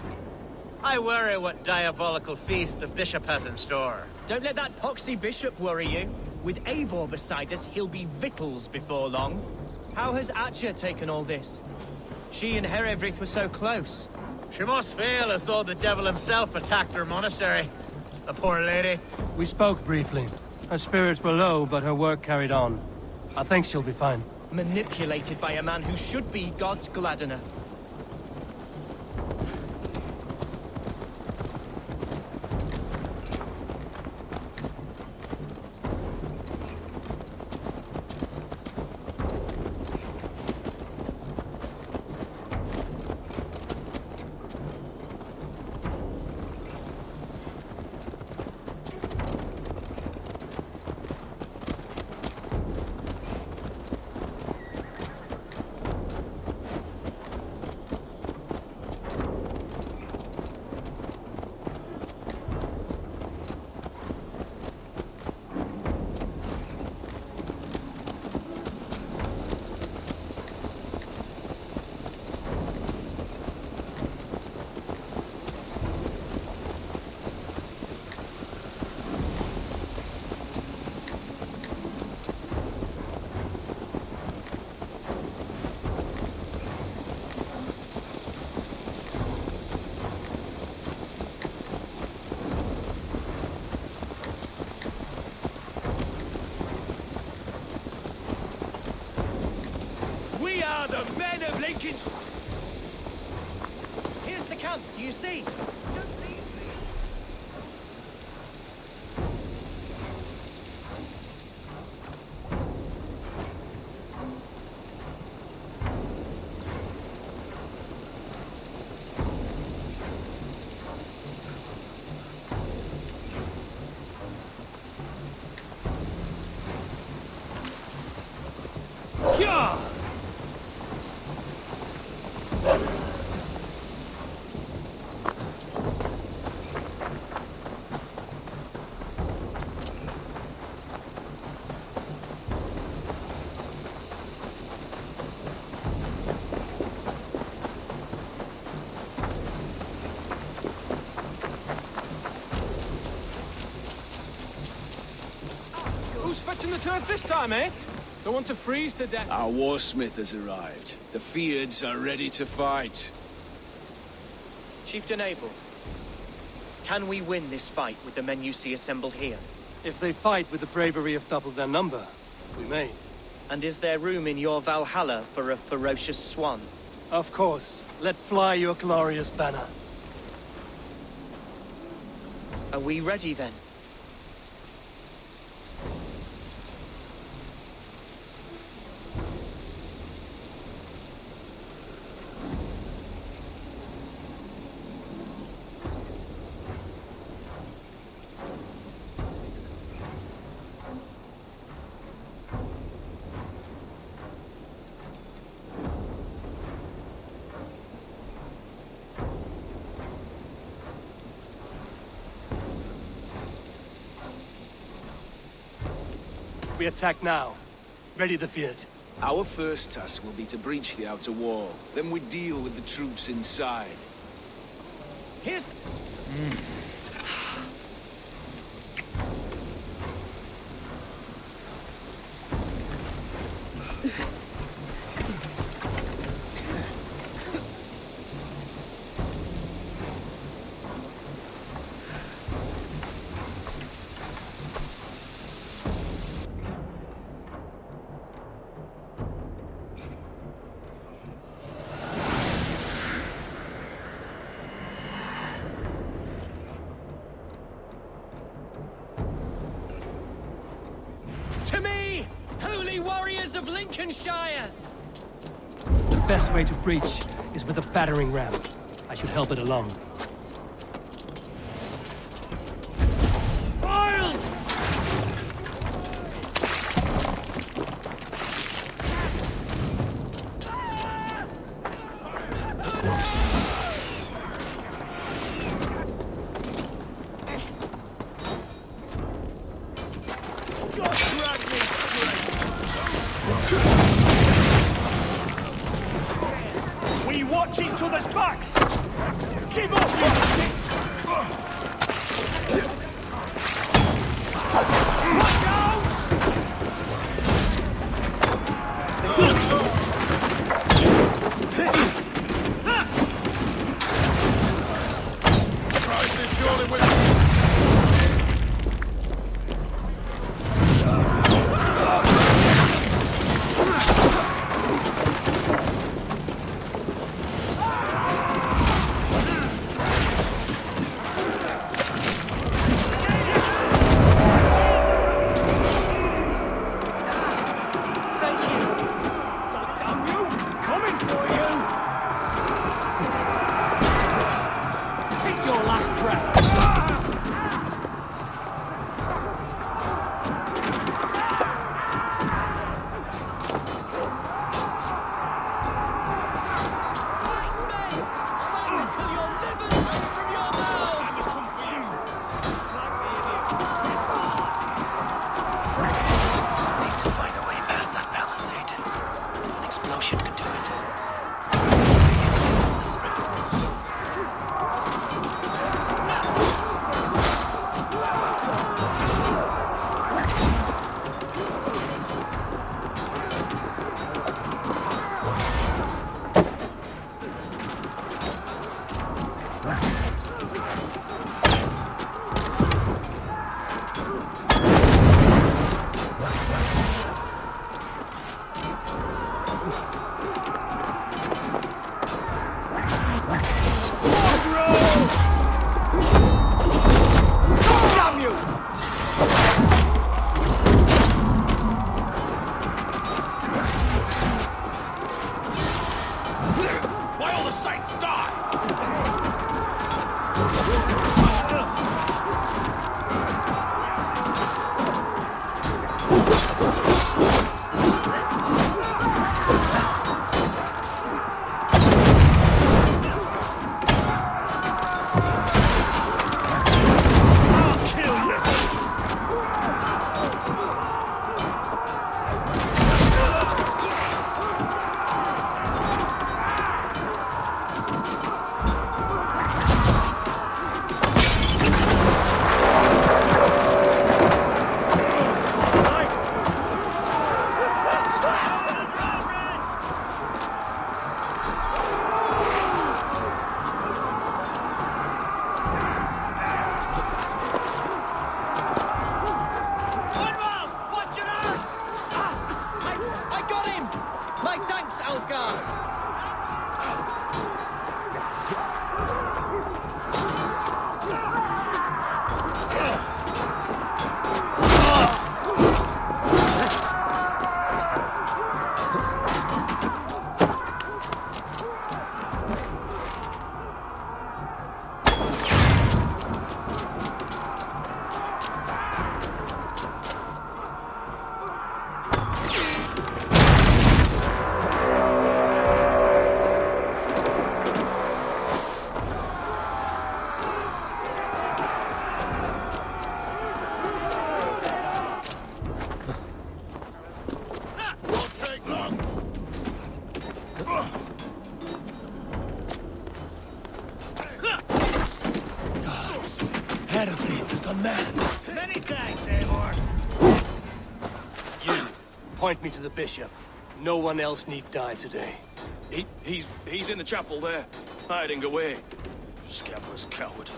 I worry what diabolical feast the bishop has in store. Don't let that poxy bishop worry you. With Eivor beside us, he'll be victuals before long. How has Atcha taken all this? She and Herewrith were so close. She must feel as though the devil himself attacked her monastery. The poor lady. We spoke briefly. Her spirits were low, but her work carried on. I think she'll be fine. Manipulated by a man who should be God's gladdener. We are the men of Lincoln. Here's the camp, do you see? fetching the turf this time, eh? Don't want to freeze to death. Our warsmith has arrived. The Feards are ready to fight. Chieftain Abel, can we win this fight with the men you see assembled here? If they fight with the bravery of double their number, we may. And is there room in your Valhalla for a ferocious swan? Of course. Let fly your glorious banner. Are we ready then? We attack now. Ready the Feared. Our first task will be to breach the outer wall. Then we deal with the troops inside. Here's... To me, holy warriors of Lincolnshire! The best way to breach is with a battering ram. I should help it along. We watch each other's backs! Keep off your shit! Watch out! Prize is surely with Point me to the bishop. No one else need die today. He's in the chapel there, hiding away. Scabrous coward.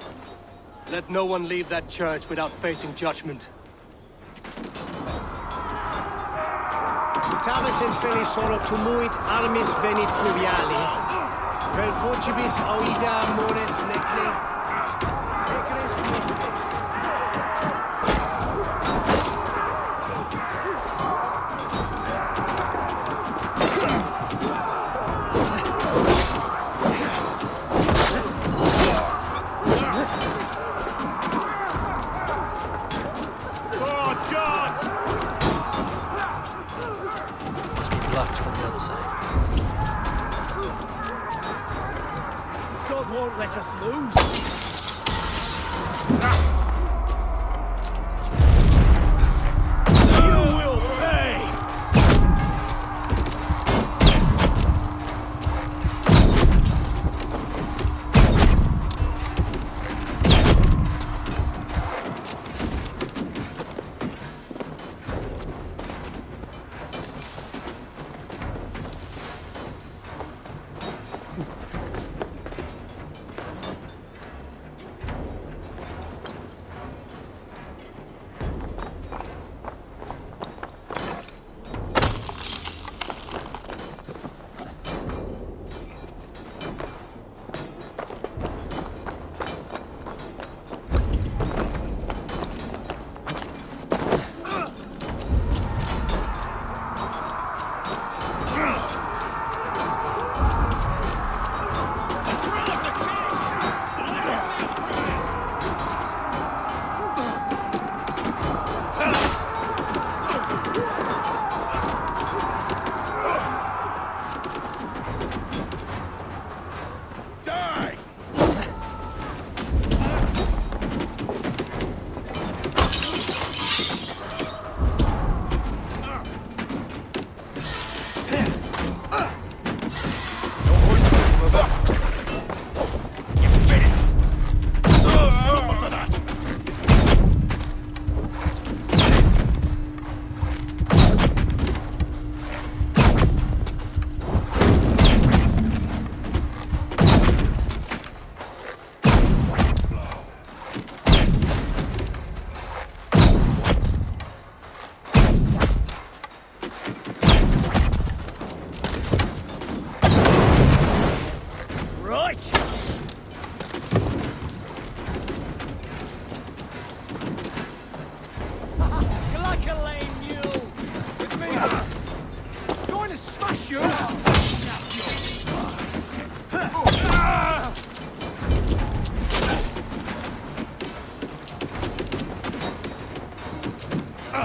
Let no one leave that church without facing judgment. Tavis in Feli solo tumuit armis venit pluviali. Vel forcibus auida mores necne. Ecres tristis. Blocked from the other side. God won't let us lose. You will pay!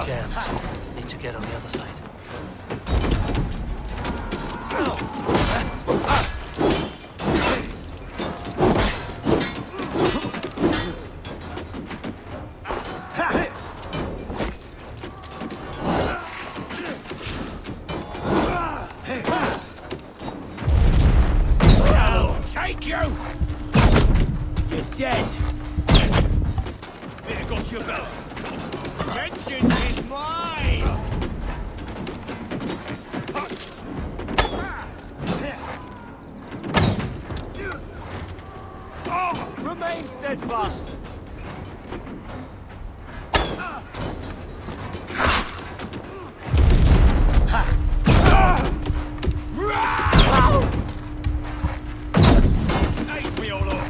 Jammed. Need to get on the other side. Take you! You're dead! Fear got your belly. Vengeance is mine! Remain steadfast! Aid me all off!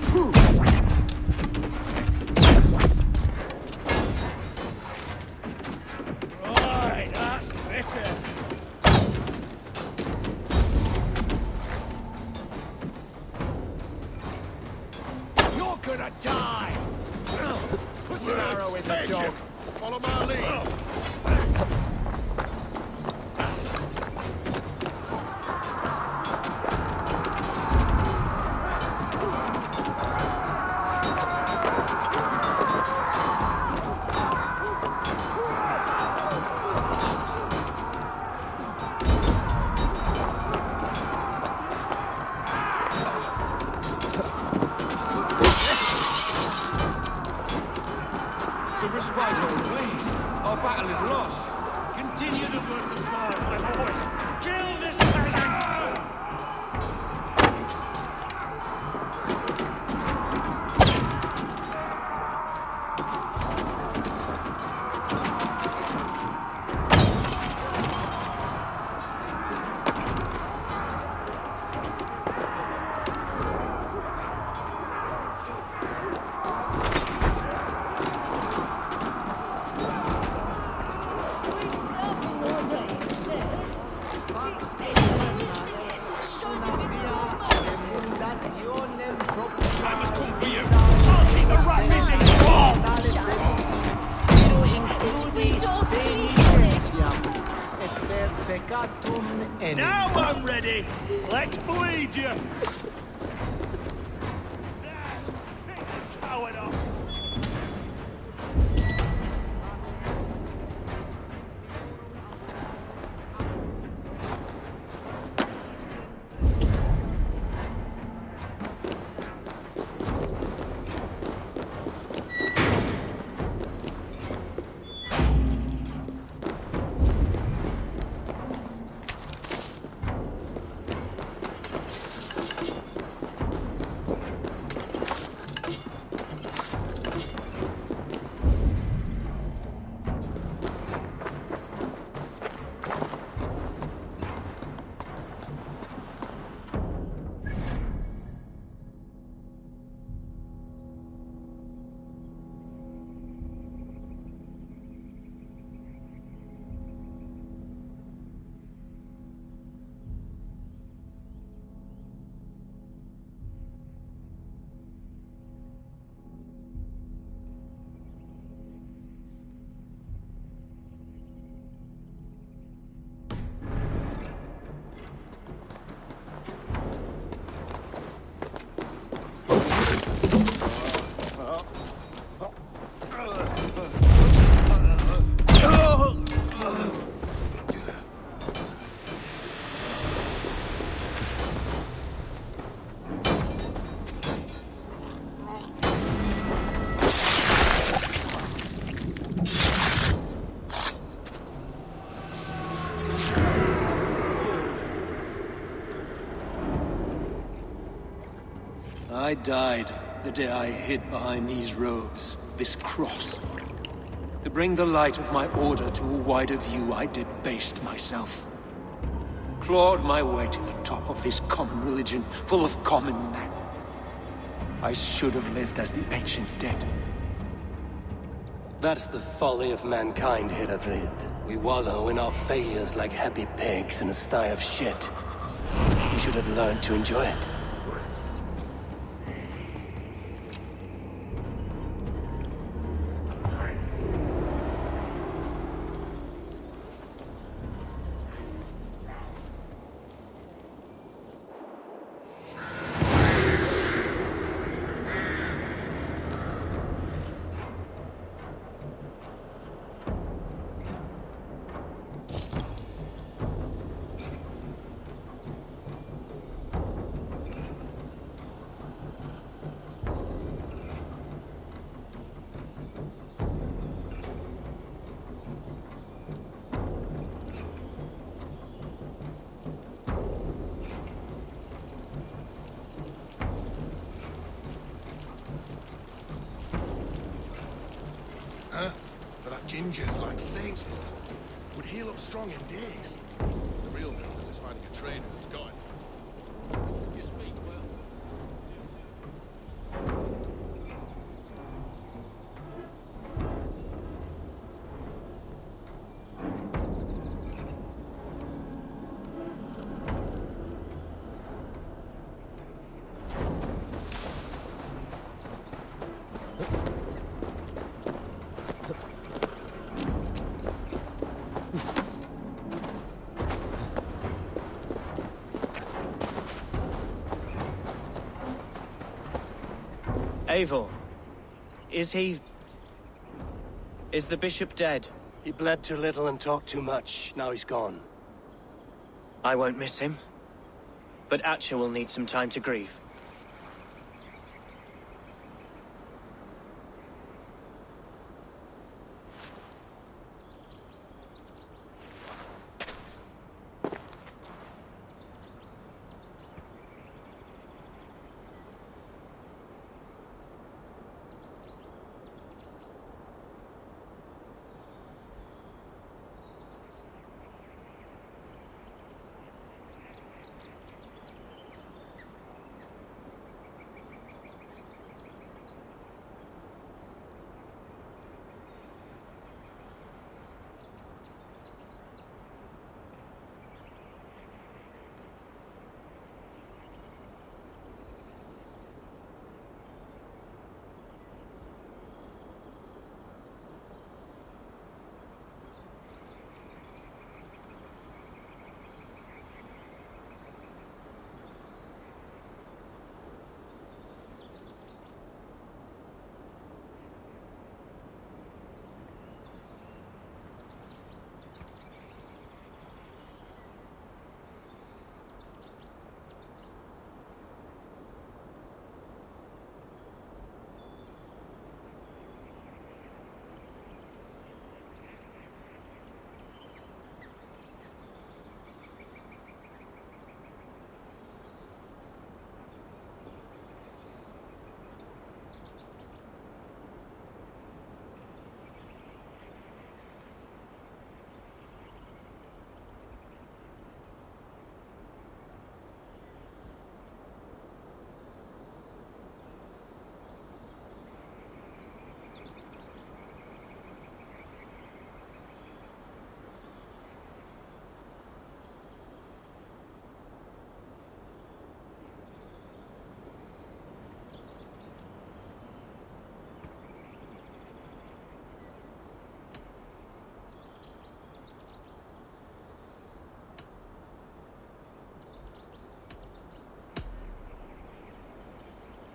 Right, that's better. You're gonna die! Put an arrow in the dog. Follow my lead. To respite, Lord, please. Our battle is lost. Continue the work of God, my boys. Kill this pagan! I must come for you. I'll keep the rat busy. Now I'm ready. Let's bleed you. Coward off. I died the day I hid behind these robes, this cross. To bring the light of my order to a wider view, I debased myself. Clawed my way to the top of this common religion, full of common men. I should have lived as the ancient dead. That's the folly of mankind, Hiravid. We wallow in our failures like happy pigs in a sty of shit. You should have learned to enjoy it. Huh? But that ginger's like saints, blood. Would heal up strong in days. The real miracle is finding a trader who's got it. You speak well. Eivor, is he... is the bishop dead? He bled too little and talked too much. Now he's gone. I won't miss him. But Atcha will need some time to grieve.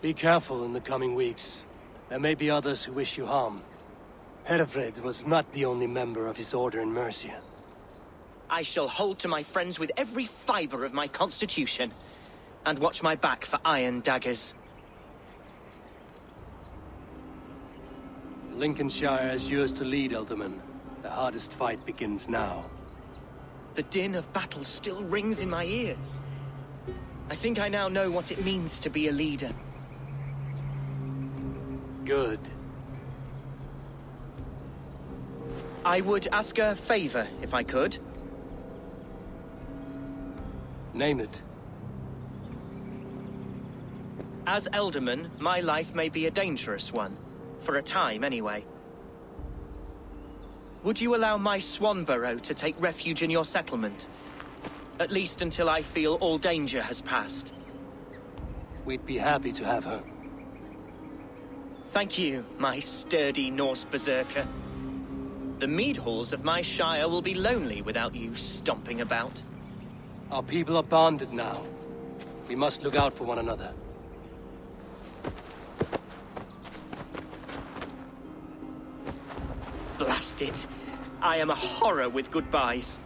Be careful in the coming weeks. There may be others who wish you harm. Herefred was not the only member of his order in Mercia. I shall hold to my friends with every fiber of my constitution, and watch my back for iron daggers. Lincolnshire is yours to lead, Elderman. The hardest fight begins now. The din of battle still rings in my ears. I think I now know what it means to be a leader. Good. I would ask a favor, if I could. Name it. As Elderman, my life may be a dangerous one. For a time, anyway. Would you allow my Swanborough to take refuge in your settlement? At least until I feel all danger has passed. We'd be happy to have her. Thank you, my sturdy Norse berserker. The mead halls of my shire will be lonely without you stomping about. Our people are bonded now. We must look out for one another. Blast it! I am a horror with goodbyes.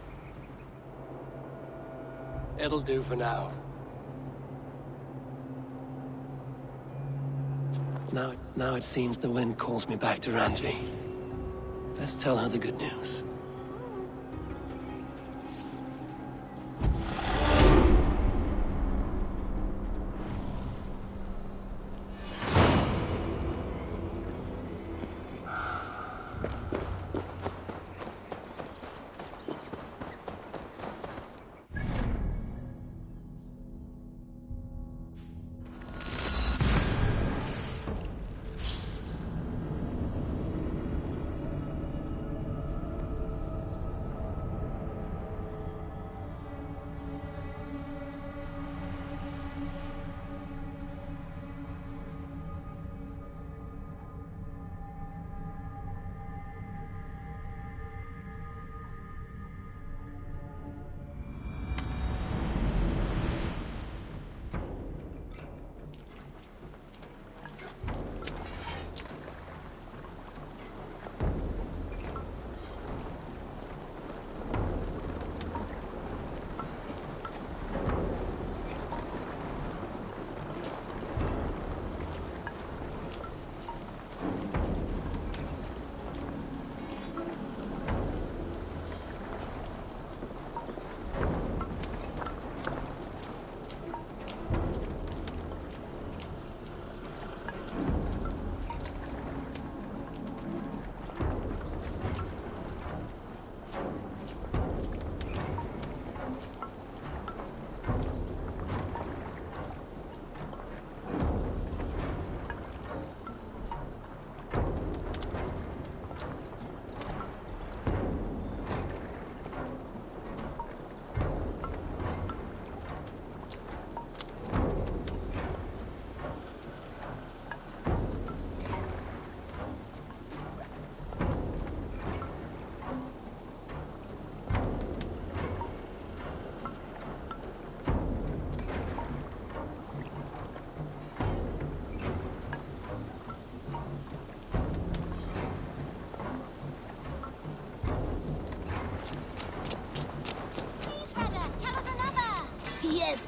It'll do for now. Now it seems the wind calls me back to Ranji. Let's tell her the good news.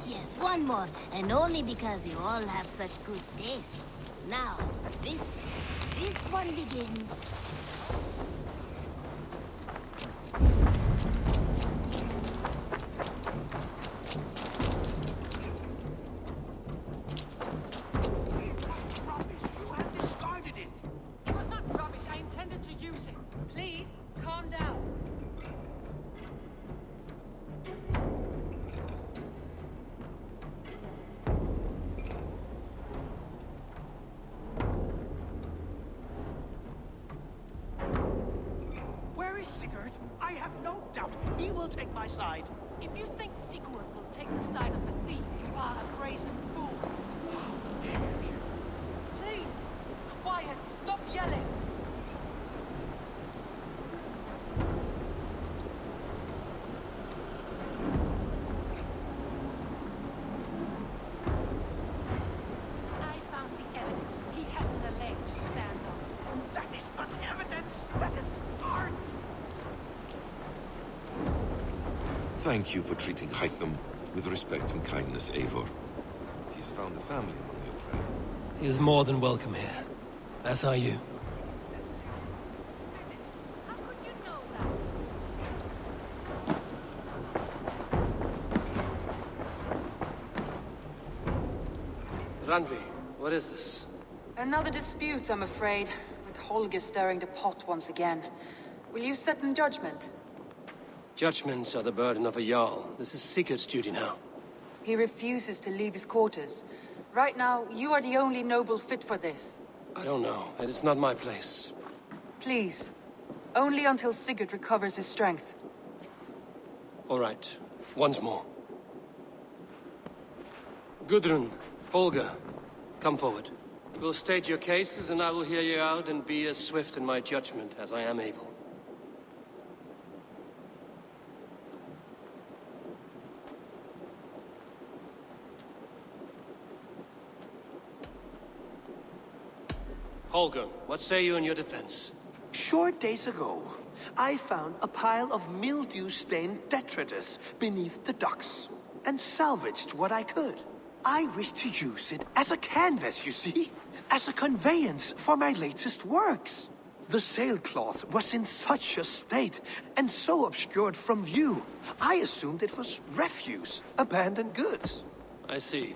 Yes, one more. And only because you all have such good taste. Now, this one begins. It was not rubbish. I intended to use it. Please, calm down. I have no doubt he will take my side. If you think Sigurd will take the side of the thief, you are a brazen fool. How dare you? Please, quiet, stop yelling. I found the Thank you for treating Hytham with respect and kindness, Eivor. He has found a family among your clan. He is more than welcome here. As are you. Randvi, what is this? Another dispute, I'm afraid. With Holger stirring the pot once again. Will you set in judgment? Judgments are the burden of a Jarl. This is Sigurd's duty now. He refuses to leave his quarters. Right now, you are the only noble fit for this. I don't know. It is not my place. Please. Only until Sigurd recovers his strength. All right. Once more. Gudrun, Holger, come forward. You will state your cases, and I will hear you out and be as swift in my judgment as I am able. Holger, what say you in your defense? Short days ago, I found a pile of mildew-stained detritus beneath the docks, and salvaged what I could. I wish to use it as a canvas, you see? As a conveyance for my latest works. The sailcloth was in such a state, and so obscured from view, I assumed it was refuse, abandoned goods. I see.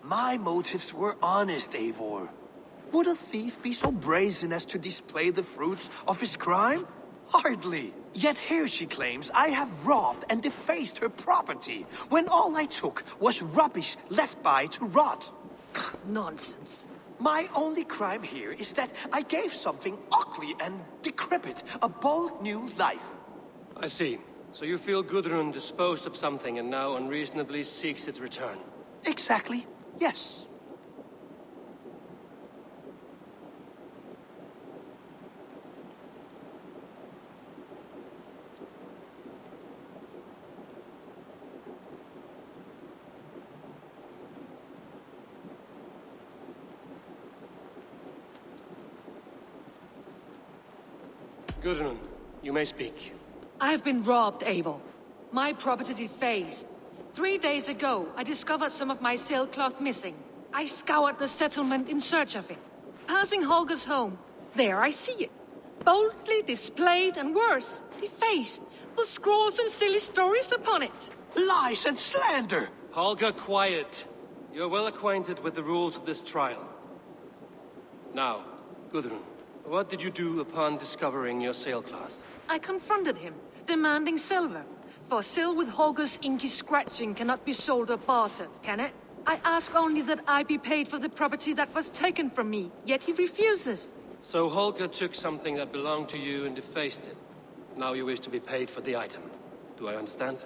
My motives were honest, Eivor. Would a thief be so brazen as to display the fruits of his crime? Hardly. Yet here she claims I have robbed and defaced her property, when all I took was rubbish left by to rot. Nonsense. My only crime here is that I gave something ugly and decrepit a bold new life. I see. So you feel Gudrun disposed of something and now unreasonably seeks its return? Exactly. Yes. Gudrun, you may speak. I have been robbed, Eivor. My property defaced. 3 days ago, I discovered some of my sailcloth missing. I scoured the settlement in search of it. Passing Holger's home, there I see it. Boldly displayed and worse, defaced, with scrolls and silly stories upon it. Lies and slander! Holger, quiet. You're well acquainted with the rules of this trial. Now, Gudrun, what did you do upon discovering your sailcloth? I confronted him, demanding silver. For silver with Holger's inky scratching cannot be sold or bartered, can it? I ask only that I be paid for the property that was taken from me, yet he refuses. So Holger took something that belonged to you and defaced it. Now you wish to be paid for the item. Do I understand?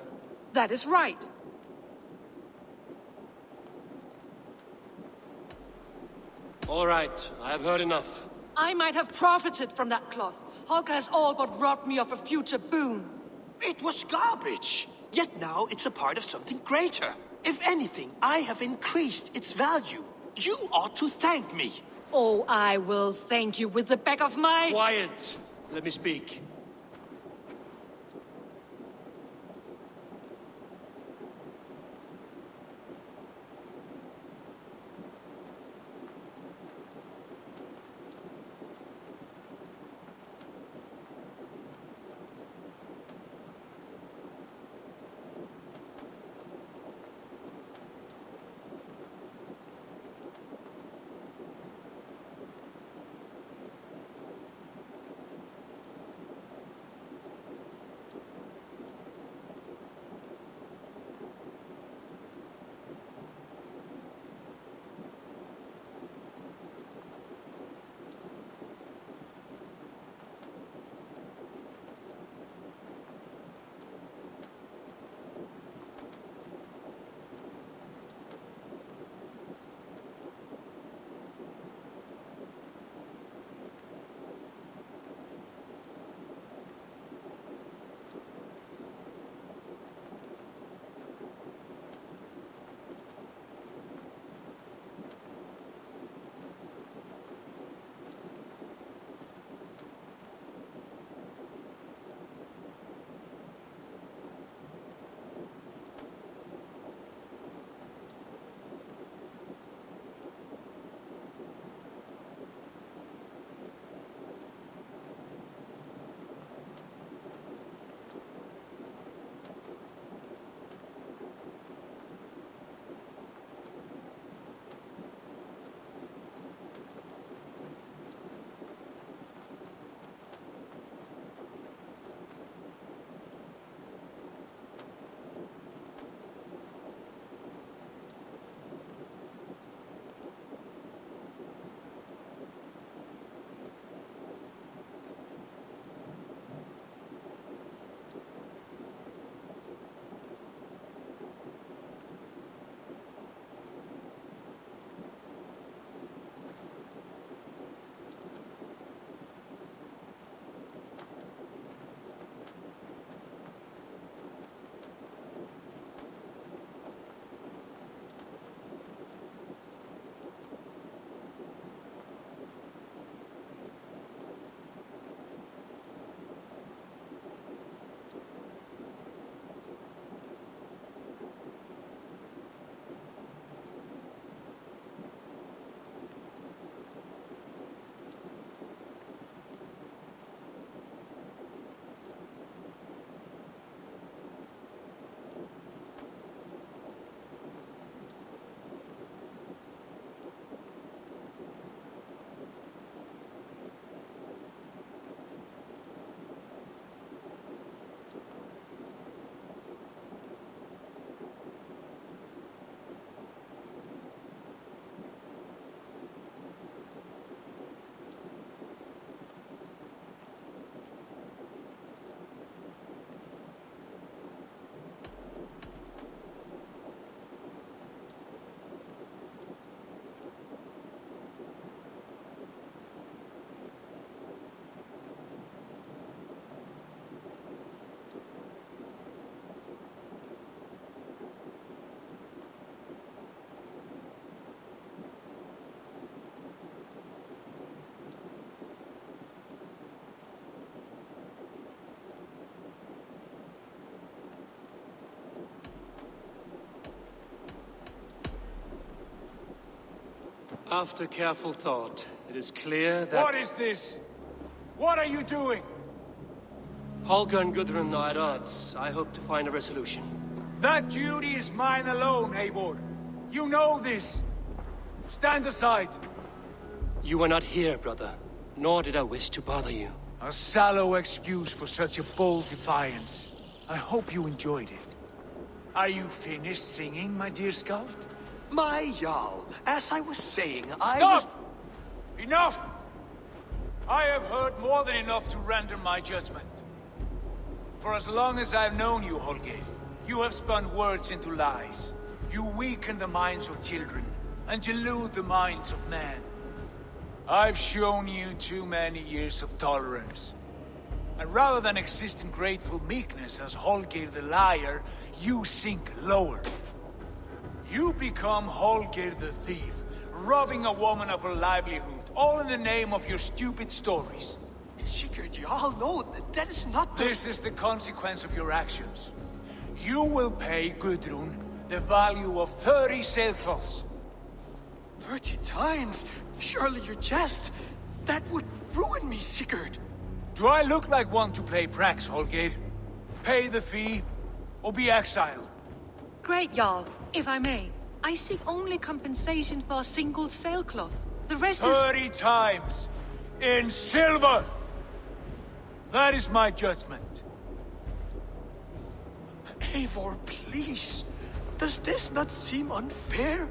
That is right. All right, I have heard enough. I might have profited from that cloth. Holger has all but robbed me of a future boon. It was garbage. Yet now it's a part of something greater. If anything, I have increased its value. You ought to thank me. Oh, I will thank you with the back of my... Quiet! Let me speak. After careful thought, it is clear that... What is this? What are you doing? Holger and Gudrun are at odds. I hope to find a resolution. That duty is mine alone, Eivor. You know this. Stand aside. You were not here, brother. Nor did I wish to bother you. A sallow excuse for such a bold defiance. I hope you enjoyed it. Are you finished singing, my dear scout? My Jarl, as I was saying, Stop! Enough! I have heard more than enough to render my judgment. For as long as I've known you, Holger, you have spun words into lies. You weaken the minds of children, and delude the minds of men. I've shown you too many years of tolerance. And rather than exist in grateful meekness as Holger the liar, you sink lower. You become Holger the thief, robbing a woman of her livelihood, all in the name of your stupid stories. Sigurd, Jarl, no, that is not the... This is the consequence of your actions. You will pay Gudrun the value of 30 sailcloths. 30 times? Surely you jest. That would ruin me, Sigurd. Do I look like one to play pranks, Holger? Pay the fee, or be exiled. Great, Jarl. If I may, I seek only compensation for a single sailcloth. The rest 30 times! In silver! That is my judgment. Eivor, please. Does this not seem unfair?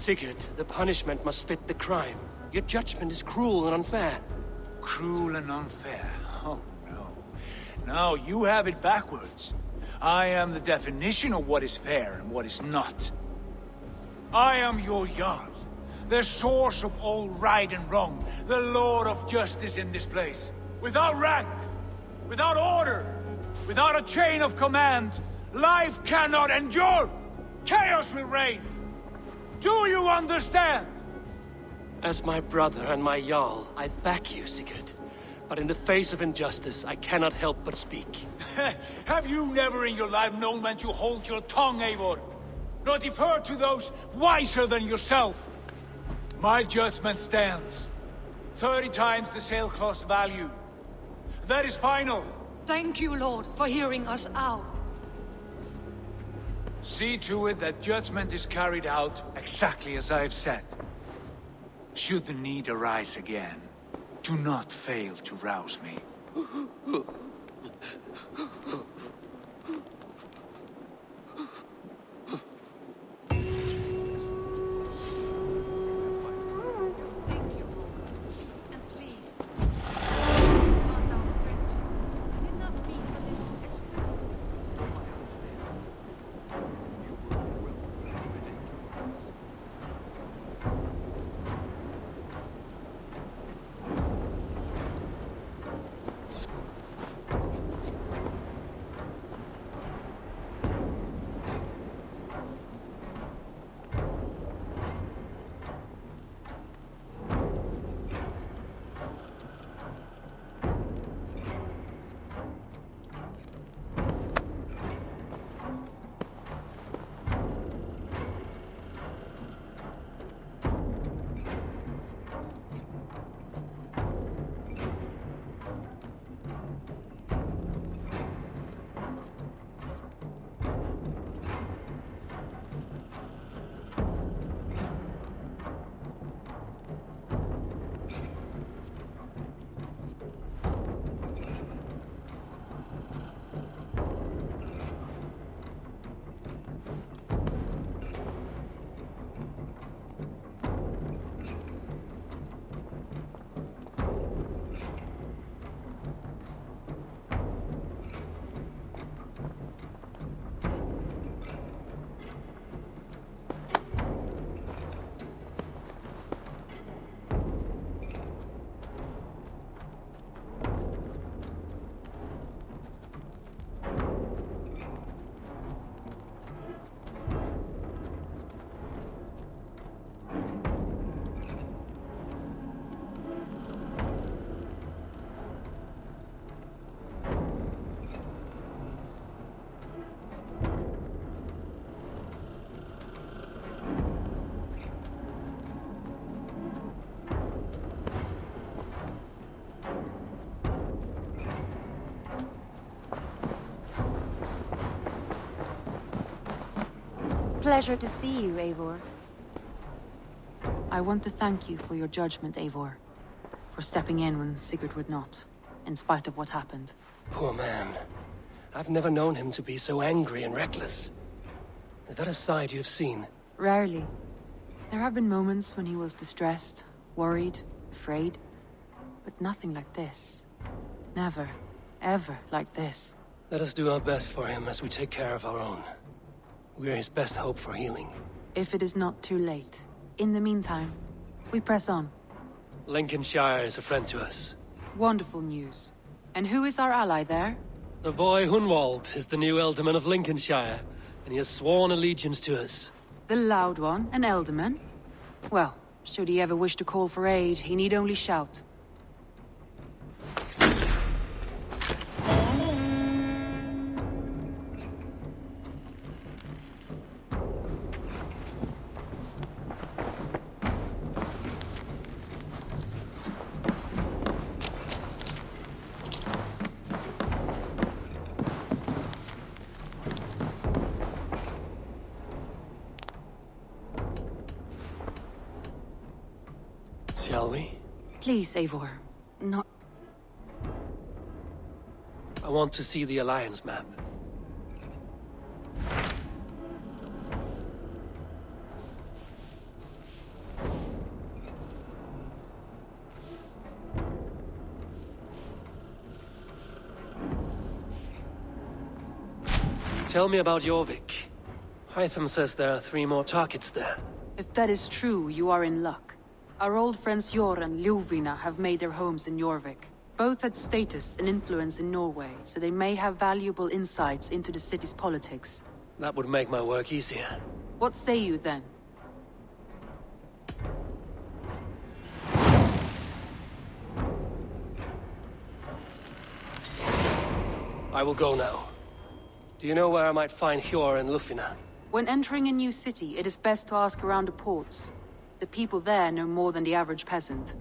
Sigurd, the punishment must fit the crime. Your judgment is cruel and unfair. Cruel and unfair? Oh, no. No, you have it backwards. I am the definition of what is fair and what is not. I am your Jarl, the source of all right and wrong, the Lord of justice in this place. Without rank, without order, without a chain of command, life cannot endure! Chaos will reign! Do you understand? As my brother and my Jarl, I back you, Sigurd. But in the face of injustice, I cannot help but speak. Have you never in your life known when to hold your tongue, Eivor? Nor defer to those wiser than yourself? My judgment stands. 30 times the sailcloth's value. That is final. Thank you, Lord, for hearing us out. See to it that judgment is carried out exactly as I have said. Should the need arise again, do not fail to rouse me. Pleasure to see you, Eivor. I want to thank you for your judgment, Eivor. For stepping in when Sigurd would not, in spite of what happened. Poor man. I've never known him to be so angry and reckless. Is that a side you've seen? Rarely. There have been moments when he was distressed, worried, afraid. But nothing like this. Never, ever like this. Let us do our best for him as we take care of our own. We're his best hope for healing. If it is not too late. In the meantime, we press on. Lincolnshire is a friend to us. Wonderful news. And who is our ally there? The boy Hunwald is the new Ealdorman of Lincolnshire, and he has sworn allegiance to us. The loud one, an Ealdorman? Well, should he ever wish to call for aid, he need only shout. Shall we? Please, Eivor. Not... I want to see the Alliance map. Tell me about Jorvik. Hytham says there are 3 more targets there. If that is true, you are in luck. Our old friends Jor and Ljuvina have made their homes in Jorvik. Both had status and influence in Norway, so they may have valuable insights into the city's politics. That would make my work easier. What say you then? I will go now. Do you know where I might find Hjor and Ljufina? When entering a new city, it is best to ask around the ports. The people there know more than the average peasant.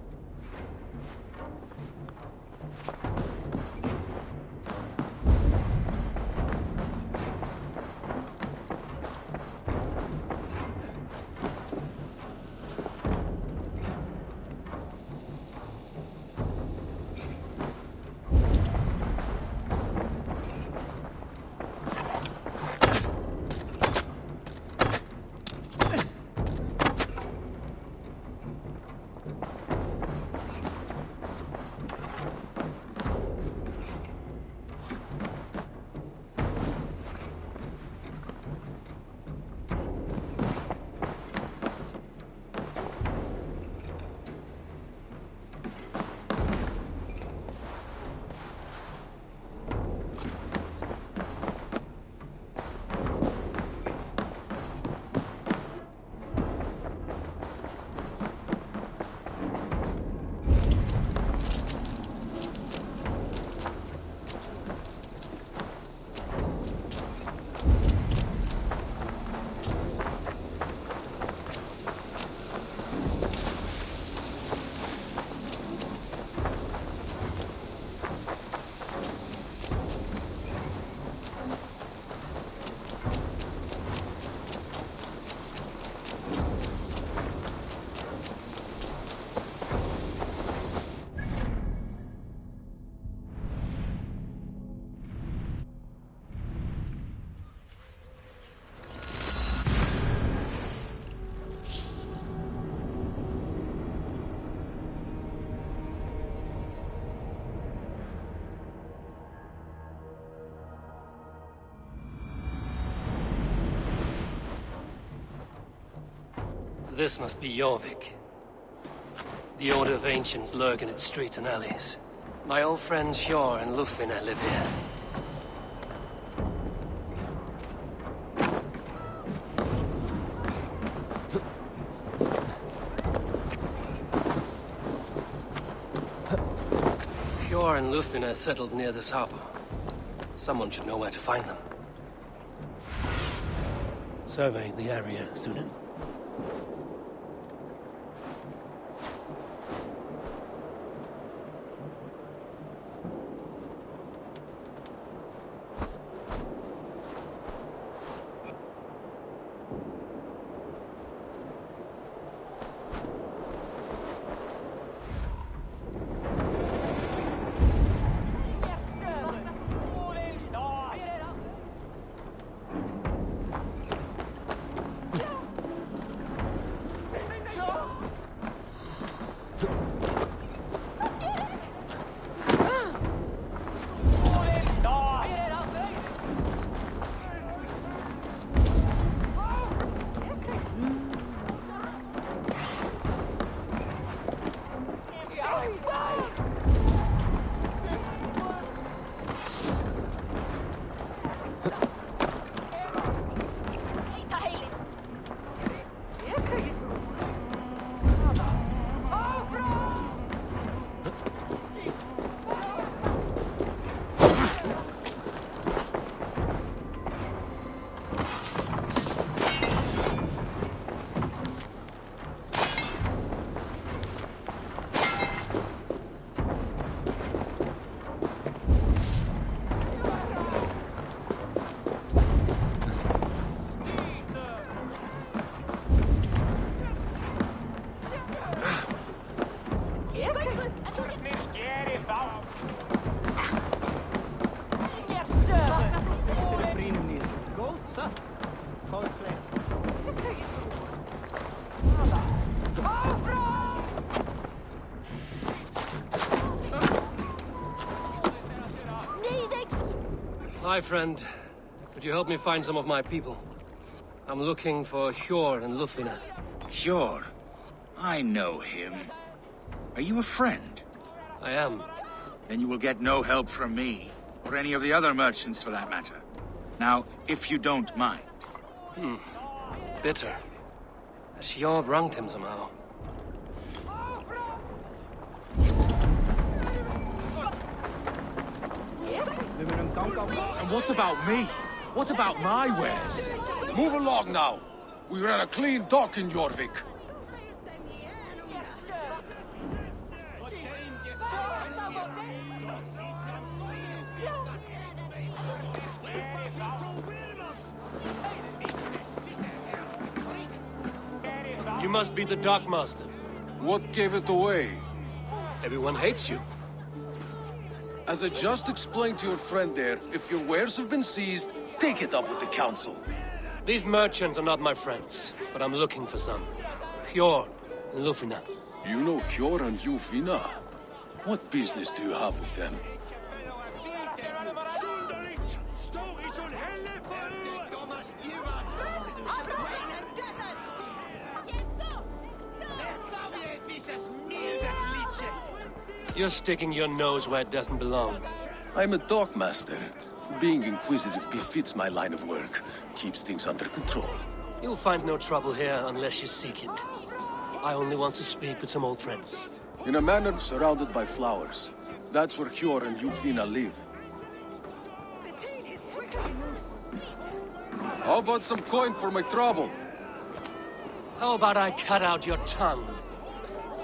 This must be Jorvik. The Order of Ancients lurk in its streets and alleys. My old friends Hjor and Lufvina live here. Hjor and Lufvina settled near this harbor. Someone should know where to find them. Survey the area, Sunan. Hi, friend. Could you help me find some of my people? I'm looking for Hjor and Lufvina. Hjor? I know him. Are you a friend? I am. Then you will get no help from me, or any of the other merchants for that matter. Now, if you don't mind. Bitter. Has Hjor wronged him somehow? And what about me? What about my wares? Move along now. We ran a clean dock in Jorvik. You must be the dockmaster. What gave it away? Everyone hates you. As I just explained to your friend there, if your wares have been seized, take it up with the council. These merchants are not my friends, but I'm looking for some. Hjor and Lufvina. You know Hjor and Lufvina? What business do you have with them? You're sticking your nose where it doesn't belong. I'm a dockmaster. Being inquisitive befits my line of work. Keeps things under control. You'll find no trouble here unless you seek it. I only want to speak with some old friends. In a manor surrounded by flowers. That's where Hjor and Lufvina live. How about some coin for my trouble? How about I cut out your tongue?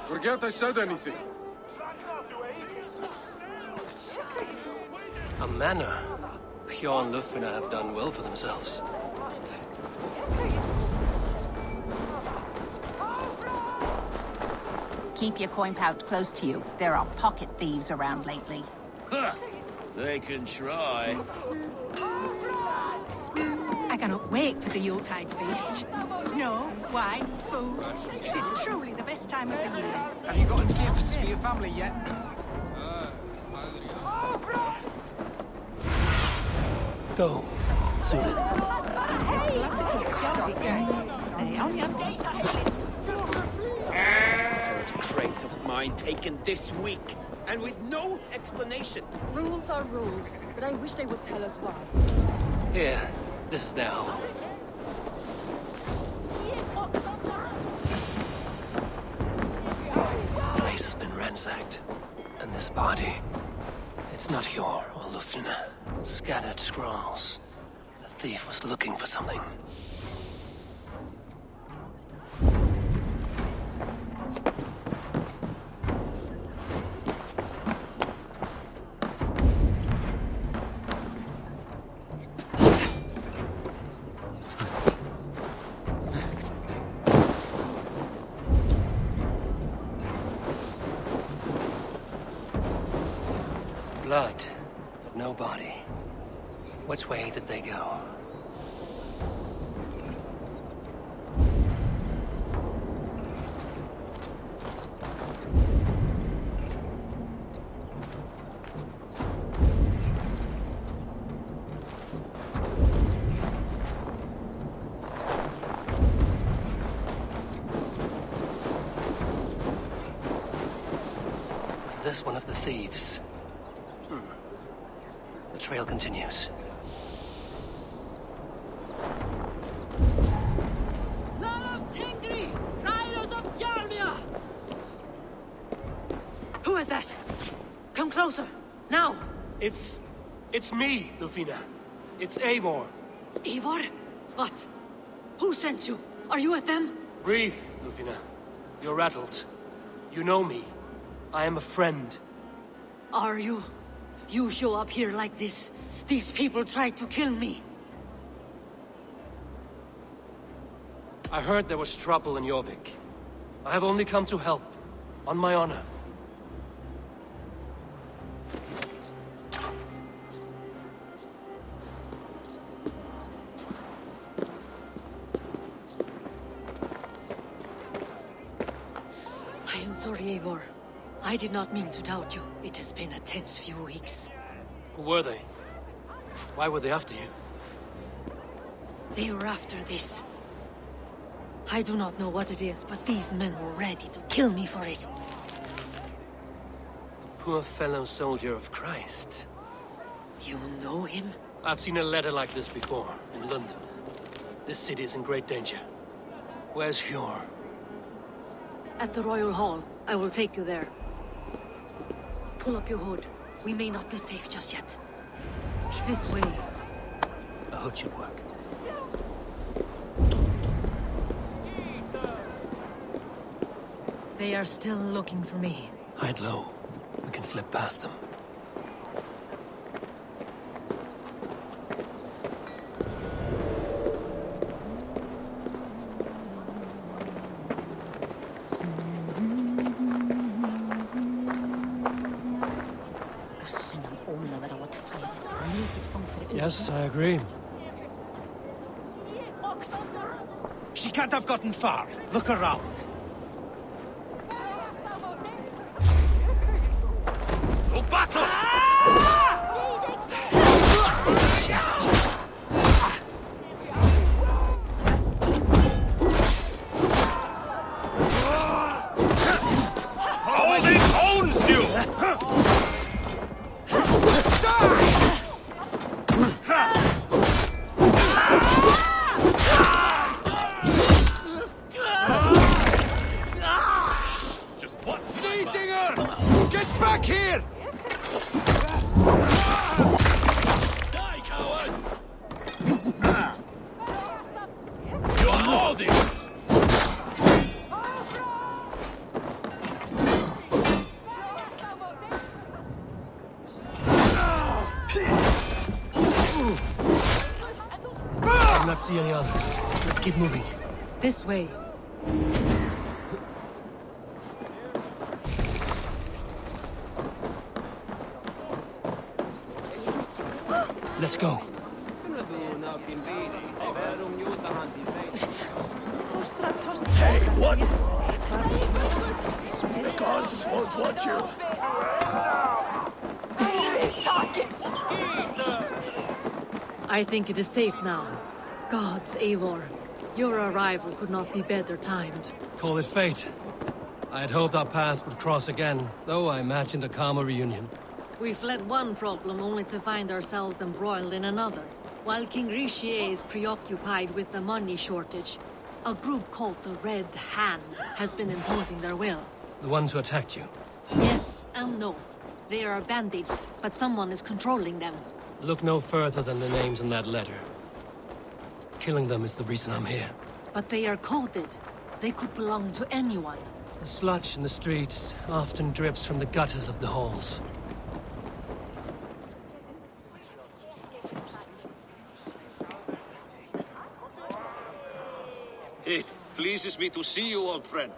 Forget I said anything. A manor. Hjor and Lufvina have done well for themselves. Keep your coin pouch close to you. There are pocket thieves around lately. They can try. I cannot wait for the Yuletide feast. Snow, wine, food. It is truly the best time of the year. Have you gotten gifts for your family yet? Go, Sunan. Third crate of mine taken this week, and with no explanation. Rules are rules, but I wish they would tell us why. Here, this is their home. The place has been ransacked. And this body, it's not Hjor or Lufnina. Scattered scrolls. The thief was looking for something. Blood, but no body. Which way did they go? Is this one of the thieves? The trail continues. Who is that? Come closer, now! It's me, Lufina. It's Eivor. Eivor? What? Who sent you? Are you with them? Breathe, Lufina. You're rattled. You know me. I am a friend. Are you? You show up here like this. These people tried to kill me. I heard there was trouble in Jorvik. I have only come to help. On my honor. I am sorry, Eivor. I did not mean to doubt you. It has been a tense few weeks. Who were they? Why were they after you? They were after this. I do not know what it is, but these men were ready to kill me for it. Poor fellow soldier of Christ. You know him? I've seen a letter like this before, in London. This city is in great danger. Where's Hjor? At the Royal Hall. I will take you there. Pull up your hood. We may not be safe just yet. This way. A hood should work. They are still looking for me. Hide low. We can slip past them. Yes, I agree. She can't have gotten far. Look around. No battle! Holding owns you! Back here! Die, coward! You're holding! I do not see any others. Let's keep moving. This way. Let's go. Hey, what? The gods won't want you. I think it is safe now. Gods, Eivor. Your arrival could not be better timed. Call it fate. I had hoped our paths would cross again, though I imagined a calmer reunion. We fled one problem only to find ourselves embroiled in another. While King Richier is preoccupied with the money shortage, a group called the Red Hand has been imposing their will. The ones who attacked you? Yes and no. They are bandits, but someone is controlling them. Look no further than the names in that letter. Killing them is the reason I'm here. But they are coded. They could belong to anyone. The sludge in the streets often drips from the gutters of the halls. It pleases me to see you, old friend.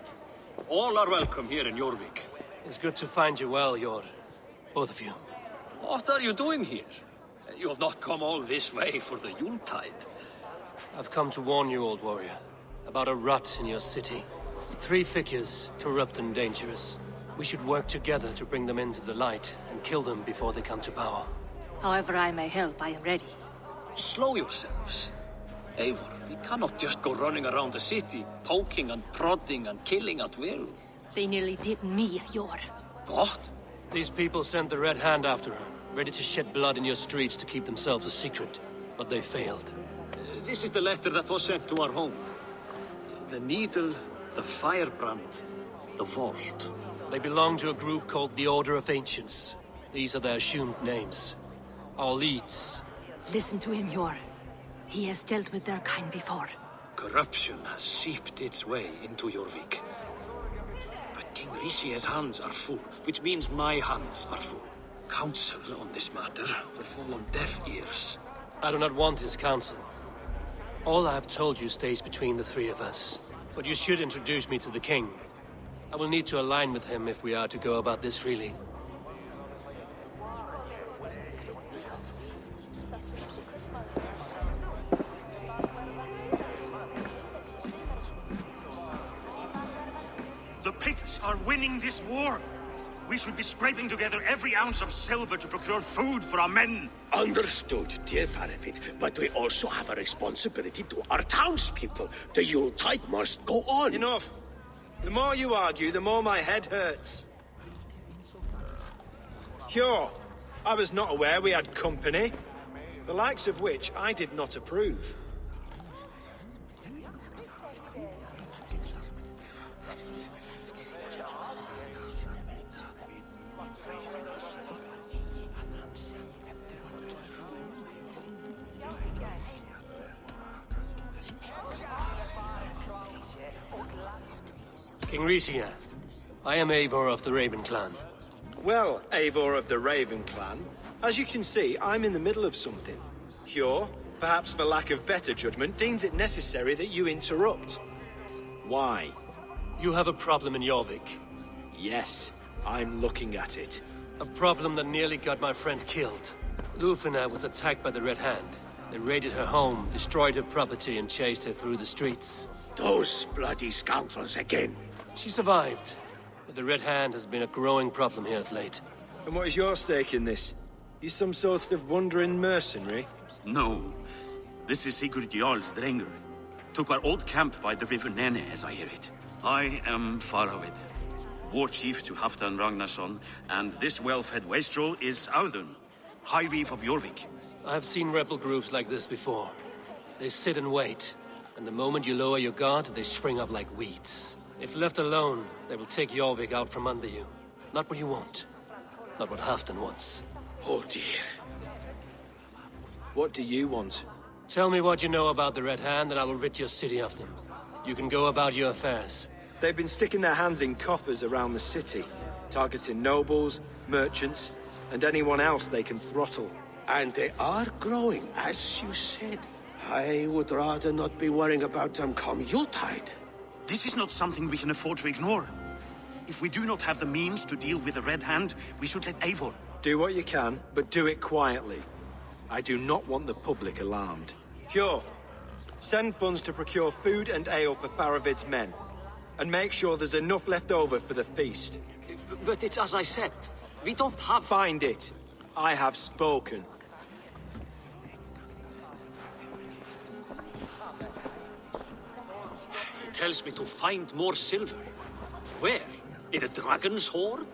All are welcome here in Jorvik. It's good to find you well, Yor. Both of you. What are you doing here? You have not come all this way for the Yuletide. I've come to warn you, old warrior, about a rot in your city. 3 figures, corrupt and dangerous. We should work together to bring them into the light and kill them before they come to power. However I may help, I am ready. Slow yourselves. Eivor, we cannot just go running around the city, poking and prodding and killing at will. They nearly did me, Yor. What? These people sent the Red Hand after her, ready to shed blood in your streets to keep themselves a secret. But they failed. This is the letter that was sent to our home. The needle, the firebrand, the vault. They belong to a group called the Order of Ancients. These are their assumed names. Our leads. Listen to him, Yor. He has dealt with their kind before. Corruption has seeped its way into Jorvik. But King Richier's hands are full, which means my hands are full. Counsel on this matter will fall on deaf ears. I do not want his counsel. All I have told you stays between the 3 of us. But you should introduce me to the king. I will need to align with him if we are to go about this freely. The Picts are winning this war. We should be scraping together every ounce of silver to procure food for our men. Understood, dear Faravik, but we also have a responsibility to our townspeople. The Yuletide must go on. Enough. The more you argue, the more my head hurts. Sure, I was not aware we had company, the likes of which I did not approve. King Richier, I am Eivor of the Raven Clan. Well, Eivor of the Raven Clan, as you can see, I'm in the middle of something. Hjor, perhaps for lack of better judgment, deems it necessary that you interrupt. Why? You have a problem in Jorvik. Yes, I'm looking at it. A problem that nearly got my friend killed. Lufina was attacked by the Red Hand. They raided her home, destroyed her property, and chased her through the streets. Those bloody scoundrels again. She survived, but the Red Hand has been a growing problem here of late. And what is your stake in this? You some sort of wandering mercenary? No. This is Sigurd Jarl's Drenger. Took our old camp by the river Nene, as I hear it. I am Faravid, war chief to Halfdan Ragnarsson, and this well-fed wastrel is Audun, High Reeve of Jorvik. I have seen rebel groups like this before. They sit and wait, and the moment you lower your guard, they spring up like weeds. If left alone, they will take Jorvik out from under you. Not what you want. Not what Halfdan wants. Oh dear. What do you want? Tell me what you know about the Red Hand, and I will rid your city of them. You can go about your affairs. They've been sticking their hands in coffers around the city, targeting nobles, merchants, and anyone else they can throttle. And they are growing, as you said. I would rather not be worrying about them come Yuletide. This is not something we can afford to ignore. If we do not have the means to deal with the Red Hand, we should let Eivor. Do what you can, but do it quietly. I do not want the public alarmed. Hjor, send funds to procure food and ale for Faravid's men. And make sure there's enough left over for the feast. But it's as I said, we don't have... Find it. I have spoken. It tells me to find more silver. Where? In a dragon's hoard?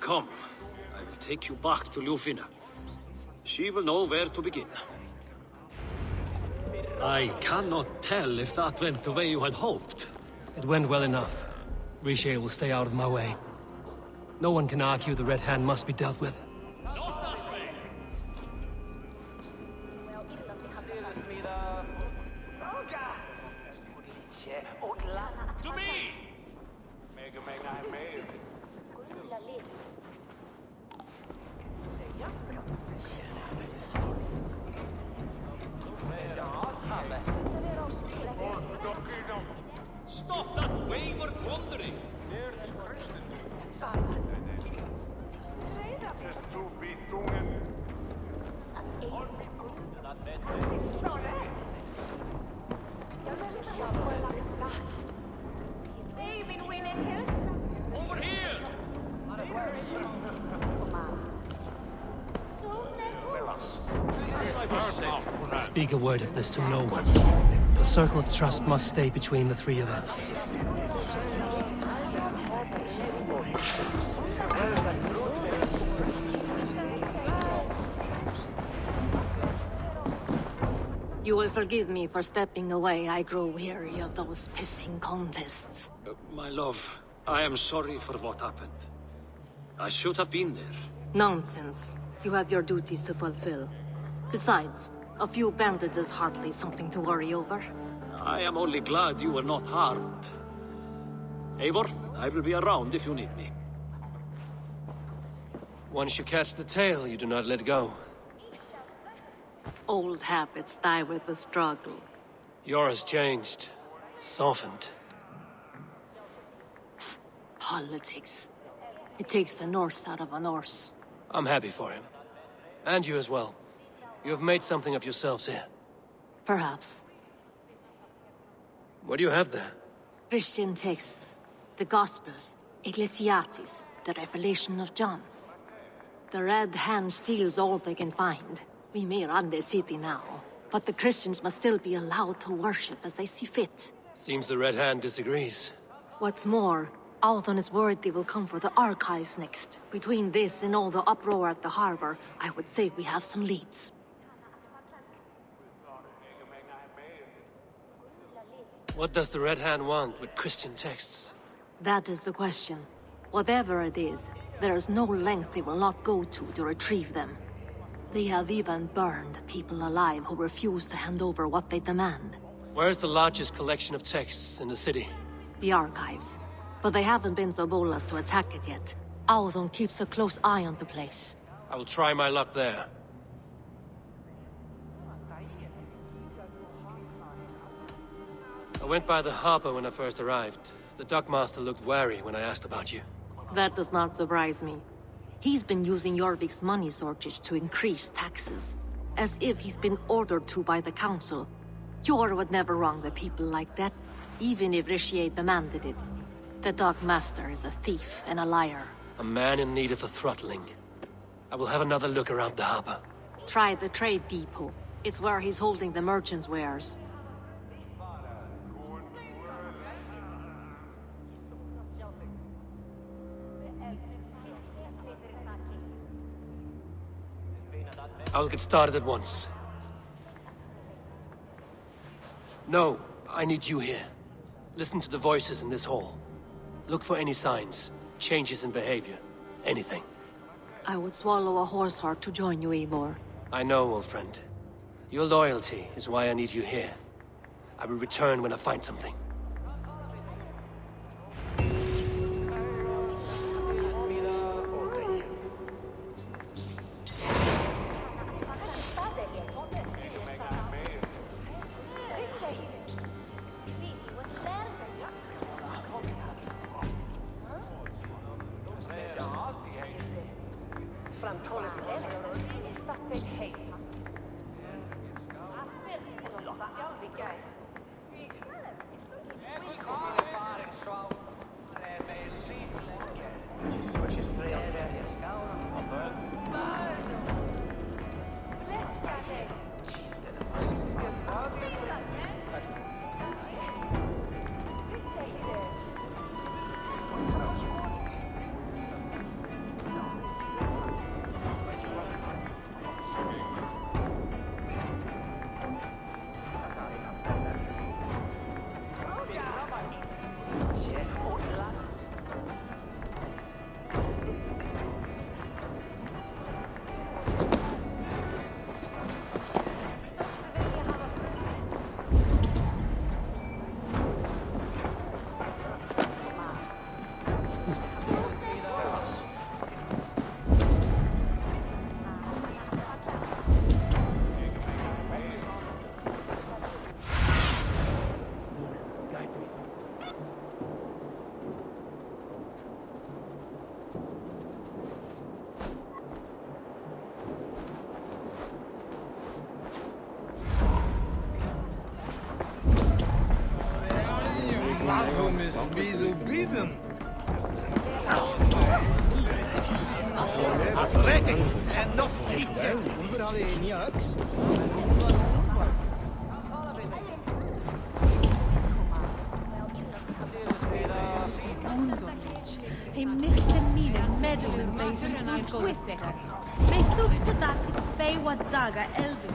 Come, I will take you back to Ljufina. She will know where to begin. I cannot tell if that went the way you had hoped. It went well enough. Riche will stay out of my way. No one can argue the Red Hand must be dealt with. To me! Stop that wayward wandering! Over here! Speak a word of this to no one. The circle of trust must stay between the three of us. You will forgive me for stepping away. I grow weary of those pissing contests. My love, I am sorry for what happened. I should have been there. Nonsense. You have your duties to fulfill. Besides, a few bandits is hardly something to worry over. I am only glad you were not harmed. Eivor, I will be around if you need me. Once you catch the tail, you do not let go. Old habits die with the struggle. Yours changed. Softened. Politics. It takes the Norse out of a Norse. I'm happy for him. And you as well. You have made something of yourselves here. Perhaps. What do you have there? Christian texts. The Gospels. Ecclesiastes. The Revelation of John. The Red Hand steals all they can find. We may run the city now, but the Christians must still be allowed to worship as they see fit. Seems the Red Hand disagrees. What's more, Althon is worried they will come for the archives next. Between this and all the uproar at the harbor, I would say we have some leads. What does the Red Hand want with Christian texts? That is the question. Whatever it is, there is no length they will not go to retrieve them. They have even burned people alive who refuse to hand over what they demand. Where's the largest collection of texts in the city? The archives. But they haven't been so bold as to attack it yet. Althon keeps a close eye on the place. I will try my luck there. I went by the harbor when I first arrived. The dockmaster looked wary when I asked about you. That does not surprise me. He's been using Jorvik's money shortage to increase taxes. As if he's been ordered to by the council. Jor would never wrong the people like that, even if Riche demanded it. The dockmaster is a thief and a liar. A man in need of a throttling. I will have another look around the harbor. Try the trade depot. It's where he's holding the merchants' wares. I'll get started at once. No, I need you here. Listen to the voices in this hall. Look for any signs, changes in behavior, anything. I would swallow a horse heart to join you, Eivor. I know, old friend. Your loyalty is why I need you here. I will return when I find something. He missed me the medal maiden and Swiftdecker. They looked at that with Baywa Daga Elder.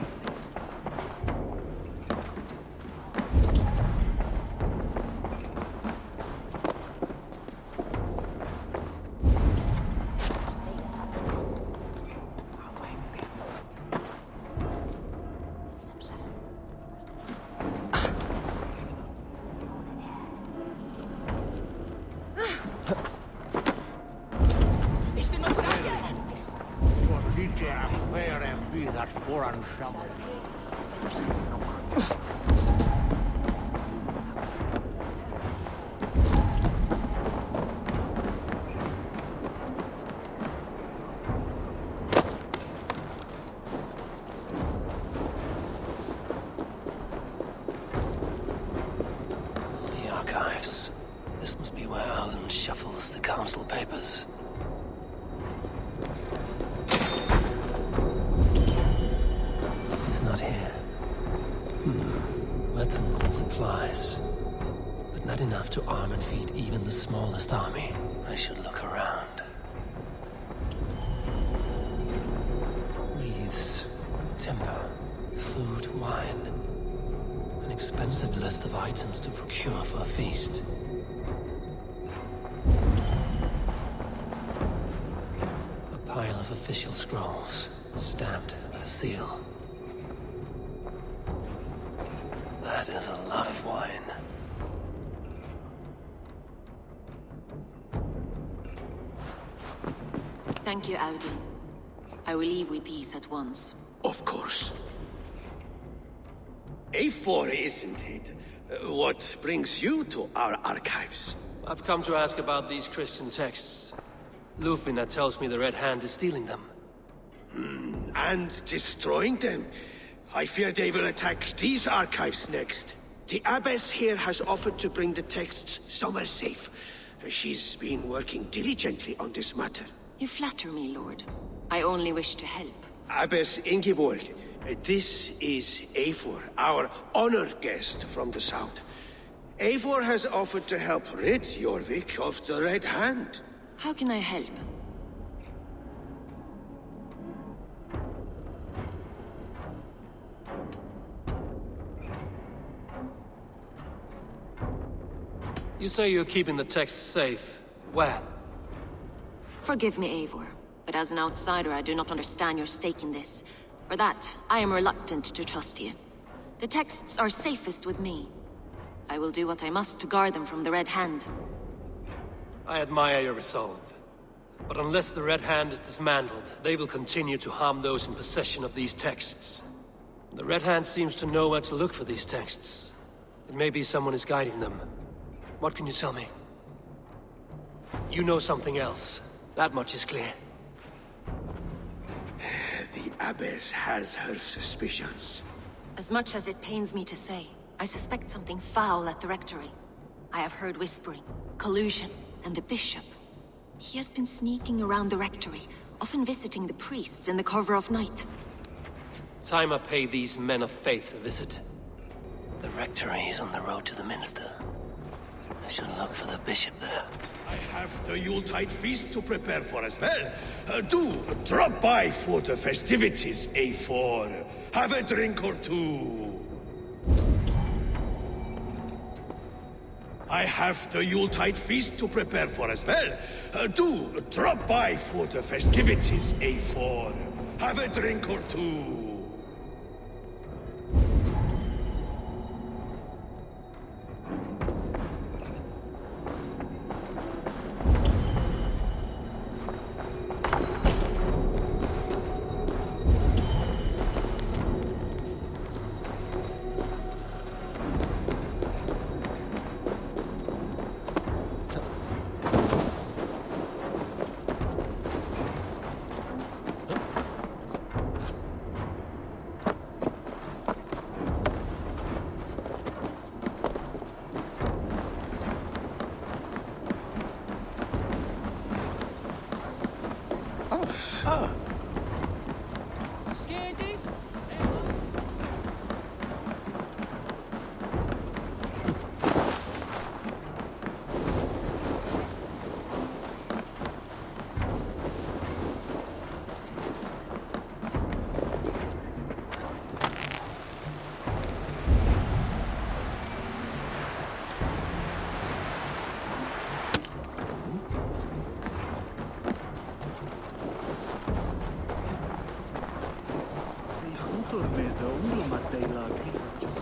The archives. This must be where Alden shuffles the council papers. He's not here. Weapons and supplies. But not enough to arm and feed even the smallest army. I should look around. Wreaths, timber, food, wine. An expensive list of items to procure for a feast. A pile of official scrolls, stamped with a seal. That is a lot of wine. Thank you, Audi. I will leave with these at once. Of course. A4, isn't it? What brings you to our archives? I've come to ask about these Christian texts. Lufina tells me the Red Hand is stealing them. And destroying them? I fear they will attack these archives next. The Abbess here has offered to bring the texts somewhere safe. She's been working diligently on this matter. You flatter me, Lord. I only wish to help. Abbess Ingeborg, this is Eivor, our honored guest from the south. Eivor has offered to help rid Jorvik of the Red Hand. How can I help? You say you're keeping the texts safe. Where? Forgive me, Eivor, but as an outsider I do not understand your stake in this. For that, I am reluctant to trust you. The texts are safest with me. I will do what I must to guard them from the Red Hand. I admire your resolve. But unless the Red Hand is dismantled, they will continue to harm those in possession of these texts. The Red Hand seems to know where to look for these texts. It may be someone is guiding them. What can you tell me? You know something else. That much is clear. The Abbess has her suspicions. As much as it pains me to say, I suspect something foul at the Rectory. I have heard whispering, collusion, and the Bishop. He has been sneaking around the Rectory, often visiting the priests in the cover of night. Time I pay these men of faith a visit. The Rectory is on the road to the Minster. I should look for the Bishop there. I have the Yuletide feast to prepare for as well. Do drop by for the festivities, A4. Have a drink or two. I have the Yuletide feast to prepare for as well. Do drop by for the festivities, A4. Have a drink or two. Scandy?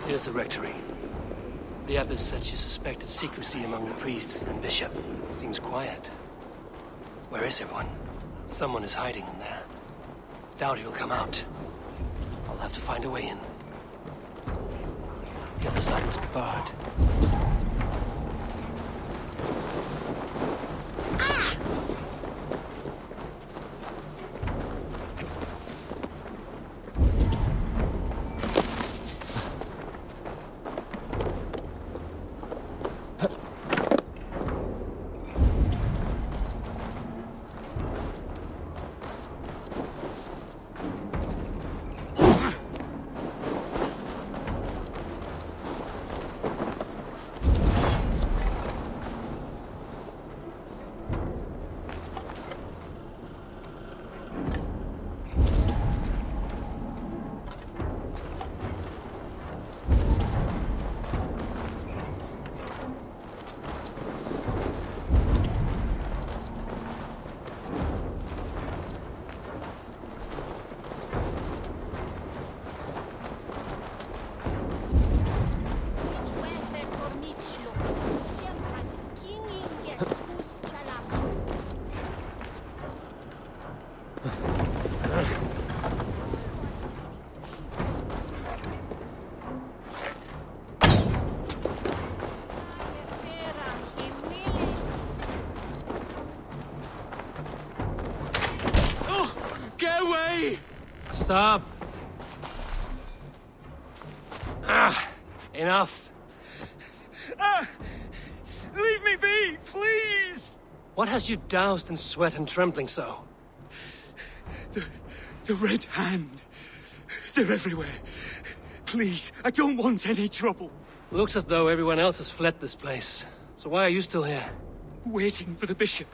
Here's the rectory. The abbess said she suspected secrecy among the priests and bishop. Seems quiet. Where is everyone? Someone is hiding in there. Doubt he'll come out. I'll have to find a way in. The other side was barred. Stop! Enough! Leave me be, please! What has you doused in sweat and trembling so? The Red Hand. They're everywhere. Please, I don't want any trouble. Looks as though everyone else has fled this place. So why are you still here? Waiting for the bishop.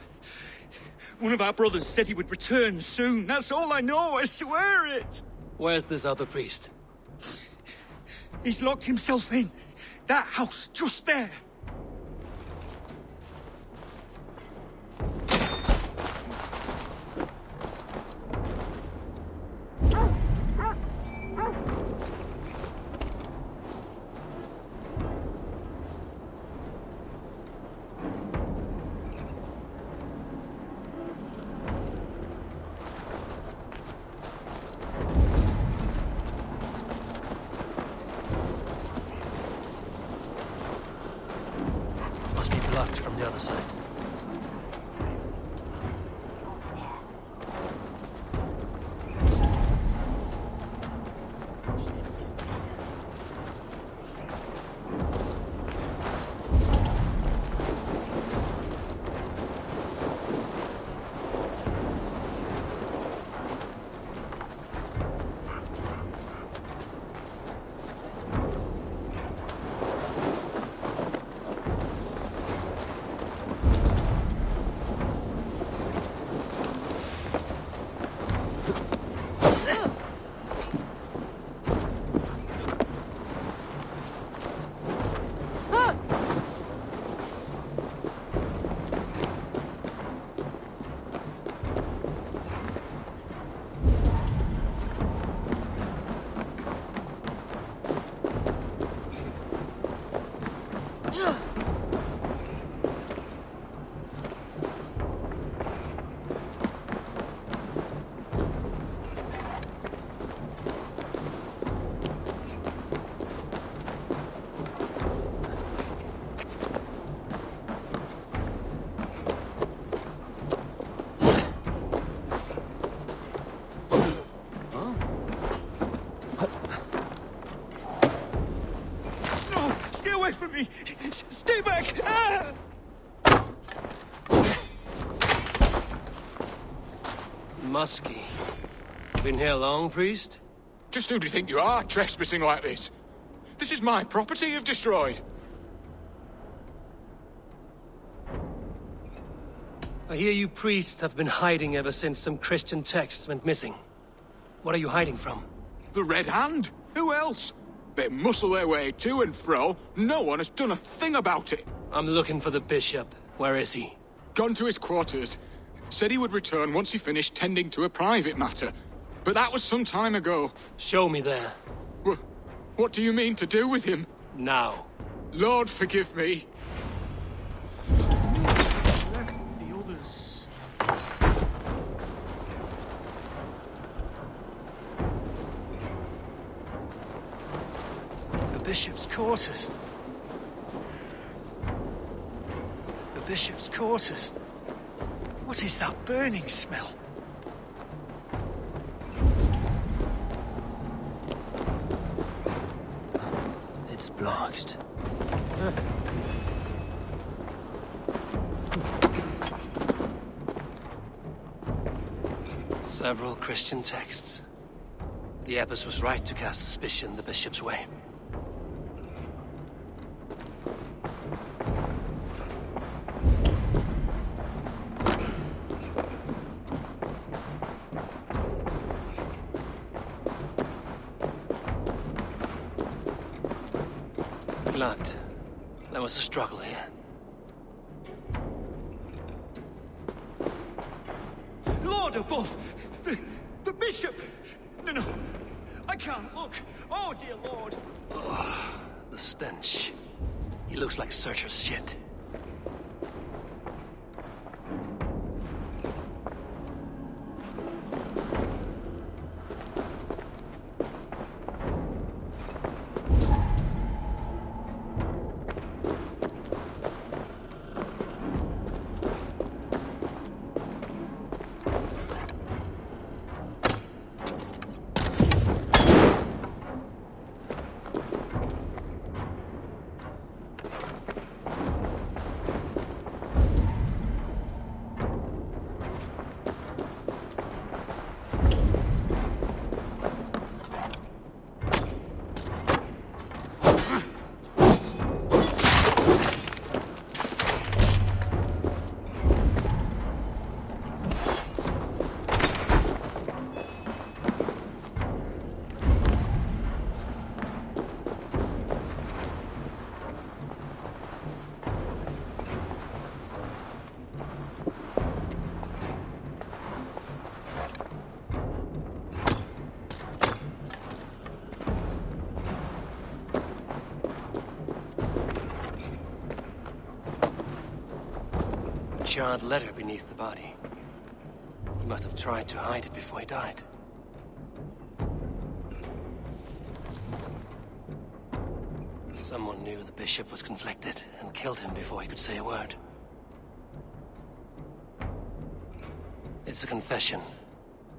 One of our brothers said he would return soon. That's all I know, I swear it! Where's this other priest? He's locked himself in. That house, just there. Blocked from the other side. From me! Stay back! musky. Been here long, priest? Just who do you think you are, trespassing like this? This is my property you've destroyed. I hear you priests have been hiding ever since some Christian texts went missing. What are you hiding from? The Red Hand? Who else? They muscle their way to and fro. No one has done a thing about it. I'm looking for the bishop. Where is he? Gone to his quarters. Said he would return once he finished tending to a private matter. But that was some time ago. Show me there. What do you mean to do with him? Now. Lord, forgive me. The others. The bishop's quarters. The bishop's quarters. What is that burning smell? It's blocked. Several Christian texts. The abbess was right to cast suspicion the bishop's way. Blood. There was a struggle here. Lord above! The bishop! No. I can't look. Oh, dear Lord. Oh, the stench. He looks like Searcher's shit. Charred letter beneath the body. He must have tried to hide it before he died. Someone knew the bishop was conflicted and killed him before he could say a word. It's a confession.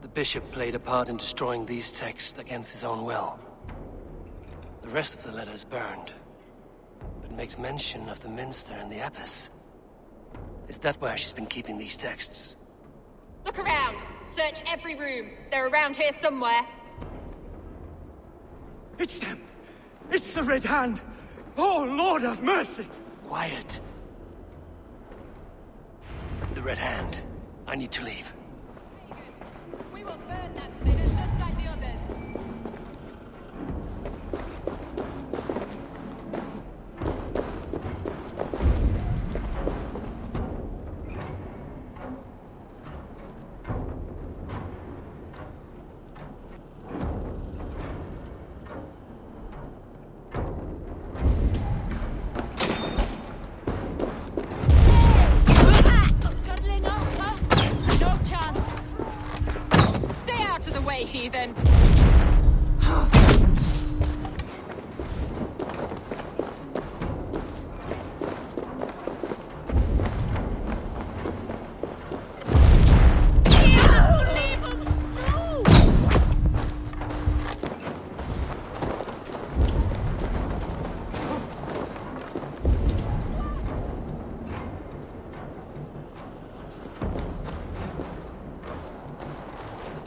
The bishop played a part in destroying these texts against his own will. The rest of the letter is burned, but makes mention of the minster and the abbess. Is that where she's been keeping these texts? Look around. Search every room. They're around here somewhere. It's them. It's the Red Hand. Oh, Lord have mercy. Quiet. The Red Hand. I need to leave. We will burn that sinner just like the others. Heathen.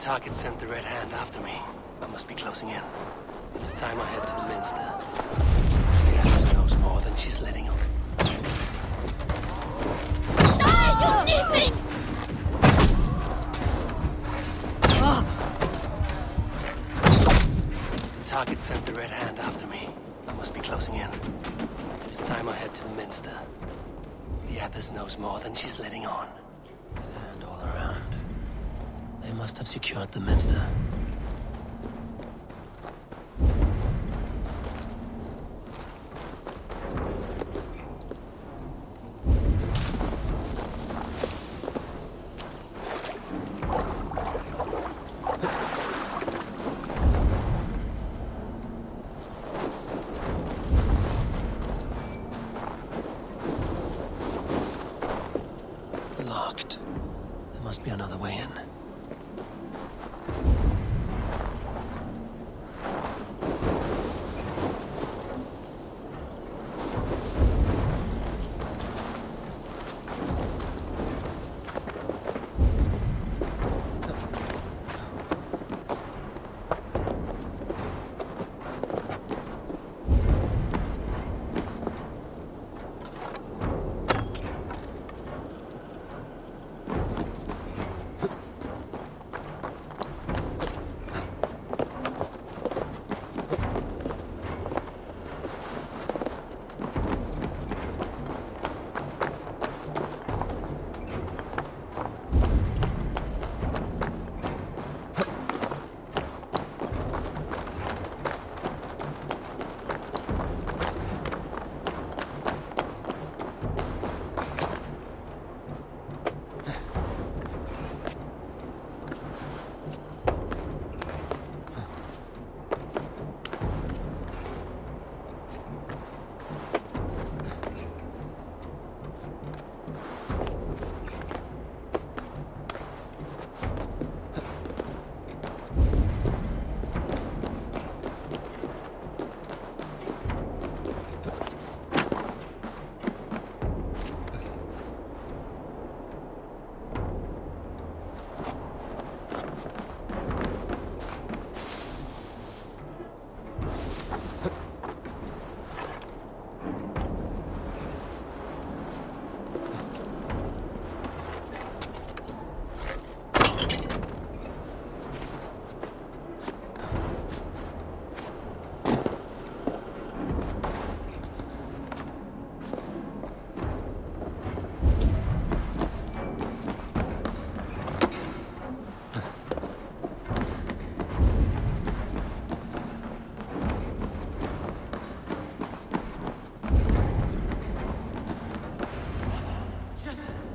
target sent the Red Hand after me. I must be closing in. It is time I head to the Minster. The Abbess knows more than she's letting on. You need me! The target sent the Red Hand after me. I must be closing in. It is time I head to the Minster. The Abbess knows more than she's letting on. Red Hand all around. They must have secured the Minster. Locked. There must be another way in.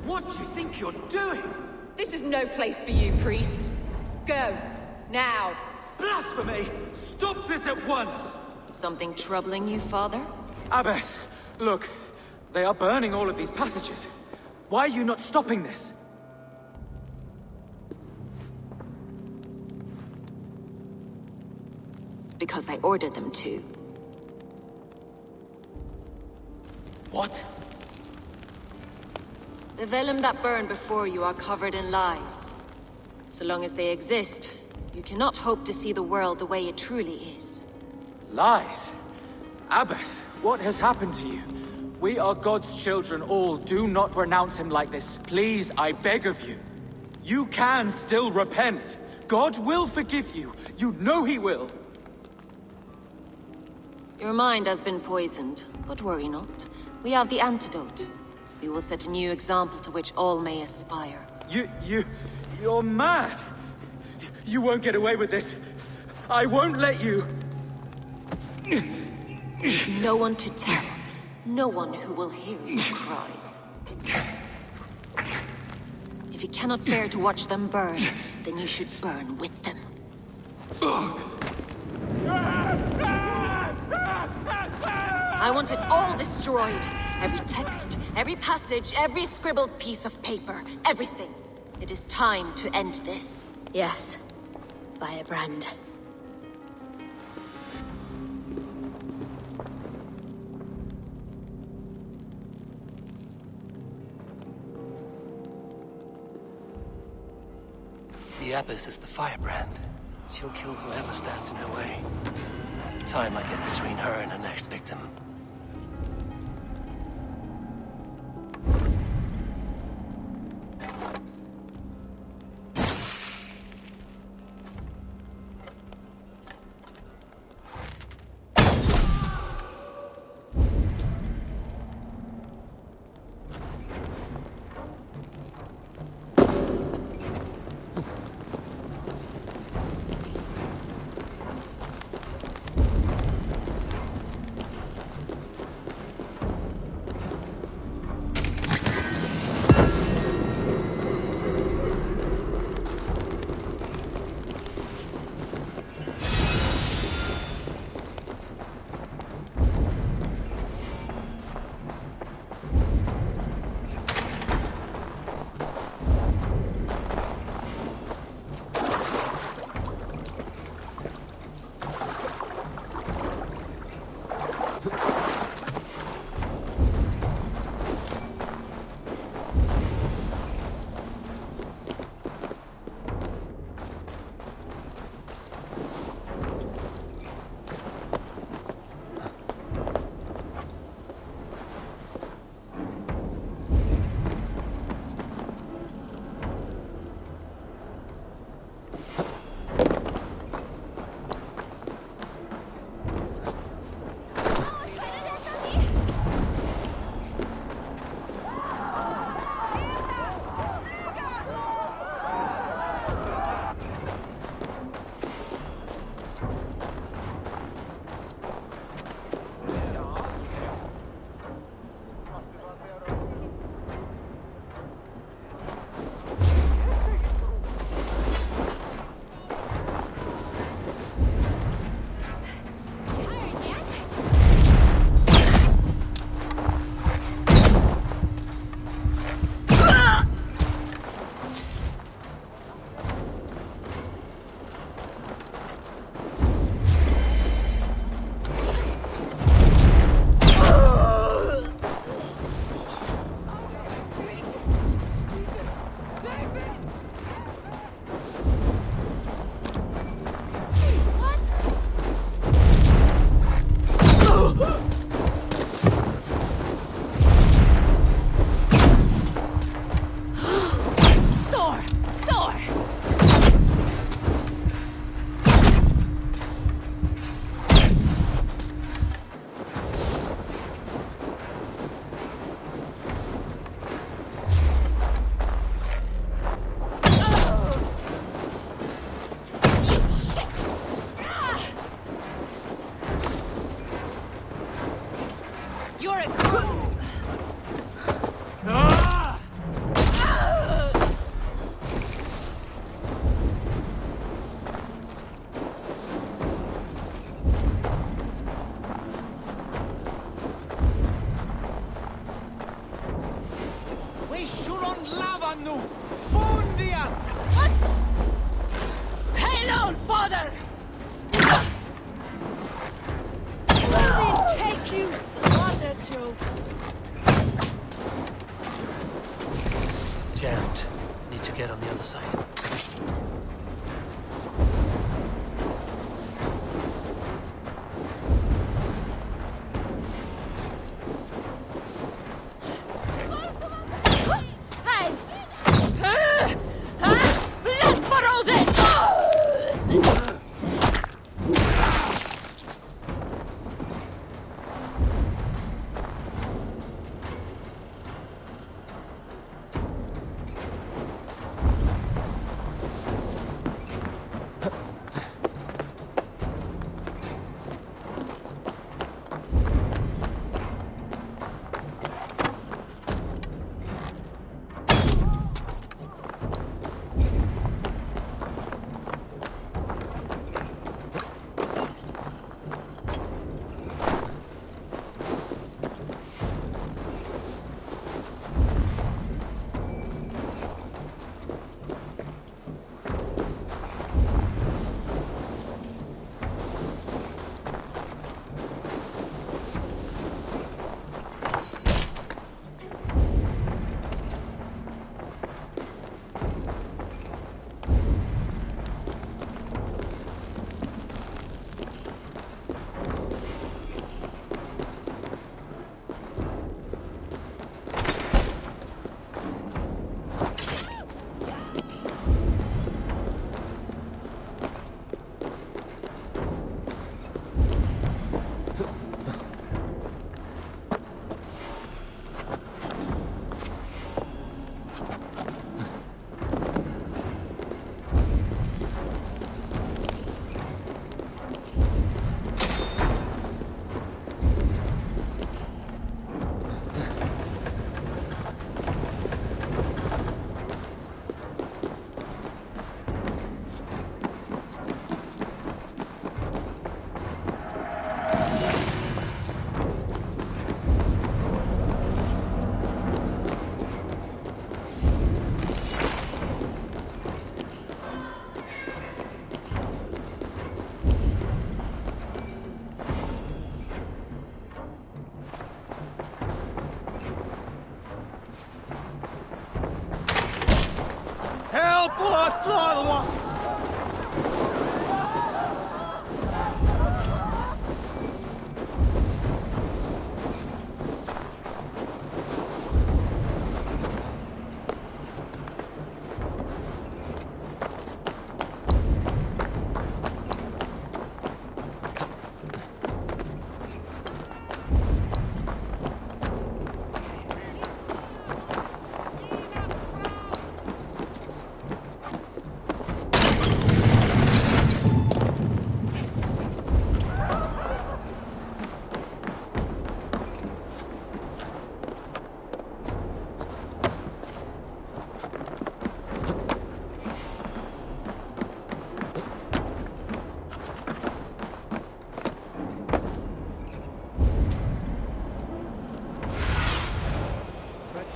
What do you think you're doing? This is no place for you, priest. Go. Now. Blasphemy! Stop this at once! Something troubling you, Father? Abbess, look. They are burning all of these passages. Why are you not stopping this? Because I ordered them to. What? The vellum that burn before you are covered in lies. So long as they exist, you cannot hope to see the world the way it truly is. Lies? Abbess, what has happened to you? We are God's children all. Do not renounce him like this. Please, I beg of you. You can still repent. God will forgive you. You know he will. Your mind has been poisoned, but worry not. We have the antidote. We will set a new example to which all may aspire. You're mad! You won't get away with this. I won't let you! No one to tell. No one who will hear your cries. If you cannot bear to watch them burn, then you should burn with them. I want it all destroyed. Every text, every passage, every scribbled piece of paper. Everything. It is time to end this. Yes. Firebrand. The abbess is the firebrand. She'll kill whoever stands in her way. Time might get between her and her next victim. Jammed. Need to get on the other side.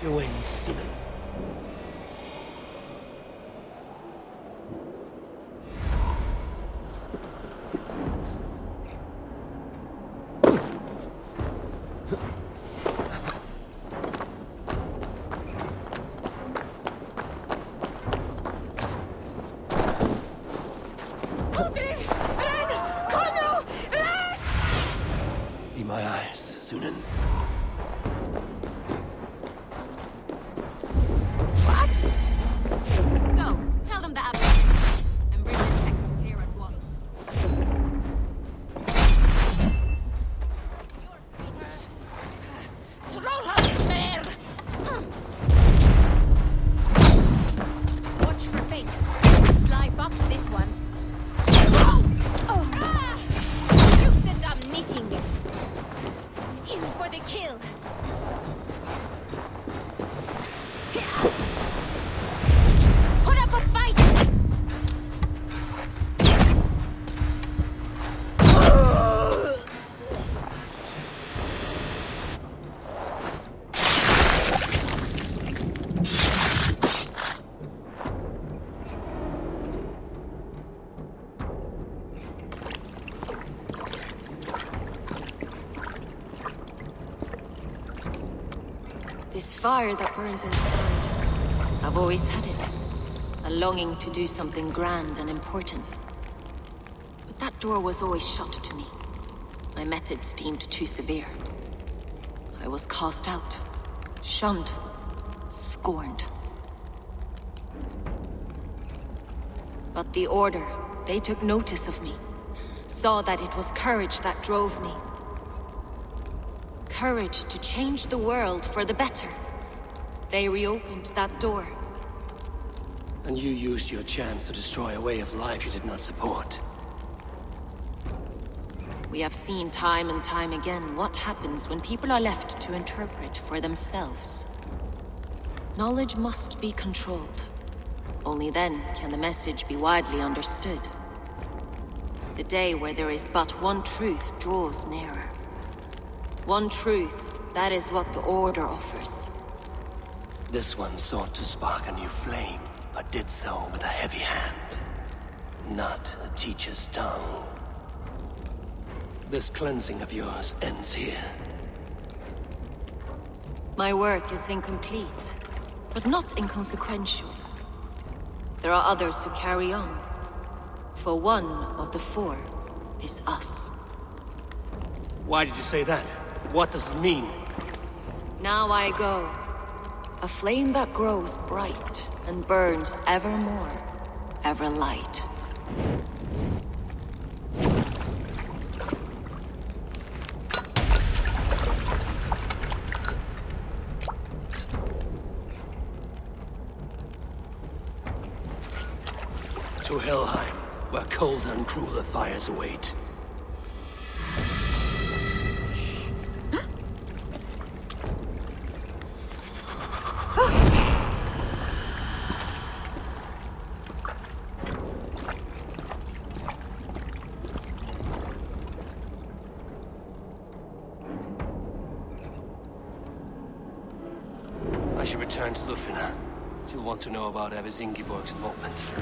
Your wings, Seaman. Be my eyes, Sunan. Go, tell them the abbess. And bring the texts here at once. Watch for fates. Sly fox this one. Shoot the dumb meeting. In for the kill. Put up a fight! This fire that burns inside, I've always had it. A longing to do something grand and important. But that door was always shut to me. My methods deemed too severe. I was cast out, shunned, scorned. But the Order, they took notice of me. Saw that it was courage that drove me. Courage to change the world for the better. They reopened that door. And you used your chance to destroy a way of life you did not support. We have seen time and time again what happens when people are left to interpret for themselves. Knowledge must be controlled. Only then can the message be widely understood. The day where there is but one truth draws nearer. One truth, that is what the Order offers. This one sought to spark a new flame, but did so with a heavy hand. Not a teacher's tongue. This cleansing of yours ends here. My work is incomplete, but not inconsequential. There are others who carry on. For one of the four is us. Why did you say that? What does it mean? Now I go. A flame that grows bright and burns ever more, ever light. To Helheim, where colder and crueler fires await. I should return to Lufina. She'll want to know about Abbess Ingeborg's involvement.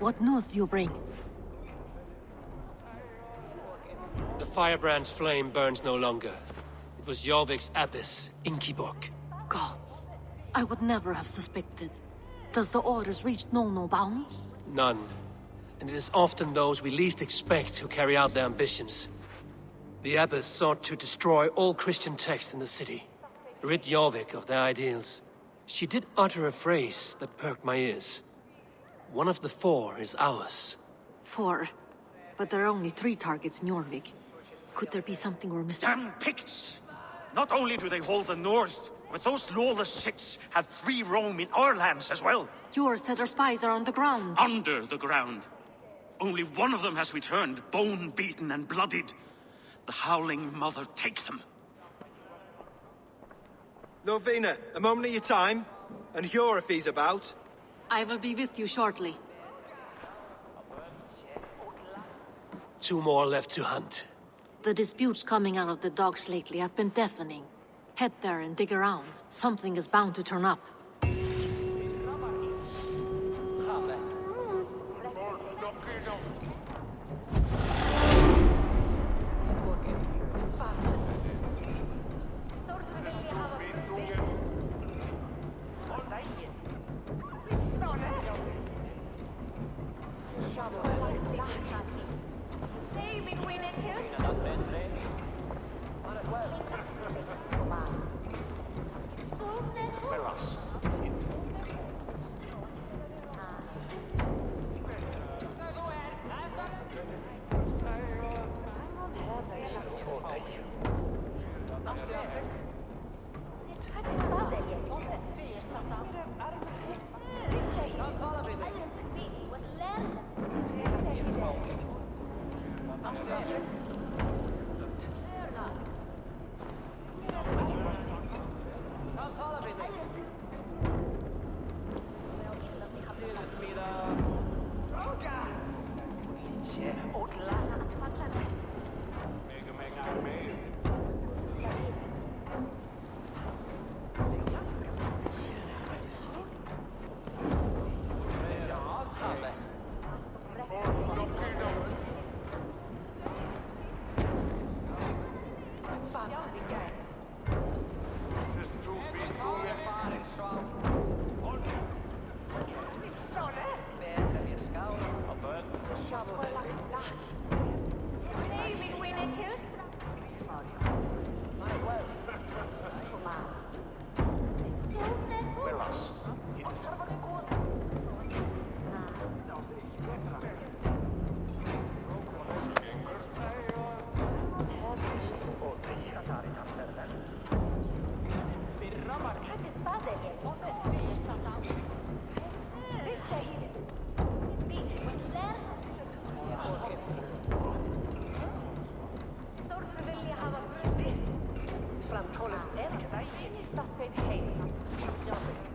What news do you bring? The firebrand's flame burns no longer. It was Jorvik's abbess, Ingeborg. Gods. I would never have suspected. Does the orders reach no bounds? None. And it is often those we least expect who carry out their ambitions. The abbess sought to destroy all Christian texts in the city, rid Jorvik of their ideals. She did utter a phrase that perked my ears. One of the 4 is ours. 4? But there are only 3 targets in Jorvik. Could there be something we're missing? Damn Picts! Not only do they hold the north, but those lawless Siths have free roam in our lands as well. Yours said our spies are on the ground. Under the ground. Only one of them has returned, bone-beaten and bloodied. The Howling Mother take them. Lovina, a moment of your time. And Hjor if he's about. I will be with you shortly. 2 more left to hunt. The disputes coming out of the docks lately have been deafening. Head there and dig around. Something is bound to turn up.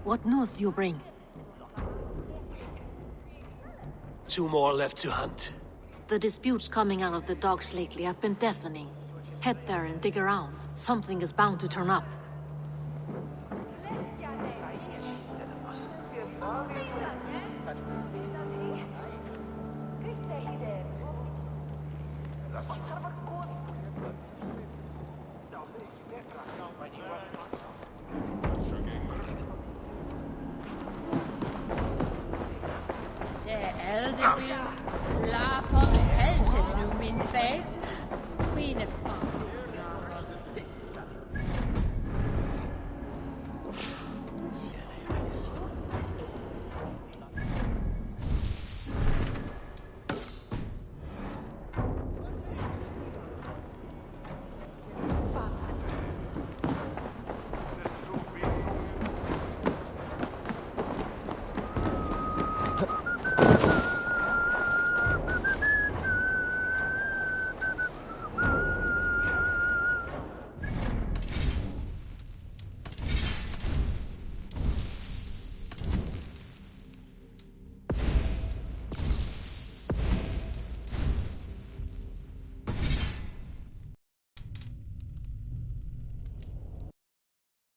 What news do you bring? 2 more left to hunt. The disputes coming out of the docks lately have been deafening. Head there and dig around. Something is bound to turn up. Der Elderin, la von Helden, du min fate.